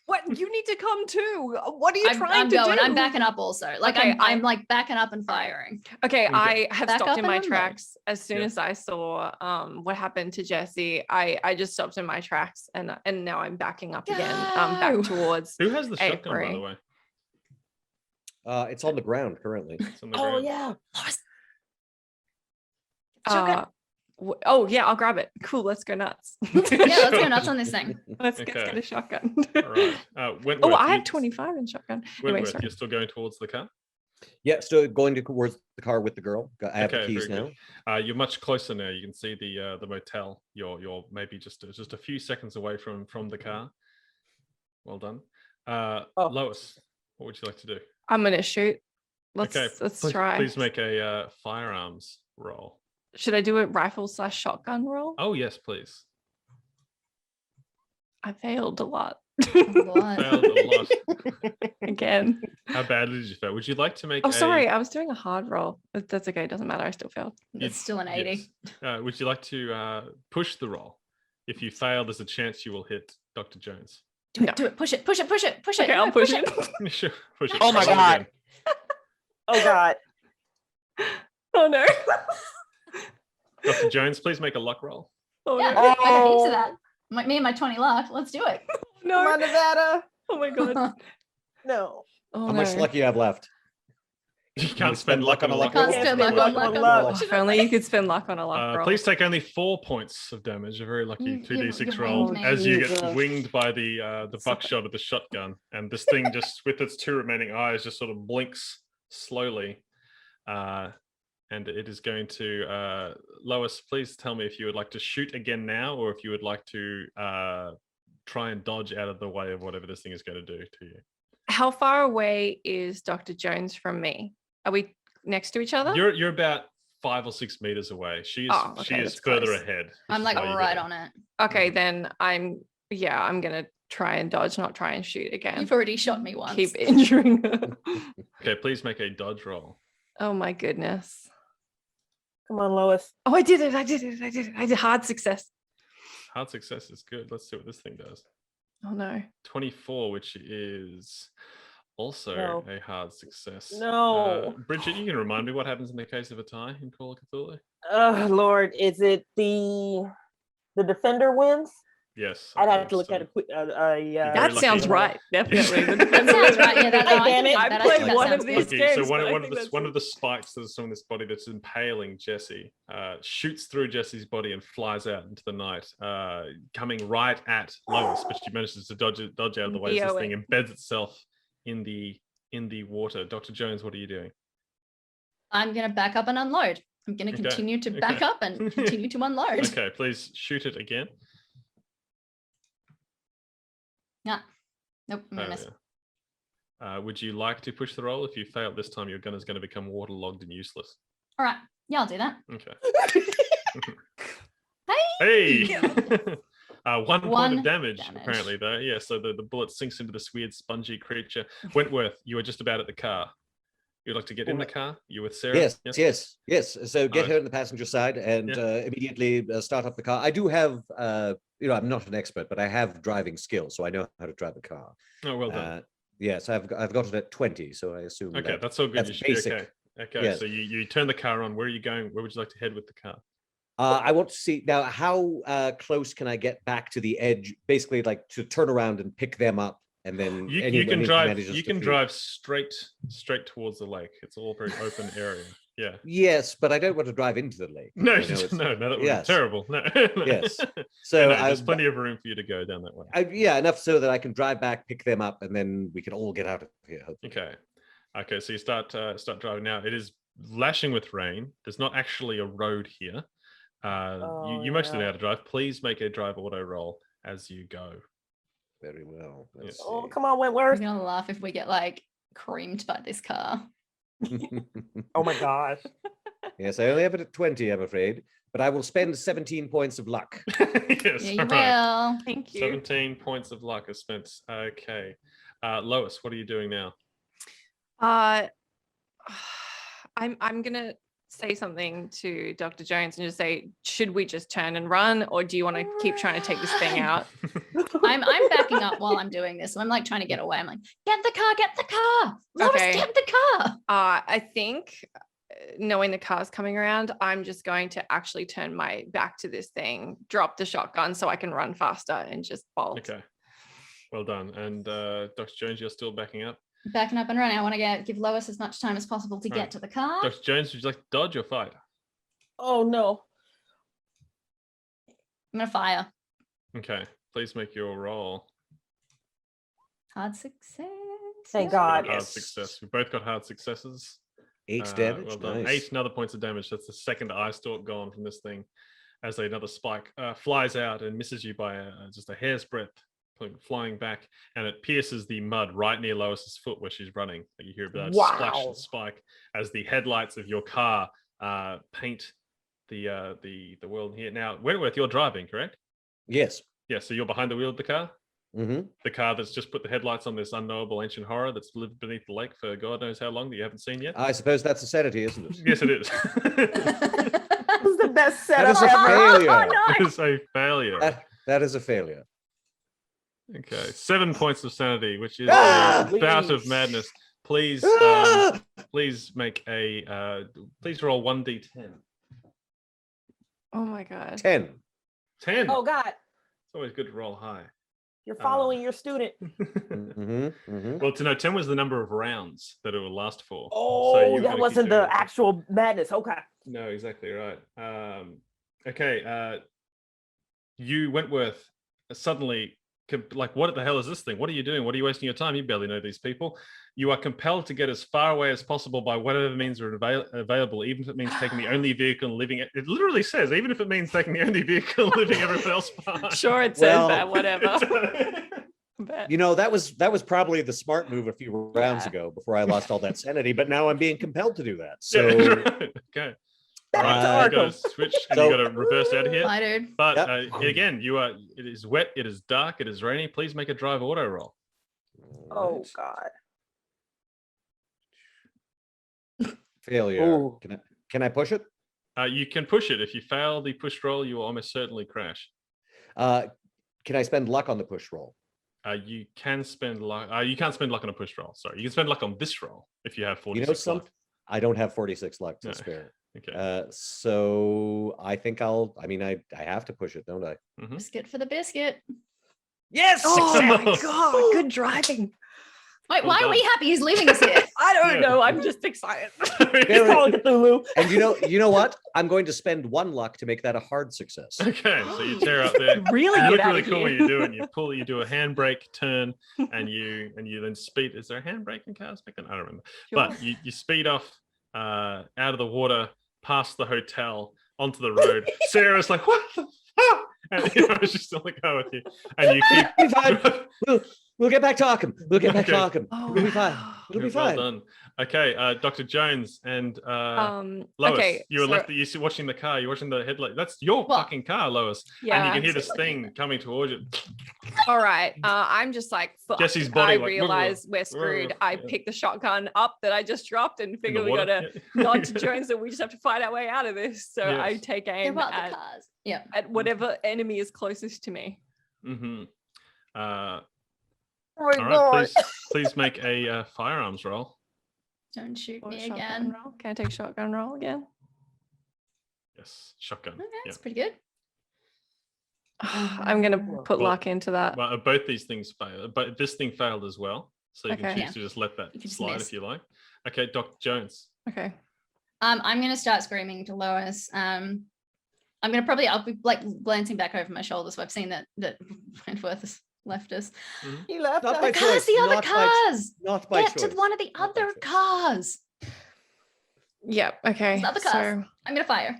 What? You need to come too. What are you trying to going. do? I'm backing up also. Like Okay, I'm like backing up and firing. Okay, I have Back stopped up in and my unload. tracks as soon Yeah. as I saw what happened to Jesse. I just stopped in my tracks and now I'm backing up again, Go. back towards. Who has the shotgun, by the Avery. way? It's on the ground currently. It's on the Oh ground. yeah. Lois. Oh yeah, I'll grab it. Cool, let's go nuts. Yeah, let's go nuts on this thing. Let's Okay. get a shotgun. All right. Wentworth, Oh, I you- have 25 in shotgun. Anyway, Wentworth, sorry. you're still going towards the car? Yeah, still going towards the car with the girl. I have the Okay, keys very now. good. You're much closer now. You can see the motel. You're maybe just a few seconds away from the car. Well done. Lois, what would you like to do? I'm gonna shoot. Let's please, try. Please make a firearms roll. Should I do a rifle/shotgun roll? Oh yes, please. I failed a lot. What? Failed a lot. Again. How badly did you fail? Would you like to make? Oh, sorry, I was doing a hard roll. That's okay. It doesn't matter. I still failed. It's still an 80. Yes. Would you like to push the roll? If you fail, there's a chance you will hit Dr. Jones. Do it, do it. Push it, push it, push it, push it. Okay, I'll No, push it. Sure, push it. Oh my Roll God. again. Oh God. Oh no. Dr. Jones, please make a luck roll. Oh Yeah, no. I got heaps Oh. of that. Me and my 20 luck. Let's do it. Come on, No. Nevada. Oh my god. No. Oh How no. much luck do you have left? You can't spend luck on a luck Can't roll. spend luck luck on luck on on luck. luck. Oh, if only you could spend luck on a luck roll. Please take only 4 points of damage. A very lucky You 2d6 winged roll me. as you get Jesus. winged by the buckshot of the shotgun, and this thing just with its 2 remaining eyes just sort of blinks slowly, and it is going to. Lois, please tell me if you would like to shoot again now, or if you would like to try and dodge out of the way of whatever this thing is going to do to you. How far away is Dr. Jones from me? Are we next to each other? You're about 5 or 6 meters away. She is Oh, okay, she is that's further close. ahead. which I'm is like why you right get on it. Okay, then I'm gonna try and dodge, not try and shoot again. You've already shot me once. Keep injuring her. Okay, please make a dodge roll. Oh my goodness. Come on, Lois. Oh, I did it. I did hard success. Hard success is good. Let's see what this thing does. Oh no. 24, which is also No. a hard success. No. Bridgett, you can remind me what happens in the case of a tie in Call of Cthulhu? Oh Lord, is it the defender wins? Yes. I'd have believe to look so. at a Very That lucky. sounds right. Definitely. The That defender sounds wins. right. Yeah, that, God damn it. I that played actually one sounds of these good. Okay, games, so but I one think of that's the spikes that's on this body that's impaling Jesse shoots through Jesse's body and flies out into the night, coming right at Lois, but she manages to dodge out of the way as this thing embeds itself in the water. Dr. Jones, what are you doing? I'm going to back up and unload. I'm going to Okay, continue to back okay. up and continue to unload. Okay, please shoot it again. Nope, I'm going to miss. Would you like to push the roll? If you fail this time, your gun is going to become waterlogged and useless. All right. Yeah, I'll do that. Okay. Hey! Hey! 1 point One of damage, damage. apparently, though. Yeah, so the bullet sinks into this weird spongy creature. Wentworth, you were just about at the car. You'd like to get in the car? You with Sarah? Yes. So get Oh. her on the passenger side and immediately start up the car. I do have, I'm not an expert, but I have driving skills, so I know how to drive a car. Oh, well done. Yes, I've got it at 20, so I assume. Okay, that's all good. that's You should be basic. okay. Okay, Yeah. so you turn the car on. Where are you going? Where would you like to head with the car? I want to see now how close can I get back to the edge, basically like to turn around and pick them up, and then You anyone can who drive. manages You to can flee. drive straight towards the lake. It's all very open area. Yeah. Yes, but I don't want to drive into the lake. No, You know, it's- no, that would be yes. terrible. No. Yes. So So there's I, plenty of room for you to go down that way. yeah, enough so that I can drive back, pick them up, and then we can all get out of here. Hopefully. Okay. So you start driving now. It is lashing with rain. There's not actually a road here. You mostly know how to drive. Please make a drive auto roll as you go. Very well. Let's Oh, see. come on, We're Wentworth. going to laugh if we get like creamed by this car. Oh my gosh. Yes, I only have it at 20, I'm afraid. but I will spend 17 points of luck. Yeah, Yes, you all right. will. Thank you. 17 points of luck are spent. Okay. Lois, what are you doing now? I'm gonna say something to Dr. Jones and just say, should we just turn and run, or do you want to keep trying to take this thing out? I'm backing up while I'm doing this. So I'm like trying to get away. I'm like, get the car. Lois, Okay. get the car. I think knowing the car's coming around, I'm just going to actually turn my back to this thing, drop the shotgun so I can run faster and just bolt. Okay. Well done. And Dr. Jones, you're still backing up. Backing up and running. I want to give Lois as much time as possible to get to the car. Dr. Jones, would you like to dodge or fight? Oh no. I'm gonna fire. Okay. Please make your roll. Hard success. Thank Yeah. God. Hard success. We both got hard successes. 8 damage. Well done. Nice. 8 another points of damage. That's the second eye stalk gone from this thing, as another spike flies out and misses you by just a hair's breadth, flying back, and it pierces the mud right near Lois's foot where she's running. You hear about splash and spike as the headlights of your car paint the world here. Now, Wentworth, you're driving, correct? Yes. Yeah. So you're behind the wheel of the car. Mm-hmm. The car that's just put the headlights on this unknowable ancient horror that's lived beneath the lake for God knows how long that you haven't seen yet. I suppose that's a sanity, isn't it? Yes, it is. That was the best That setup is a ever. failure. It is a failure. That is a failure. Okay, 7 points of sanity, which is Ah! a bout of Please. madness. Please, Ah! please make a. Please roll 1d10. Oh my God. 10. 10. Oh God, It's always good to roll high. you're following your student. Mm-hmm. Mm-hmm. Well, to know 10 was the number of rounds that it will last for. Oh, you're that gonna wasn't keep doing the it. actual madness. Okay. No, exactly right. Okay, you Wentworth suddenly like, what the hell is this thing? What are you doing? What are you wasting your time? You barely know these people. You are compelled to get as far away as possible by whatever means are available, even if it means taking the only vehicle living. It literally says, even if it means taking the only vehicle living everyone else behind. Sure, it says Well- that, whatever. But You know, that was probably the smart move a few rounds ago before I lost all that sanity, but now I'm being compelled to do that. So Yeah, right. Okay. Back Right, to you got to Arkham. switch and So- you got to reverse out of here. Bye, dude. But Yep. again, it is wet, it is dark, it is rainy. Please make a drive auto roll. Oh Right. God. Failure. Ooh. Can I push it? You can push it. If you fail the push roll, you will almost certainly crash. Can I spend luck on the push roll? You can spend luck. You can't spend luck on a push roll. Sorry, you can spend luck on this roll if you have 46 luck. I don't have 46 luck to No. spare. Okay. So I think I have to push it, don't I? Mhm. Biscuit for the biscuit. Yes. oh my success! God, good driving. Wait, Well why done. are we happy he's leaving us here? I don't Yeah. know. I'm just excited. Very- Call of Cthulhu. And you know what? I'm going to spend 1 luck to make that a hard success. Okay, so you tear out there. Really You get look out really of cool when here. you do it. You do a handbrake turn, and you then speed. Is there a handbrake in cars back then? I don't remember. But you speed off out of the water, past the hotel, onto the road. Sarah's like, "What the fuck?" And she's still in the car with you, and you keep. Be fine. We'll get back to Arkham. We'll get back to Okay. Arkham. Oh, It'll be fine. wow. It'll be Well fine. done. Okay, Dr. Jones and Lois, Okay, you were so- left. You see watching the car. You're watching the headlight. That's your Well, fucking car, Lois. Yeah. And you can hear this absolutely. thing coming towards you. All right. I'm just like, fuck. Jesse's body, I like, realize we're screwed. I yeah. picked the shotgun up that I just dropped and In figure the we water. gotta Yeah. nod to Jones and we just have to fight our way out of this. So I Yes. take They're aim about the at, cars. Yeah. whatever enemy is closest to me. Mm-hmm. Oh my All God. right, please make a firearms roll. Don't shoot Or me shotgun again. roll. Can I take shotgun roll again? Yes, shotgun. Okay, Yeah. that's pretty good. I'm gonna put Well, luck into that. Well, both these things failed, but this thing failed as well. So you can Okay. choose to just let that You can just slide miss. if you like. Okay, Dr. Jones. Okay. I'm gonna start screaming to Lois. I'll be like glancing back over my shoulder, so I've seen that Wentworth has left us. He left Not us. by The cars, choice, the other not by- cars. Not by Get choice. to one of the Not by other choice. cars. Yep. Okay. It's not the cars. So I'm gonna fire.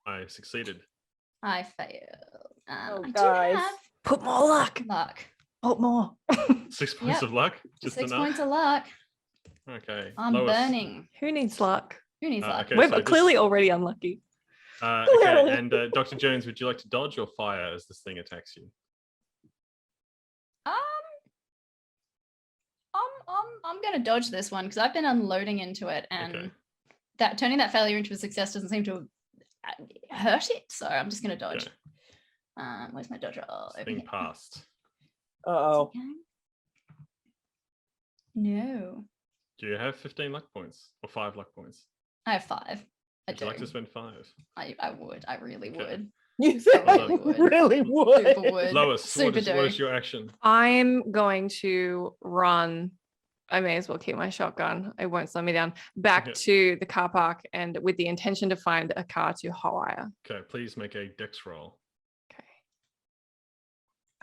I succeeded. I failed. Oh, I do guys. have put more luck. luck. Put more. 6 points Yep. of luck. Just 6 enough. points of luck. Okay. I'm Lois. burning. Who needs luck? Who needs luck? okay, We're so clearly this- already unlucky. Okay, Clearly. and Dr. Jones, would you like to dodge or fire as this thing attacks you? I'm gonna dodge this one because I've been unloading into it, and Okay. that turning that failure into a success doesn't seem to hurt it. So I'm just gonna dodge. Okay. Where's my dodge roll? It's Over being here. passed. Uh-oh. Okay. No, Do you have 15 luck points or 5 luck points? I have 5. I Would do. you like to spend 5? I would. I really Okay. would. You said I I really would. really would. Super would. Lois, Super what is your action? I'm going to run. I may as well keep my shotgun. It won't slow me down. Back Okay. to the car park, and with the intention to find a car to hotwire. Okay, please make a dex roll. Okay.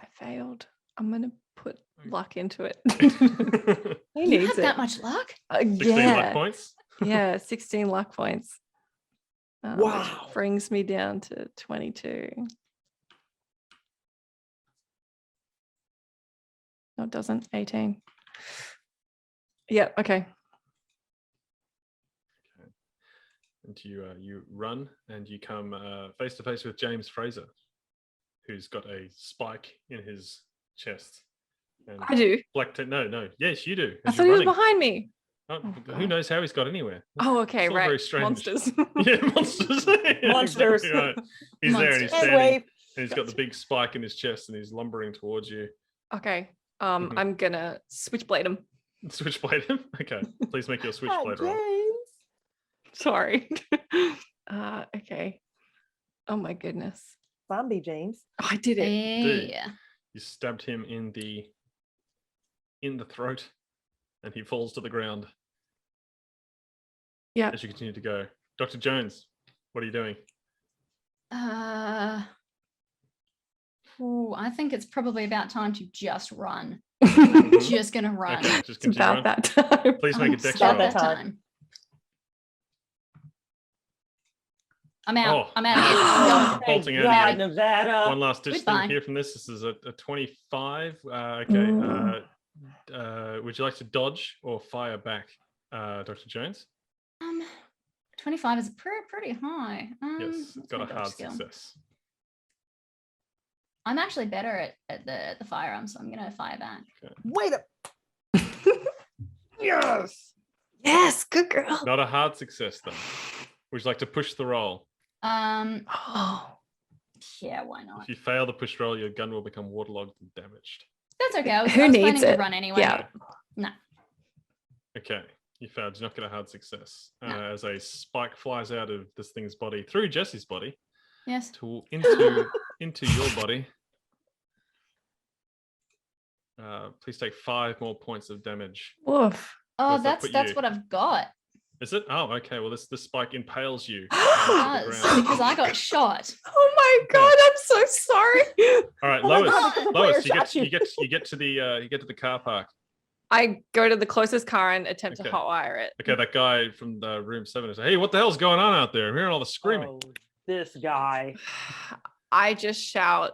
I failed. I'm gonna put luck into it. He You needs have it. that much luck? 16 luck Yeah. points. Yeah, 16 luck points. Which Wow. brings me down to 22. No, it doesn't. 18. Yeah, okay. And you run and you come face to face with James Fraser, who's got a spike in his chest. And I do. no, yes, you do. I as thought you're he was running. behind me. Oh, Oh, who God. knows how he's got anywhere? Oh, okay, It's all right. very strange. Monsters. Yeah, monsters. Yeah, Monsters. exactly right. He's there and he's Monsters. Hand standing, wave. and he's got the big spike in his chest, and he's lumbering towards you. Okay. Mhm. I'm gonna switchblade him. Switchblade him. Okay, please make your Hi, switchblade roll. James. Sorry. Okay. Oh my goodness. Zombie James. Oh, I did it. Yeah. You stabbed him in the throat, and he falls to the ground. Yeah. As you continue to go, Dr. Jones, what are you doing? I think it's probably about time to just run. Mhm. Just gonna run. Okay, just It's continue about on. that time. Please make a I'm dex about roll. that time. I'm out. Oh. I'm out of here. I'm going. Thank Bolting out God, of here. Nevada. One last ditch Goodbye. thing here from this. This is a 25. Mm. Would you like to dodge or fire back, Dr. Jones? 25 is pretty high. Yes, it's what's got my a dodge hard skill? success. I'm actually better at the firearm, so I'm gonna fire back. Wait up. Yes. Yes, good girl. Not a hard success though. Would you like to push the roll? Oh, Yeah, why not? If you fail the push roll, your gun will become waterlogged and damaged. That's okay. I was, Who I was needs planning to it? run anyway. Yeah. Okay, you failed. You're not get a hard success. No. As a spike flies out of this thing's body through Jesse's body Yes. into your body. Please take 5 more points of damage. woof. Oh, Where's that put that's you? what I've got. Is it? Oh, okay. Well, this spike impales you. It onto the does, ground. because I got shot. Oh my God, I'm so sorry. All right, Oh my Lois. God, because the player Lois, shot you. you get to the car park. I go to the closest car and attempt Okay. to hotwire it. Okay, that guy from the room 7 is, hey, what the hell's going on out there? I'm hearing all the screaming. Oh, this guy. I just shout,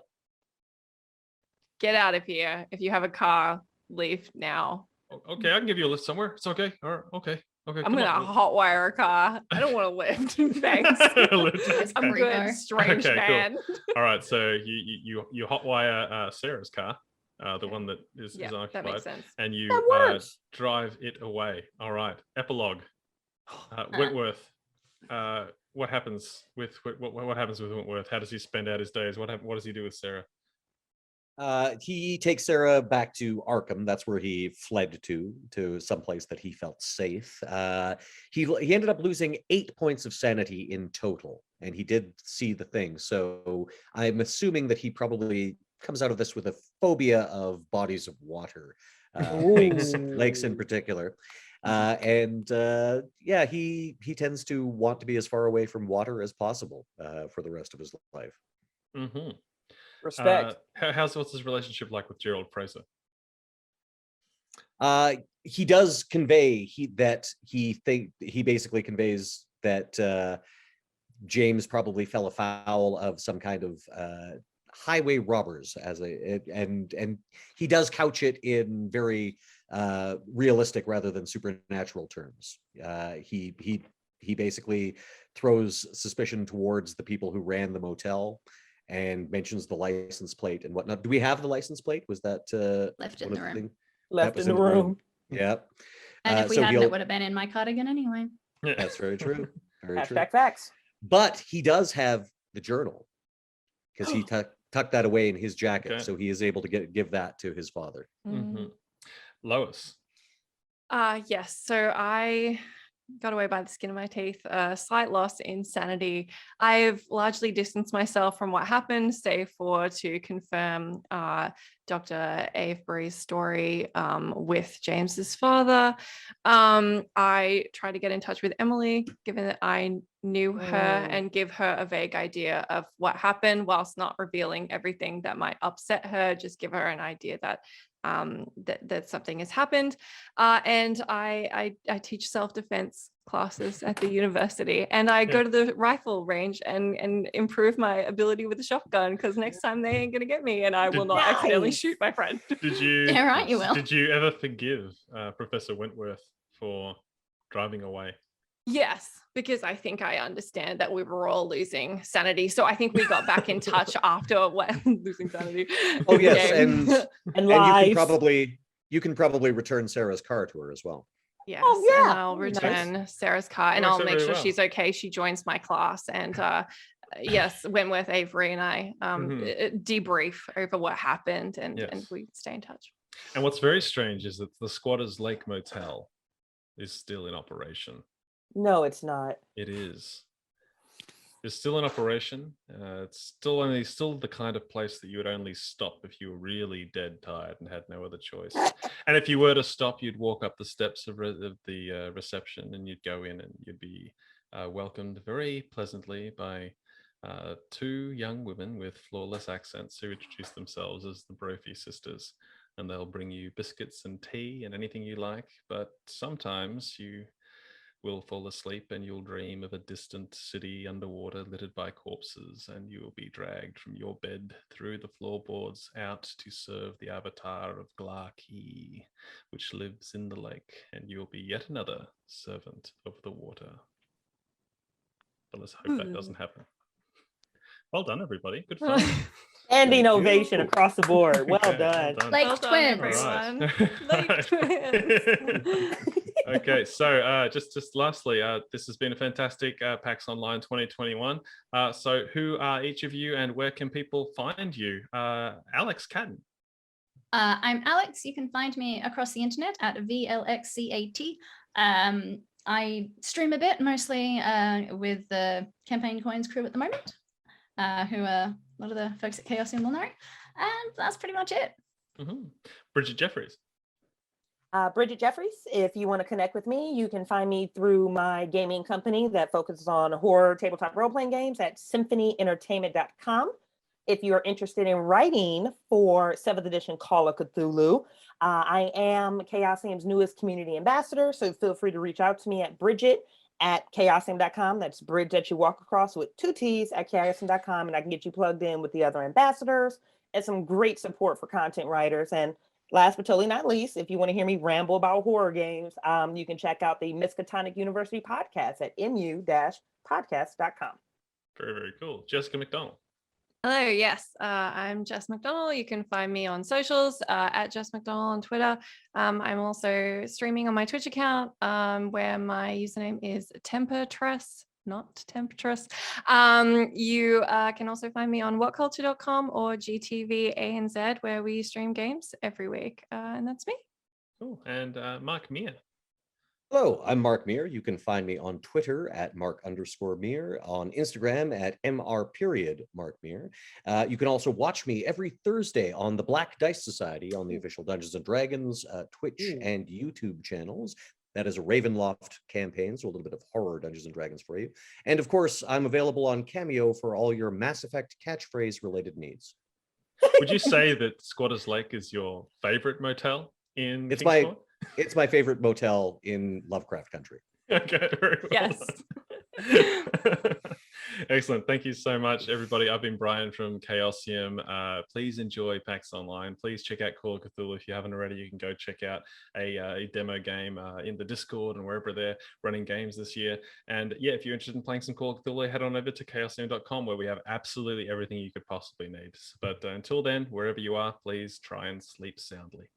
"Get out of here! If you have a car, leave now." Okay, I can give you a lift somewhere. It's okay. All right, okay. I'm come gonna on. hotwire a car. I don't want to lift. Thanks. Lift. I'm Okay. good, strange Okay, cool. man. All right, so you hotwire Sarah's car, the one that is Yeah, that occupied, makes sense. and you That works. drive it away. All right, epilogue. Wentworth. What happens with what happens with Wentworth? How does he spend out his days? What does he do with Sarah? He takes Sarah back to Arkham. That's where he fled to someplace that he felt safe. He ended up losing 8 points of sanity in total, and he did see the thing. So I'm assuming that he probably comes out of this with a phobia of bodies of water, lakes in Ooh. particular. Yeah, he tends to want to be as far away from water as possible for the rest of his life. Mm-hmm. Respect. What's his relationship like with Gerald Fraser? He does convey he basically conveys that James probably fell afoul of some kind of highway robbers and he does couch it in very realistic rather than supernatural terms. He basically throws suspicion towards the people who ran the motel and mentions the license plate and whatnot. Do we have the license plate? Was that Left in the room. Left in the room. Yep. And if we so hadn't, he'll- it would have been in my cardigan anyway. That's very true. Very true. Hashtag facts. But he does have the journal because he tucked that away in his jacket, Okay. so he is able to give that to his father. Mhm. Lois. Yes, so I got away by the skin of my teeth, slight loss in sanity. I've largely distanced myself from what happened, save for to confirm Dr. Avebury's story with James's father. I tried to get in touch with Emily, given that I knew her, and give her a vague idea of what happened, whilst not revealing everything that might upset her, just give her an idea that that something has happened. And I teach self-defense classes at the university, and I go to the rifle range and improve my ability with the shotgun, because next time they ain't gonna get me, and I will not accidentally shoot my friend. Did you? Yeah, right, you will. Did you ever forgive Professor Wentworth for driving away? Yes, because I think I understand that we were all losing sanity. So I think we got back in touch after losing sanity. Oh yes, Okay. and you can probably return Sarah's car to her as well. Yes, Oh, yeah. and I'll return Sarah's car, and Works I'll out make very sure well. she's okay. She joins my class, and yes, Wentworth, Avery, and I debrief over what happened, and Yes. we stay in touch. And what's very strange is that the Squatters Lake Motel is still in operation. No, it's not. It is. It's still in operation. It's still the kind of place that you would only stop if you were really dead tired and had no other choice. And if you were to stop, you'd walk up the steps of the reception, and you'd go in, and you'd be welcomed very pleasantly by two young women with flawless accents who introduce themselves as the Brophy sisters. And they'll bring you biscuits and tea and anything you like. But sometimes you will fall asleep, and you'll dream of a distant city underwater littered by corpses, and you will be dragged from your bed through the floorboards out to serve the avatar of Glarkey, which lives in the lake, and you will be yet another servant of the water. But let's hope that doesn't happen. Well done, everybody. Good fun. Standing Thank you. ovation across the board. Well Okay, done. Like Well done, twins. everyone. Right. Like twins. Okay, so just lastly, this has been a fantastic PAX Online 2021. So who are each of you, and where can people find you? Alex, Caton. I'm Alex. You can find me across the internet at VLXCAT. I stream a bit, mostly with the Campaign Coins crew at the moment, who a lot of the folks at Chaosium will know. And that's pretty much it. Bridgett Jefferies. Bridgett Jefferies. If you want to connect with me, you can find me through my gaming company that focuses on horror tabletop role-playing games at symphonyentertainment.com. If you're interested in writing for 7th edition Call of Cthulhu, I am Chaosium's newest community ambassador, so feel free to reach out to me at Bridgett@chaosium.com. That's bridge that you walk across with 2 T's at chaosium.com, and I can get you plugged in with the other ambassadors and some great support for content writers. And last but totally not least, if you want to hear me ramble about horror games, you can check out the Miskatonic University podcast at mu-podcast.com. Very, very cool. Jessica McDonell. Hello, yes, I'm Jess McDonell. You can find me on socials at Jess McDonell on Twitter. I'm also streaming on my Twitch account where my username is Tempertress, not Temptress. You can also find me on whatculture.com or GTV ANZ, where we stream games every week. And that's me. Cool. And Mark Meer. Hello, I'm Mark Meer. You can find me on Twitter at Mark_Meer, on Instagram at Mark Meer. You can also watch me every Thursday on the Black Dice Society on the official Dungeons & Dragons Twitch and YouTube channels. That is a Ravenloft campaign, so a little bit of horror Dungeons & Dragons for you. And of course, I'm available on Cameo for all your Mass Effect catchphrase related needs. Would you say that Squatters Lake is your favorite motel in It's Kingsport? It's my favorite motel in Lovecraft Country. Okay, very well Yes. done. Excellent. Thank you so much, everybody. I've been Brian from Chaosium. Please enjoy PAX Online. Please check out Call of Cthulhu. If you haven't already, you can go check out a demo game in the Discord and wherever they're running games this year. And yeah, if you're interested in playing some Call of Cthulhu, head on over to chaosium.com where we have absolutely everything you could possibly need. But until then, wherever you are, please try and sleep soundly.